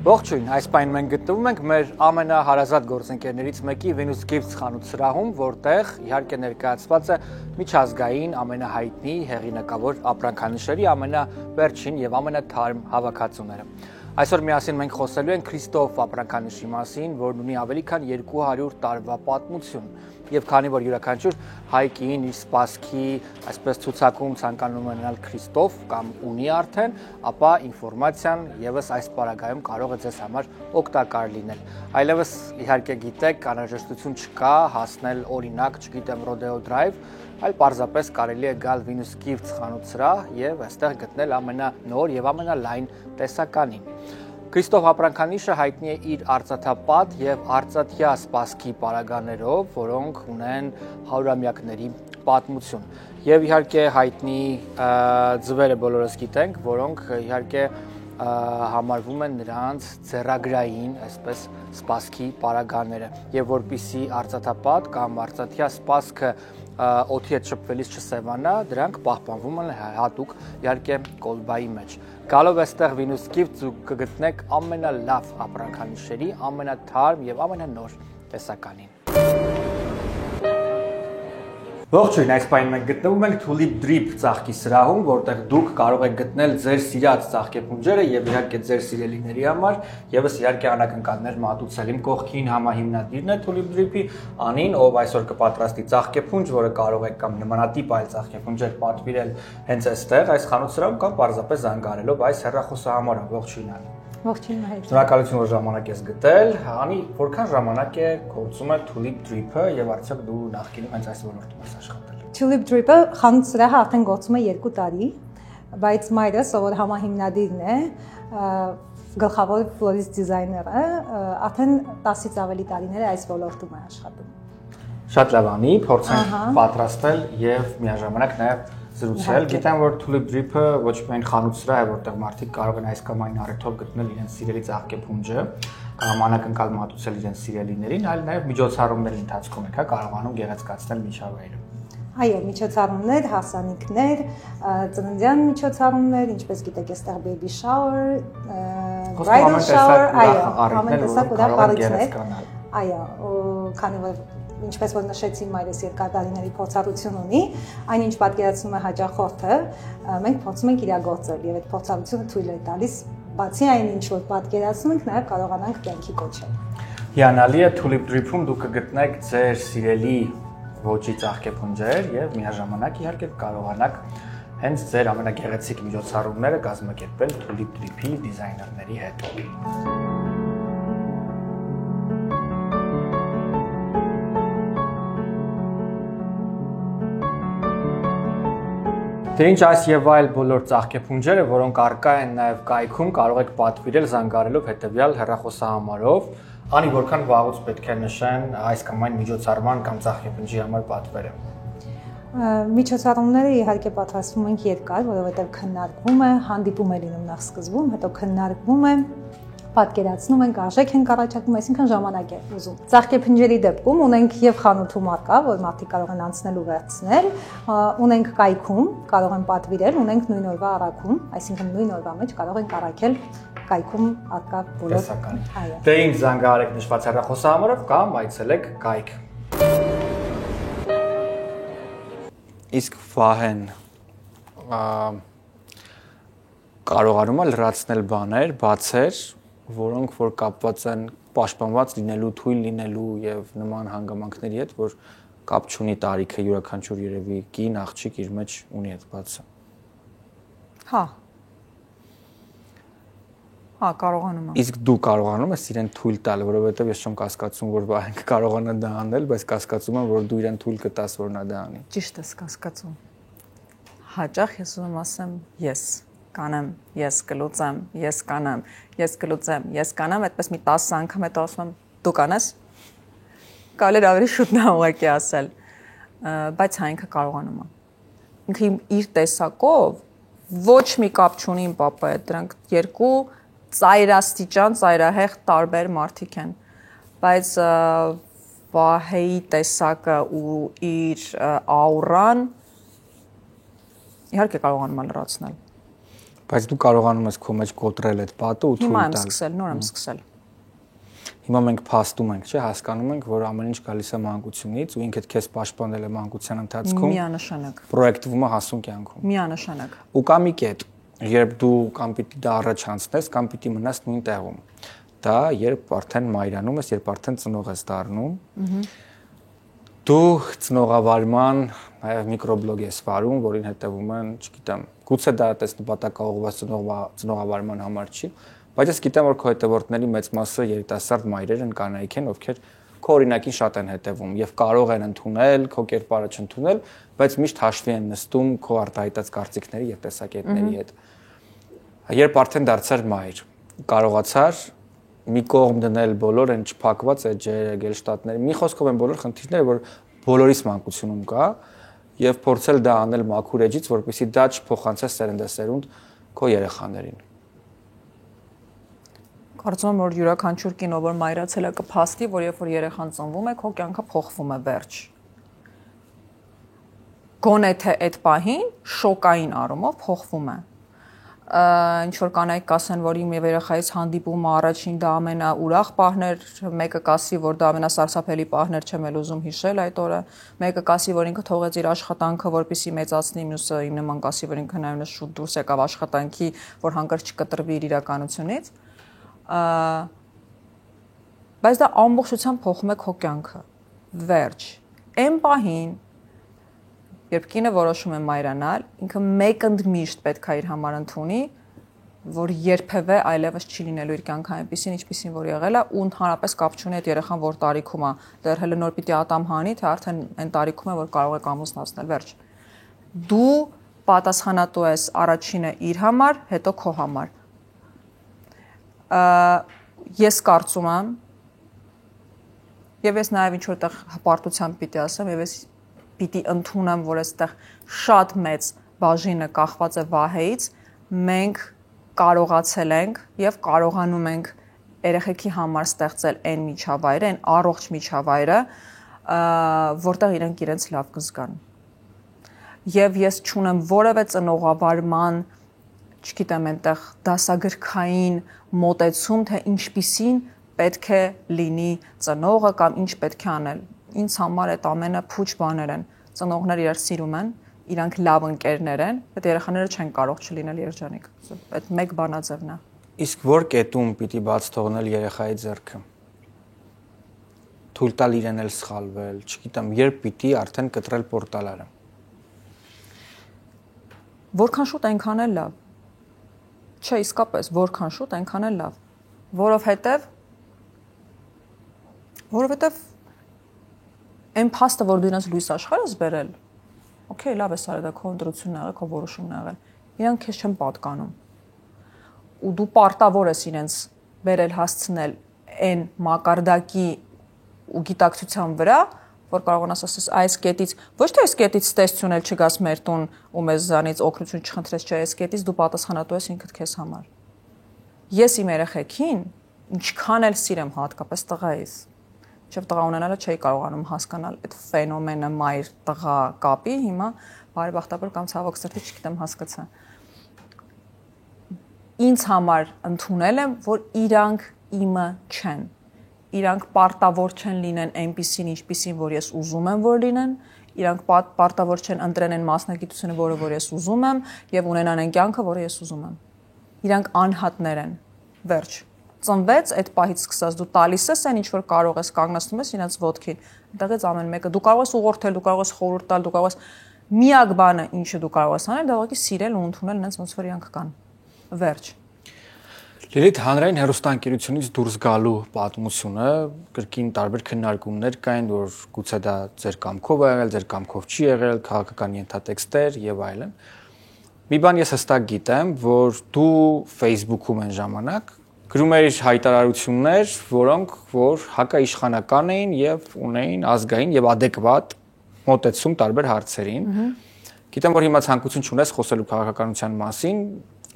Ողջույն, այս պահին մենք գտնվում ենք մեր ամենահարազատ գործընկերներից մեկի Venus Gifts խանութ սրահում, որտեղ իհարկե ներկայացված է միջազգային ամենահայտնի հեղինակավոր ապրանքանշերի ամենավերջին եւ ամենաթարմ հավաքածուները։ Այսօր միասին մենք խոսելու ենք Քրիստոֆ ապրանքանշի մասին, որն ունի ավելի քան 200 տարվա պատմություն, եւ քանի որ յուրաքանչյուր հայկին իր սպասքի, այսպես ցուցակում ցանկանում է ունենալ Քրիստոֆ կամ ունի արդեն, ապա ինֆորմացիան եւս այս պարագայում կարող է ձեզ համար օգտակար լինել։ Այլևս իհարկե գիտեք, անհրաժեշտություն չկա հասնել օրինակ, չգիտեմ, Rodeo Drive, այլ պարզապես կարելի է գալ Venus Gifts խանութ սրահ եւ այստեղ գտնել ամենանոր եւ ամենալայն տեսականին։ Քրիստոֆ ապրանքանիշը հայտնի է իր արծաթապատ եւ արծաթյա սպասքի պարագաներով, որոնք ունեն հարյուրամյակների պատմություն։ Եվ իհարկե հայտնի ձվերը բոլորս գիտենք, որոնք իհարկե համարվում են նրանց ձեռագրային, այսպես սպասքի պարագաները, եւ որպիսի արծաթապատ կամ արծաթյա սպասքը օդի հետ շփվելիս չսևանա, դրանք պահպանվում են հատուկ իհարկե կոլբայի մեջ։ Գալով այստեղ Venus Gifts կգտնեք ամենալավ ապրանքանիշերի ամենաթարմ եւ ամենանոր տեսականին։ Ողջույն, այս պահին մենք գտնվում ենք Tulip Drip ծաղկի սրահում, որտեղ դուք կարող եք գտնել ձեր սիրած ծաղկեփունջերը եւ իհարկե ձեր սիրելիների համար, եւս իհարկե անակնկալներ մատուցել։ Իմ կողքին համահիմնադիրն է Tulip Drip-ի, Անին, ով այսօր կպատրաստի ծաղկեփունջ, որը կարող եք կամ նմանատիպ այլ ծաղկեփունջեր պատվիրել հենց այստեղ, այս խանութսրահում կամ պարզապես զանգարելով այս հեռախոսահամարով։ Ողջույն Անի։ Ողջույն Մհեր։ Շնորհակալություն, որ ժամանակ ես գտել։ Անի, որքան ժամանակ է գործում է Tulip Drip-ը եւ արդյոք դու նախկինում հենց այս ոլորտում ես աշխատել։ Tulip Drip-ը խանութսրահը արդեն գործում է 2 տարի, բայց մայրս, ով համահիմնադիրն է, գլխավոր ֆլորիստ դիզայները, արդեն 10-ից ավելի տարիներ է այս ոլորտում է աշխատում։ Շատ լավ, Անի, փորձենք պատրաստել եւ միաժամանակ նաեւ զրուցել։ Գիտեմ, որ Tulip Drip-ը ոչ միայն խանութսրահ է, որտեղ մարդիկ կարող են այս կամ այն առիթով գտնել իրենց սիրելի ծաղկեփունջը, կամ անակնկալ մատուցել իրենց սիրելիներին, այլ նաև միջոցառումների ընթացքում եք կարողանում գեղեցկացնել միջավայրը։ Այո, միջոցառումներ, հասանիքներ, ծննդյան միջոցառումներ, ինչպես գիտեք, այստեղ baby shower, bridal shower, այո, ամեն տեսակ ուրախ առիթներ։ Այո, քանի որ ինչպես որ նշեցի, մայրս երկար տարիների փորձառություն ունի, այնինչ պատկերացնում է հաճախորդը, մենք փորձում ենք իրագործել եւ այդ փորձառությունը թույլ է տալիս բացի այն ինչ որ պատկերացնում ենք, նաեւ կարողանանք կյանքի կոչել։ Հիանալի է Tulip Drip-ում դուք կգտնեք ձեր սիրելի ոճի ծաղկեփունջեր եւ միաժամանակ իհարկե կարողանաք հենց ձեր ամենագեղեցիկ միջոցառումները կազմակերպել Tulip Drip-ի դիզայներների հետ։ Դե ինչ այս եւ այլ բոլոր ծաղկեփունջերը, որոնք առկա են նաեւ կայքում, կարող եք պատվիրել զանգարելով հետեւյալ հեռախոսահամարով։ Անի, որքան վաղուց պետք է նշեն այս կամ այն միջոցառման կամ ծաղկեփնջի համար պատվերը։ Միջոցառումները իհարկե պատրաստվում ենք երկար, որովհետեւ քննարկվում է, հանդիպում է լինում նախ սկզբում, հետո քննարկվում է, պատկերացնում ենք, արժեք ենք առաջարկում, այսինքն ժամանակ է ուզում։ Ծաղկեփնջերի դեպքում ունենք եւ խանութում արկա, որ մարդիկ կարող են անցնել ու վերցնել, ունենք կայքում, կարող են պատվիրել, ունենք նույն օրվա առաքում, այսինքն նույն օրվա մեջ կարող ենք առաքել կայքում արկա բոլոր։ Այո։ Դե ինձ զանգահարեք նշված հեռախոսահամարով կամ այցելեք կայք։ Իսկ Վահեն կարողանում է լրացնել բաներ, բացեր, որոնք որ կապված են պաշտպանված լինելու, թույլ լինելու եւ նման հանգամանքների հետ, որ կապ չունի տարիքը, յուրաքանչյուր երևի կին աղջիկ իր մեջ ունի այդ բացը։ Հա, կարողանում եմ։ Իսկ դու կարողանում ես իրեն թույլ տալ, որովհետեւ ես չեմ կասկածում, որ Վահեն կարողանա դա անել, բայց կասկածում եմ, որ դու իրեն թույլ կտաս, որ նա դա անի։ Ճիշտ ես կասկածում։ Հաճախ ես ուզում ասեմ ես կանեմ, ես կլուծեմ, ես կանեմ, ես կլուծեմ, ես կանեմ, այդպես մի 10 անգամ հետո ասում եմ դու կանես։ Կարելի է ավելի շուտ նա ուղղակի ասել, բայց հա ինքը կարողանում է։ Ինքը իր տեսակով ոչ մի կապ չունի իմ պապայի հետ, դրանք երկու ծայրաստիճան, ծայրահեղ տարբեր մարդիկ են, բայց Վահեի տեսակը ու իր աուրան իհարկե կարողանում է լրացնել։ Բայց դու կարողանում ես քո մեջ կոտրել այդ պատը ու թույլ տալ։ Հիմա եմ սկսել, նոր եմ սկսել։ Հիմա մենք փաստում ենք, չէ, հասկանում ենք, որ ամեն ինչ գալիս է մանկությունից ու ինքդ քեզ պաշտպանել է մանկության ընթացքում։ Միանշանակ։ Պրոյեկտվում է հասուն կյանքում։ Միանշանակ։ Ու կա մի կետ, երբ դու կամ պիտի դա առաջ անցնես, կամ պիտի մնաս նույն տեղում։ Դա երբ արդեն մայրանում ես, երբ արդեն ծնող ես դառնում։ Դու ծնողավարման նաև միկրոբլոգ ես վարում, որին հետևում են, չգիտեմ, գուցե դա այդպես նպատակաուղղված ծնողավարման համար չի, բայց ես գիտեմ, որ քո հետևորդների մեծ մասը երիտասարդ մայրեր են, կանայք են, ովքեր քո օրինակին շատ են հետևում եւ կարող են ընդունել, քո կերպարը չընդունել, բայց միշտ հաշվի են նստում քո արտահայտած կարծիքների եւ տեսակետների հետ։ Երբ արդեն դարձար մայր, կարողացար մի կողմ դնել բոլոր այն չփակված էջերը, գելշտատները, մի խոսքով են բոլոր խնդիրները, որ բոլորիս մանկությունում կա, եւ փորձել դա անել մաքուր էջից, որպեսզի դա չփոխանցես սերնդեսերունդ քո երեխաներին։ Կարծում եմ, որ յուրաքանչյուր կինո, որ մայրացել է կփաստի, որ երբ որ երեխան ծնվում է, քո կյանքը փոխվում է վերջ։ Գոնե թե այդ պահին շոկային առումով փոխվում է։ ինչ որ կանայք կասեն, որ իմ եւ երեխայից հանդիպումը առաջին դա ամենաուրախ պահն էր, մեկը կասի, որ դա ամենասարսափելի պահն էր, չեմ էլ ուզում հիշել այդ օրը, մեկը կասի, որ ինքը թողեց իր աշխատանքը, որպեսզի մեծացնի, մյուսը իմ նման կասի, որ ինքը նայումս շուտ դուրս եկավ աշխատանքի, որ հանկարծ չկտրվի իր իրականությունից։ Բայց դա ամբողջությամբ փոխում է քո կյանքը։ Վերջ։ Այն պահին, երբ կինը որոշում է մայրանալ, ինքը մեկընդմիշտ պետք է իր համար ընդունի, որ երբևէ այլևս չի լինելու իր կյանքը այնպիսին, ինչպիսին որ եղել է, ու ընդհանրապես կապ չունի այդ երեխան որ տարիքում է, դեռ հələ նոր պիտի ատամ հանի, թե արդեն այն տարիքում է, որ կարող է կամուսնացնել, վերջ։ Դու պատասխանատու ես առաջինը իր համար, հետո քո համար։ Ես կարծում եմ, եւ ես նաեւ ինչ որտեղ հպարտությամբ պիտի ասեմ, եւ ես պիտի ընդունեմ, որ այստեղ շատ մեծ բաժինը կախված է Վահեից, մենք կարողացել ենք եւ կարողանում ենք երեխեքի համար ստեղծել այն միջավայրը, այն առողջ միջավայրը, որտեղ իրենք իրենց լավ կզգան։ Եվ ես չունեմ որևէ ծնողավարման, չգիտեմ, այնտեղ դասագրքային մոտեցում, թե ինչպիսին պետք է լինի ծնողը կամ ինչ պետք է անել։ Ինձ համար այդ ամենը փուչ բաներ են։ Ծնողները իրար սիրում են, իրանք լավ ընկերներ են, այդ երեխաները չեն կարող չլինել երջանիկ։ Այդ մեկ բանաձևն է։ Իսկ որ կետում պիտի բաց թողնել երեխայի ձեռքը։ Թույլ տալ իրեն էլ սխալվել, չգիտեմ, երբ պիտի արդեն կտրել պորտալարը։ Որքան շուտ այնքան էլ լավ։ Չէ, իսկապես, որքան շուտ այնքան էլ լավ։ Որովհետև այն փաստը, որ դու իրենց լույս աշխարհ ես բերել, օքեյ, լավ է սա դա քո ընտրությունն եղել, քո որոշումն եղել։ Իրանք քեզ չեն պատկանում։ Ու դու պարտավոր ես իրենց բերել հասցնել այն մակարդակի ու գիտակցության վրա, որ կարողանաս ասես այս կետից, ոչ թե այս կետից ստեսություն էլ չգաս մեր տուն ու մեզանից օգնություն չխնդրես, չէ, այս կետից դու պատասխանատու ես ինքդ քեզ համար։ Ես իմ երեխեքին ինչքան էլ սիրեմ, հատկապես տղայիս, Չեվ տղա ունենալը չէի կարողանում հասկանալ այդ ֆենոմենը մայր-տղա կապի, հիմա բարեբախտաբար կամ ցավոք սրտի չգիտեմ հասկացա։ Ինձ համար ընդունել եմ, որ իրանք իմը չեն։ Իրանք պարտավոր չեն լինեն այնպիսին, ինչպիսին, որ ես ուզում եմ, որ լինեն, իրանք պարտավոր չեն ընտրեն այն մասնագիտությունը, որը որ ես ուզում եմ, եւ ունենան այն կյանքը, որը ես ուզում եմ։ Իրանք անհատներ են։ Վերջ։ Ծնվեց այդ պահից սկսած դու տալիս ես այն ինչ որ կարող ես կանգնացնում ես իրենց ոտքին այդտեղից ամեն մեկը դու կարող ես ուղղորդել դու կարող ես խորհուրդ տալ դու կարող ես միակ բանը ինչը դու կարող ես անել դա ուղղակի սիրել ու ընդունել նրանց ոնց որ իրանք կան վերջ Լիլիթ հանրային հեռուստաընկերությունից դուրս գալու պատմությունը կրկին տարբեր քննարկումներ կային որ գուցե դա ձեր կամքով ա եղել ձեր կամքով չի եղել քաղաքական ենթատեքստեր եւ այլն մի բան ես հստակ գիտեմ որ դու Facebook-ում այն ժամանակ գրում էր հայտարարություններ, որոնք որ հակաիշխանական էին եւ ունեին ազգային եւ adekvat մոտեցում տարբեր հարցերին։ Գիտեմ որ հիմա ցանկություն չունես խոսելու քաղաքականության մասին,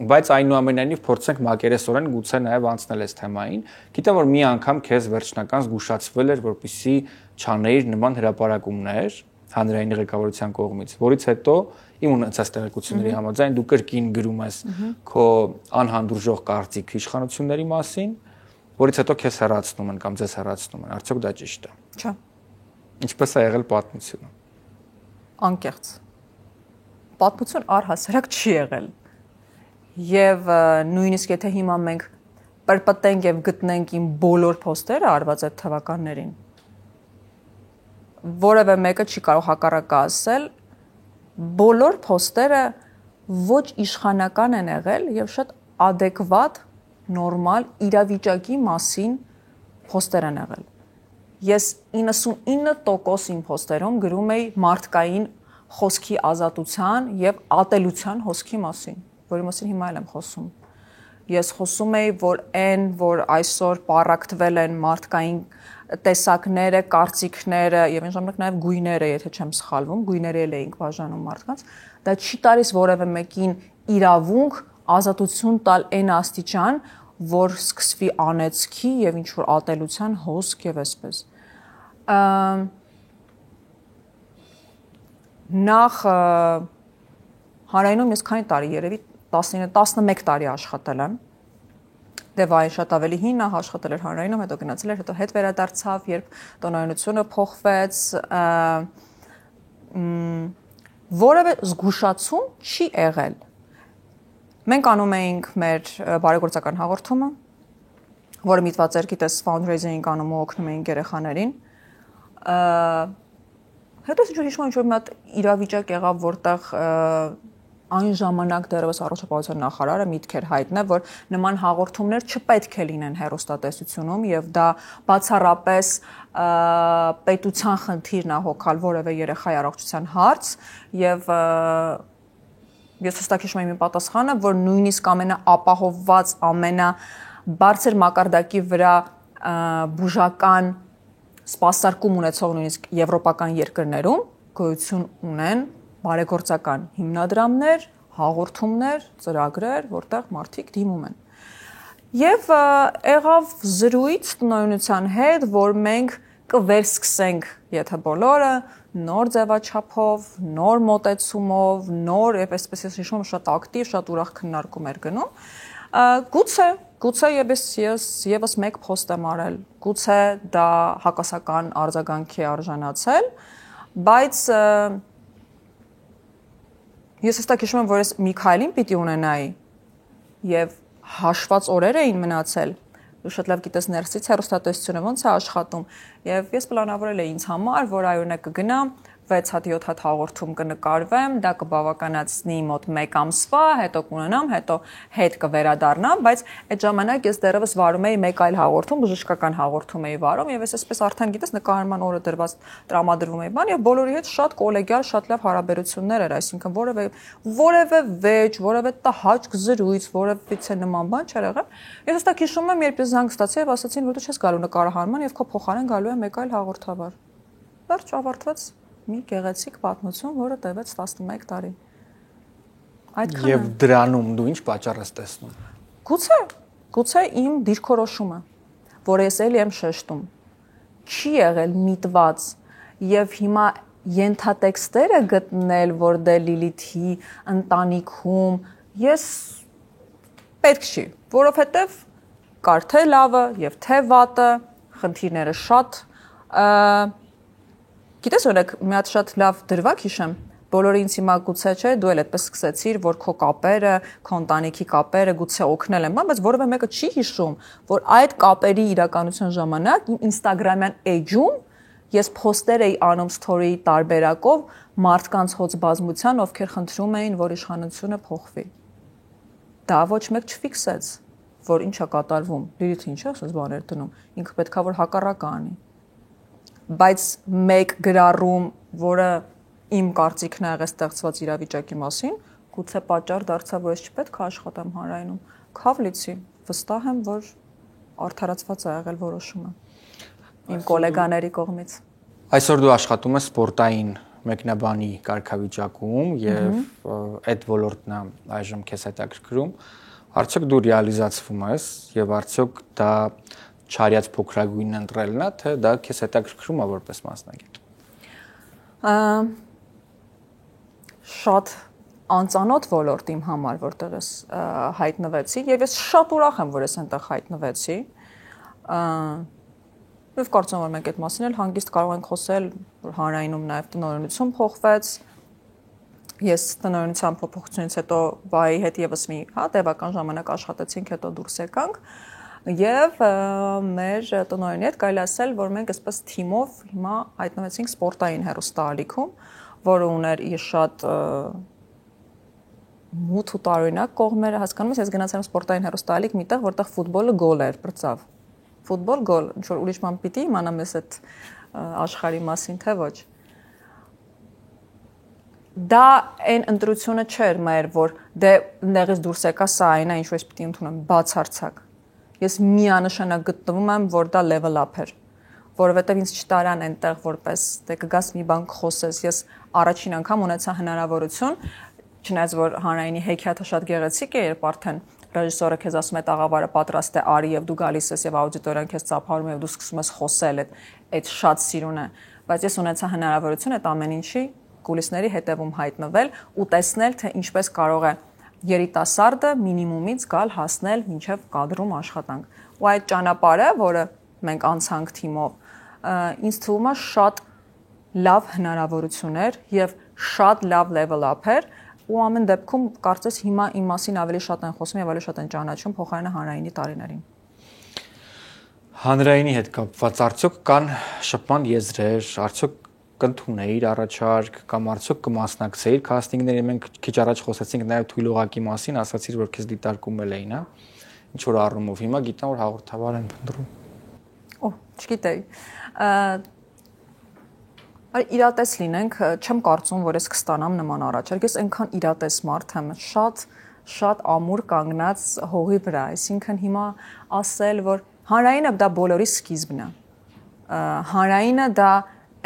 բայց այնուամենայնիվ փորձենք մակերեսորեն գուցե նաեւ անցնել այս թեմային։ Գիտեմ որ մի անգամ քեզ վերջնական զգուշացվել էր, որպեսզի չանեիր նման հրապարակումներ հանրային ղեկավարության կողմից, որից հետո իմ ունեցած տեղեկությունների համաձայն դու կրկին գրում ես քո անհանդուրժող կարծիք իշխանությունների մասին, որից հետո քեզ հեռացնում են կամ ձեզ հեռացնում են, արդյոք դա ճիշտ է։ Չէ։ Ինչպես է եղել պատմությունը։ Անկեղծ։ Պատմություն առհասարակ չի եղել։ Եվ նույնիսկ եթե հիմա մենք պրպտենք եւ գտնենք իմ բոլոր փոստերը արված այդ թվականներին, որևէ մեկը չի կարող հակառակը ասել, բոլոր փոստերը ոչ իշխանական են եղել եւ շատ adekvat, նորմալ իրավիճակի մասին փոստեր են եղել։ Ես 99% իմ փոստերում գրում էի մարդկային խոսքի ազատության եւ ատելության հոսքի մասին, որի մասին հիմա էլ եմ խոսում։ Ես խոսում էի, որ այն, որ այսօր պարակտվել են մարդկային տեսակները, կարծիքները եւ այն ժամանակ նաեւ գույները, եթե չեմ սխալվում, գույները էլ էինք բաժանում մարդկանց, դա չի տալիս որևէ մեկին իրավունք ազատություն տալ այն աստիճան, որ սկսվի անեծքի եւ ինչ որ ատելության հոսք եւ այսպես։ Նախ հանրայինում ես քանի տարի երևի 11 տարի աշխատել եմ։ Դե վայ շատ ավելի հին է, աշխատել էր հանրայինում, հետո գնացել էր, հետո հետ վերադարձավ, երբ տնօրինությունը փոխվեց, որևէ զգուշացում չի եղել։ Մենք անում էինք մեր բարեգործական հաղորդումը, որը միտված էր, գիտես, fundraising անում ու օգնում էինք երեխաներին։ Հետո ինչ-որ մի հատ իրավիճակ եղավ, որտեղ այն ժամանակ դեռևս առողջապահության նախարարը միտք էր հայտնել, որ նման հաղորդումներ չպետք է լինեն հեռուստատեսությունում եւ դա բացառապես պետության խնդիրն է հոգալ որևէ երեխայի առողջության հարց եւ ես հստակ հիշում եմ իմ պատասխանը, որ նույնիսկ ամենաապահովված, ամենաբարձր մակարդակի վրա բուժական սպասարկում ունեցող նույնիսկ եվրոպական երկրներում գոյություն ունեն բարեգործական հիմնադրամներ, հաղորդումներ, ծրագրեր, որտեղ մարդիկ դիմում են։ Եվ եղավ զրույց տնօրինության հետ, որ մենք կվերսկսենք, եթե բոլորը նոր ձևաչափով, նոր մոտեցումով, նոր եւ այսպես ես հիշում եմ շատ ակտիվ, շատ ուրախ քննարկում էր գնում։ Գուցե եւս մեկ post եմ արել, գուցե դա հակասական արձագանքի արժանացել, բայց ես հստակ հիշում եմ, որ ես Միքայելին պիտի ունենայի եւ հաշված օրեր էին մնացել, շատ լավ գիտես ներսից հեռուստատեսությունը ոնց է աշխատում եւ ես պլանավորել էի ինձ համար, որ այօրնե կգնամ 6 հատ 7 հատ հաղորդում կնկարվեմ, դա կբավականացնի մոտ 1 ամսվա, հետո կունենամ, հետո հետ կվերադառնամ, բայց այդ ժամանակ ես դեռևս վարում էի մեկ այլ հաղորդում, բժշկական հաղորդում էի վարում եւ ես այսպես արդեն գիտես նկարման օրը դրված տրամադրվում էի բան եւ բոլորի հետ շատ կոլեգիալ, շատ լավ հարաբերություններ էր, այսինքն որևէ վեճ, որևէ տհաճ զրույց, որևիցե նման բան չէր եղել։ Ես հստակ հիշում եմ, երբ ես զանգ ստացի եւ ասացին, որ դու չես գալու նկարահանման եւ քո փոխարեն գալու է մեկ այլ հաղորդավար։ Վերջ ավարտվեց մի գեղեցիկ պատմություն, որը տևեց 11 տարի։ Այդքան է։ Եվ դրանում դու ինչ պատճառ ես տեսնում։ Գուցե իմ դիրքորոշումը, որ ես էլի եմ շեշտում, չի եղել միտված եւ հիմա ենթատեքստերը գտնել, որ դե Լիլիթի ընտանիքում ես պետք չի, որովհետեւ կար թե լավը եւ թե վատը, խնդիրները շատ Գիտես օրինակ մի հատ շատ լավ դրվագ հիշեմ, բոլորը ինձ հիմա գուցե չէ, դու էլ այդպես սկսեցիր, որ քո կապերը, քո ընտանիքի կապերը գուցե օգնել են, բայց որևէ մեկը չի հիշում, որ այդ կապերի իրականության ժամանակ իմ Instagram-յան էջում ես post-եր էի անում story-ի տարբերակով մարդկանց հոց բազմության, ովքեր խնդրում էին, որ իշխանությունը փոխվի։ Դա ոչ մեկ չֆիքսեց, որ ինչ է կատարվում։ Լիլիթը ինչ է ասես բաներ դնում, ինքը պետքա որ հակառակը անի։ Բայց մեկ գրառում, որը իմ կարծիքն է եղել ստեղծված իրավիճակի մասին, գուցե պատճառ դարձավ, որ ես չպետք է աշխատեմ հանրայինում։ Քավ լիցի, վստահ եմ, որ արդարացված է եղել որոշումը իմ գոլեգաների կողմից։ Այսօր դու աշխատում ես սպորտային մեկնաբանի կարգավիճակում եւ այդ ոլորտն է այժմ քեզ հետաքրքրում։ Արդյոք դու ռեալիզացվում ես եւ արդյոք դա չարյաց փոքրագույնն ընտրելն է, թե դա քեզ հետաքրքրում է որպես մասնագետ։ Շատ անծանոթ ոլորտ իմ համար, որտեղ ես հայտնվեցի եւ ես շատ ուրախ եմ, որ ես այնտեղ հայտնվեցի։ Եվ կարծում եմ, որ մենք այդ մասին էլ հանգիստ կարող ենք խոսել, որ հանրայինում նաեւ տնօրինություն փոխվեց։ Ես տնօրինության փոփոխությունից հետո վայի հետ եւս մի տևական ժամանակ աշխատեցինք, հետո դուրս եկանք։ Եվ մեր տնօրինի հետ կարելի ասել, որ մենք այսպես թիմով հիմա հայտնվեցինք սպորտային հեռուստաալիքում, որը ուներ իր շատ մութ ու տարօրինակ կողմերը, հասկանում ես, ես գնացել եմ սպորտային հեռուստաալիք միտեղ, որտեղ ֆուտբոլը գոլ էր, բրծավ։ Ֆուտբոլ գոլ, ինչ որ ուրիշ բան պիտի իմանամ ես այդ աշխարհի մասին, թե ոչ։ Դա այն ընտրությունը չէր մեր, որ դե ներից դուրս եկա սա այն է, ինչ որ ես պիտի ընդունեմ, բացարձակ։ Ես միանշանակ գտնվում եմ, որ դա level up էր, որովհետև ինձ չտարան այնտեղ որպես դե կգաս մի բան խոսես։ Ես առաջին անգամ ունեցա հնարավորություն, չնայած որ հանրայինի հեքիաթը շատ գեղեցիկ է, երբ արդեն ռեժիսորը քեզ ասում է տաղավարը պատրաստ է, արի եւ դու գալիս ես եւ աուդիտորիան քեզ ծափարում եւ դու սկսում ես խոսել, այդ շատ սիրուն է, բայց ես ունեցա հնարավորություն այդ ամեն ինչի կուլիսների հետևում հայտնվել ու տեսնել, թե ինչպես կարող է երիտասարդը մինիմումից գալ հասնել մինչև կադրում աշխատանք։ Ու այդ ճանապարհը, որը մենք անցանք թիմով, ինձ թվում է շատ լավ հնարավորություն էր եւ շատ լավ level up էր, ու ամեն դեպքում կարծես հիմա իմ մասին ավելի շատ են խոսում եւ ավելի շատ են ճանաչում փոխարենը հանրայինի տարիներին։ Հանրայինի հետ կապված արդյոք կան շփման եզրեր, արդյոք կընդունեիր առաջարկ կամ արդյոք կմասնակցեիր քաստինգների, մենք քիչ առաջ խոսեցինք նաև թույլ օղակի մասին, ասացիր որ քեզ դիտարկում էին, հա։ Ինչ որ առումով հիմա գիտեմ որ հաղորդավար են փնտրում։ Օ, չգիտեի։ Իրատես լինենք, չեմ կարծում որ ես կստանամ նման առաջարկ, ես այնքան իրատես մարդ եմ, շատ ամուր կանգնած հողի վրա, այսինքն հիմա ասել որ հանրայինը դա բոլորի սկիզբն է։ Հանրայինը դա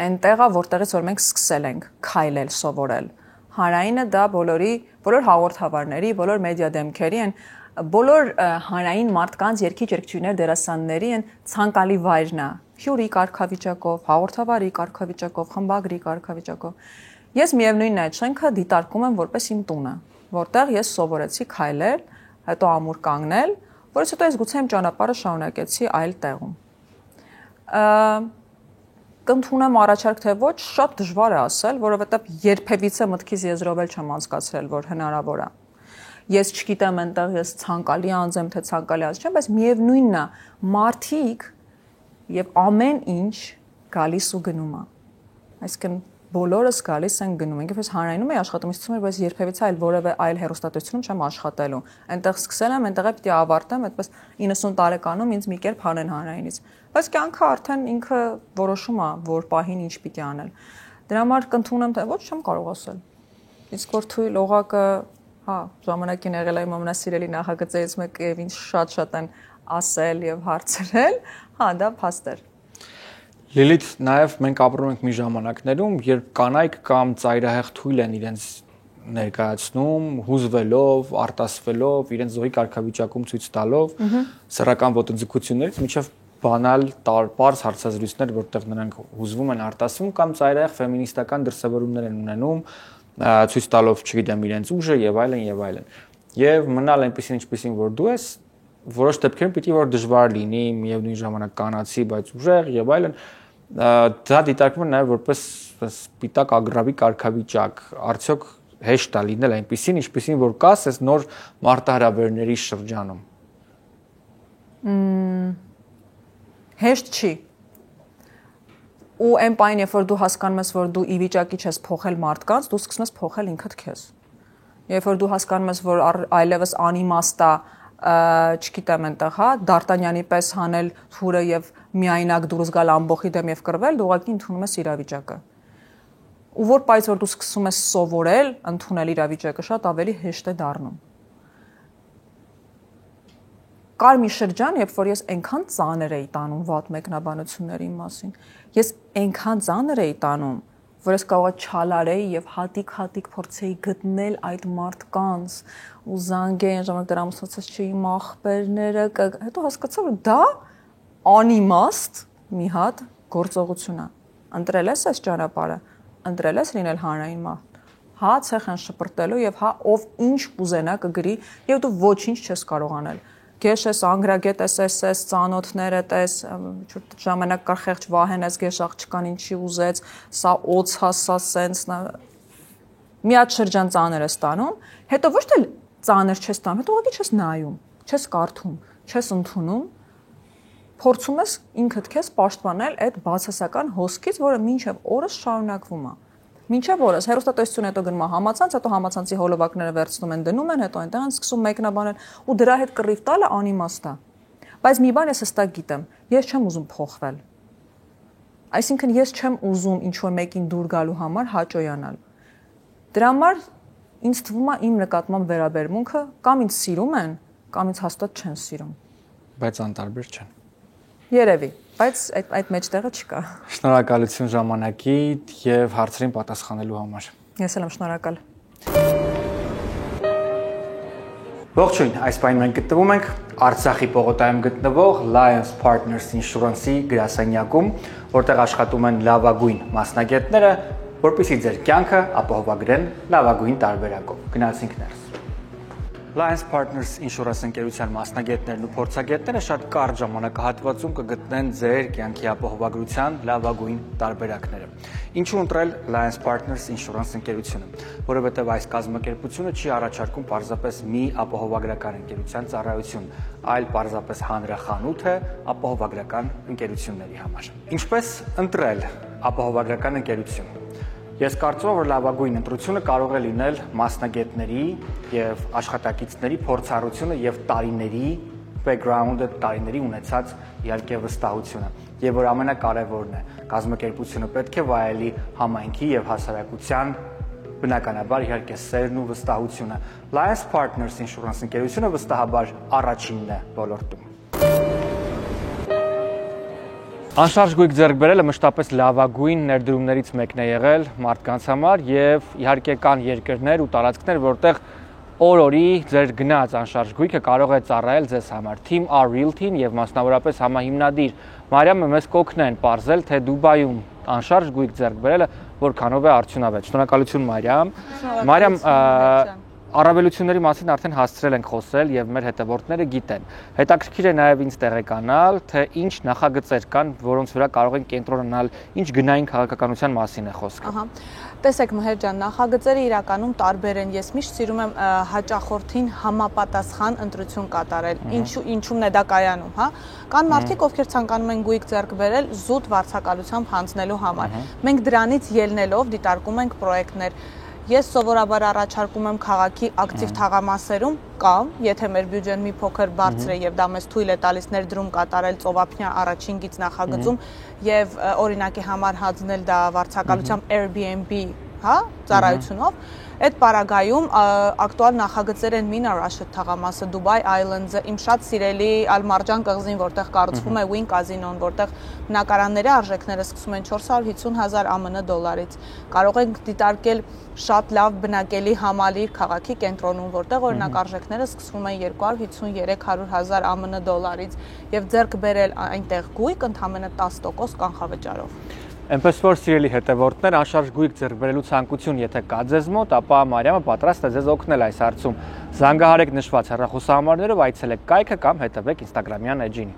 այնտեղը որտեղից որ մենք սկսել ենք քայլել, սովորել։ Հանրայինը դա բոլոր հաղորդավարների, բոլոր մեդիա դեմքերի են, բոլոր հանրային մարդկանց երգիչ-երգչուհիներ, դերասանների են ցանկալի վայրն է։ Հյուրի կարգավիճակով, հաղորդավարի կարգավիճակով, խմբագրի կարգավիճակով։ Ես միևնույնն է, շենքը դիտարկում եմ որպես իմ տունը, որտեղ ես սովորեցի քայլել, հետո ամուր կանգնել, որից հետո ես գուցե իմ ճանապարհը շարունակեցի այլ տեղում։ Կընդունեմ առաջարկ թե ոչ, շատ դժվար է ասել, որովհետև երբևիցե մտքից եզրով էլ չեմ անցկացրել, որ հնարավոր է։ Ես չգիտեմ այնտեղ ես ցանկալի անձ եմ, թե ցանկալի անձ չեմ, բայց միևնույնն է, մարդիկ եւ ամեն ինչ գալիս ու գնում է։ Այսինքն բոլորս գալիս են գնում են, ես հանրայինում եմ աշխատում, ինձ թվում է, բայց երբևիցե այլ որևէ այլ հեռուստատեսությունում չեմ աշխատելու։ Այնտեղ սկսել եմ, այնտեղ պիտի ավարտեմ, այդպես 90 տարեկանում ինձ մի կերպ հանեն հանրայինից։ Բայց կյանքը արդեն ինքը որոշում է, որ պահին ինչ պիտի անել։ Դրա համար կընդունեմ թե ոչ, չեմ կարող ասել։ Իսկ որ թույլ օղակը, հա, ժամանակին եղել է իմ ամենասիրելի նախագծերից մեկը եւ ինձ շատ են ասել եւ հարցրել, հա, դա փաստ էր։ Լիլիթ, նաև մենք ապրում ենք մի ժամանակներում, երբ կանայք կամ ծայրահեղ թույլ են իրենց ներկայացնում, հուզվելով, արտասվելով, իրենց զոհի կարգավիճակում ցույց տալով, սեռական ոտնձգություններից մինչև բանալ պարզ հարցազրույցներ, որտեղ նրանք հուզվում են, արտասվում կամ ծայրահեղ ֆեմինիստական դրսևորումներ են ունենում, ցույց տալով, չգիտեմ, իրենց ուժը եւ այլն եւ այլն։ Եվ մնալ այնպեսին ինչպեսին որ դու ես, որոշ դեպքերում պիտի որ դժվար լինի, միևնույն ժամանակ կանացի, բայց ուժեղ եւ այլն, դա դիտարկվում է նաև որպես սպիտակ ագրավի կարգավիճակ, արդյոք հեշտ է լինել այնպեսին, ինչպեսին որ կաս այս նոր մարտահրավերների շրջանում։ Հեշտ չի։ Ու այն պայն, երբ որ դու հասկանում ես, որ դու ի վիճակի չես փոխել մարդկանց, դու սկսում ես փոխել ինքդ քեզ։ Երբ որ դու հասկանում ես, որ այլևս անիմաստ է, չգիտեմ այնտեղ, հա, Դարտանյանի պես հանել թուրը եւ միայնակ դուրս գալ ամբողջի դեմ եւ կռվել, դու ուղղակի ընդունում ես իրավիճակը։ Ու որ բայց որ դու սկսում ես սովորել, ընդունել իրավիճակը, շատ ավելի հեշտ է դառնում։ Կար մի շրջան, երբ որ ես այնքան ծանր էի տանում վատ մեկնաբանությունների մասին։ Ես այնքան ծանր էի տանում, որ ես կարող եմ չալարեի եւ հատիկ փորձեի գտնել այդ մարդկանց ու զանգեին ժամանակ դրա ամուսնացած չի իմ ախպերները, հետո հասկացա որ դա անիմաստ մի հատ գործողություն է։ Ընտրել ես այս ճանապարհը, ընտրել ես լինել հանրային մարդ, հա ցեխ են շպրտելու եւ հա ով ինչ կուզենա կգրի եւ դու ոչինչ չես կարող անել։ Գեշ ես անգրագետ ես, ծանոթները տես, ժամանակ կար խեղճ Վահեն ես, գեշ աղջկան ինչի ուզեց, սա օծ հա, սա սենց, մի հատ շրջան ծանր ես տանում, հետո ոչ թե ծանր չես տանում, հետո ուղղակի չես նայում, չես կարդում, չես ընդունում, փորձում ես ինքդ քեզ պաշտպանել այդ բացասական հոսքից, որը մինչև օրս շարունակվում է։ Մինչև օրս հեռուստատեսություն հետո գնում է համացանց, հետո համացանցի հոլովակները վերցնում են դնում են, հետո այնտեղ են սկսում մեկնաբանել ու դրա հետ կռիվ տալը անիմաստ է։ Բայց մի բան ես հստակ գիտեմ, ես չեմ ուզում փոխվել։ Այսինքն ես չեմ ուզում ինչ որ մեկին դուր գալու համար հաճոյանալ։ Դրա համար ինձ թվում է իմ նկատմամբ վերաբերմունքը կամ ինձ սիրում են, կամ ինձ հաստատ չեն սիրում։ Բայց անտարբեր չեն։ Երևի, բայց այդ մեջտեղը չկա։ Շնորհակալություն ժամանակիդ եւ հարցերին պատասխանելու համար։ Ես էլ եմ շնորհակալ։ Ողջույն, այս պայն մենք գտնվում ենք Արցախի պողոտայում գտնվող Lions Partners Insurance-ի գրասենյակում, որտեղ աշխատում են լավագույն մասնագետները, որպեսզի ձեր կյանքը ապահովագրեն լավագույն տարբերակով։ Գնացինք ներս։ Lions Partners Insurance ընկերության մասնագետներն ու փորձագետները շատ կարճ ժամանակահատվածում կգտնեն ձեր կյանքի ապահովագրության լավագույն տարբերակները։ Ինչու ընտրել Lions Partners Insurance ընկերությունը, որովհետև այս կազմակերպությունը չի առաջարկում պարզապես մի ապահովագրական ընկերության ծառայություն, այլ պարզապես հանրախանութ է ապահովագրական ընկերությունների համար։ Ինչպես ընտրել ապահովագրական ընկերություն։ Ես կարծում եմ, որ լավագույն ընտրությունը կարող է լինել մասնագետների եւ աշխատակիցների փորձառությունը եւ տարիների background-ը, տարիների ունեցած իհարկե վստահությունը, եւ որ ամենակարևորն է, կազմակերպությունը պետք է վայելի համայնքի եւ հասարակության բնականաբար իհարկե սերն ու վստահությունը։ Lions Partners Insurance ընկերությունը վստահաբար առաջինն է ոլորտում։ Անշարժ գույք ձեռք բերելը մշտապես լավագույն ներդրումներից մեկն է եղել մարդկանց համար եւ իհարկե կան երկրներ ու տարածքներ, որտեղ օր-օրի ձեր գնած անշարժ գույքը կարող է ծառայել ձեզ համար։ Team R Realty-ն եւ մասնավորապես համահիմնադիր Մարիամը մեզ կօգնեն պարզել, թե Դուբայում անշարժ գույք ձեռք բերելը որքանով է արդյունավետ։ Շնորհակալություն Մարիամ։ Մարիամ, առավելությունների մասին արդեն հասցրել ենք խոսել եւ մեր հետևորդները գիտեն։ Հետաքրքիր է նաեւ ինձ տեղեկանալ, թե ինչ նախագծեր կան, որոնց վրա կարող են կենտրոնանալ, ինչ գնային քաղաքականության մասին է խոսքը։ Ահա։ Տեսեք Մհեր ջան, նախագծերը իրականում տարբեր են։ Ես միշտ սիրում եմ հաճախորդին համապատասխան ընտրություն կատարել։ Ինչու՞մն է դա կայանում, հա։ Կան մարդիկ, ովքեր ցանկանում են գույք ձեռք բերել զուտ վարձակալությամբ հանձնելու համար։ Մենք դրանից ելնելով դիտարկում ենք պրոյեկտներ։ Ես սովորաբար առաջարկում եմ քաղաքի ակտիվ թաղամասերում կամ, եթե մեր բյուջեն մի փոքր բարձր է եւ դա մեզ թույլ է տալիս ներդրում կատարել ծովափնյա առաջին գիծ նախագծում եւ օրինակի համար հանձնել դա վարձակալությամբ Airbnb, հա, ծառայությունով, այդ պարագայում ակտուալ նախագծեր են Mina Russia թաղամասը, Dubai Islands-ը, իմ շատ սիրելի Ալմարջան կղզին, որտեղ կառուցվում է Wynn կազինոն, որտեղ բնակարանների արժեքները սկսում են 450,000 ԱՄՆ դոլարից։ Կարող ենք դիտարկել շատ լավ բնակելի համալիր քաղաքի կենտրոնում, որտեղ օրինակ արժեքները սկսվում են 250-300,000 ԱՄՆ դոլարից եւ ձեռք բերել այնտեղ գույք ընդամենը 10% կանխավճարով։ Այնպես որ սիրելի հետևորդներ, անշարժ գույք ձեռք բերելու ցանկություն եթե կա ձեզ մոտ, ապա Մարիամը պատրաստ է ձեզ օգնել այս հարցում։ Զանգահարեք նշված հեռախոսահամարներով, այցելեք կայքը կամ հետևեք Instagram-յան էջին։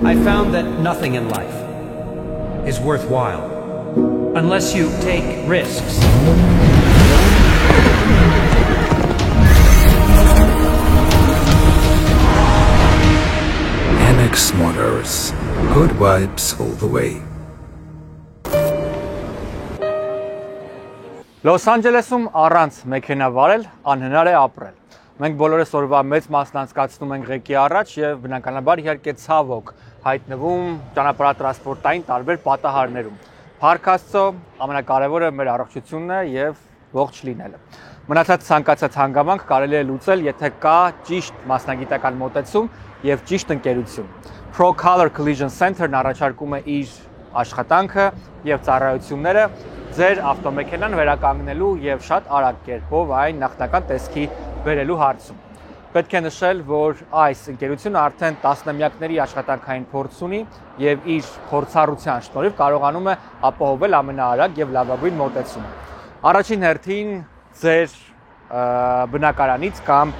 I found that nothing in life is worthwhile unless you take risks. MX Motors. Good vibes all the way. Լոս Անջելեսում առանց մեքենա վարել անհնար է ապրել։ Մենք բոլորս օրվա մեծ մասն անցկացնում ենք ղեկի առաջ եւ բնականաբար իհարկե ցավոք հայտնվում ճանապարհատրանսպորտային տարբեր պատահարներում։ Փառք Աստծո, ամենակարևորը մեր առողջությունն է եւ ողջ լինելը։ Մնացած ցանկացած հանգամանք կարելի է լուծել, եթե կա ճիշտ մասնագիտական մոտեցում եւ ճիշտ ընկերություն։ Pro Color Collision Center-ն առաջարկում է իր աշխատանքը եւ ծառայությունները ձեր ավտոմեքենան վերականգնելու եւ շատ արագ կերպով այն նախնական տեսքի բերելու հարցում։ Պետք է նշել, որ այս ընկերությունը արդեն տասնամյակների աշխատանքային փորձ ունի եւ իր փորձառության շնորհիվ կարողանում է ապահովել ամենաարագ եւ լավագույն մոտեցումը։ Առաջին հերթին ձեր բնակարանից կամ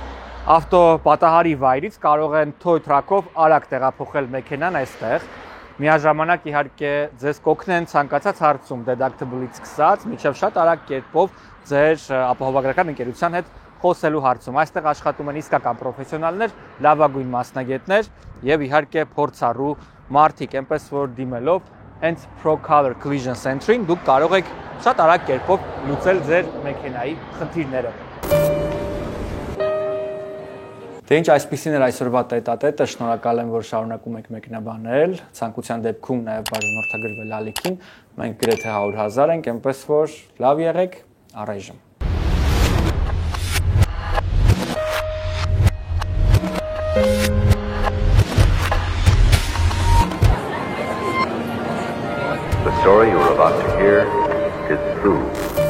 ավտոպատահարի վայրից կարող են tow truck-ով արագ տեղափոխել մեքենան այստեղ։ Միաժամանակ իհարկե ձեզ կօգնեն ցանկացած հարցում deductible-ից սկսած մինչև շատ արագ կերպով ձեր ապահովագրական ընկերության հետ խոսելու հարցում։ Այստեղ աշխատում են իսկական պրոֆեսիոնալներ, լավագույն մասնագետներ եւ իհարկե փորձառու մարդիկ, այնպես որ դիմելով հենց Pro Color Collision Center-ին դուք կարող եք շատ արագ կերպով լուծել ձեր մեքենայի խնդիրները։ Դե ինչ այսպեսին էր այսօրվա տետատետը, շնորհակալ եմ, որ շարունակում եք մեկնաբանել, ցանկության դեպքում նաև բաժանորդագրվել ալիքին, մենք գրեթե 100,000 ենք, այնպես որ լավ եղեք, առայժմ։ The story you are about to hear is true.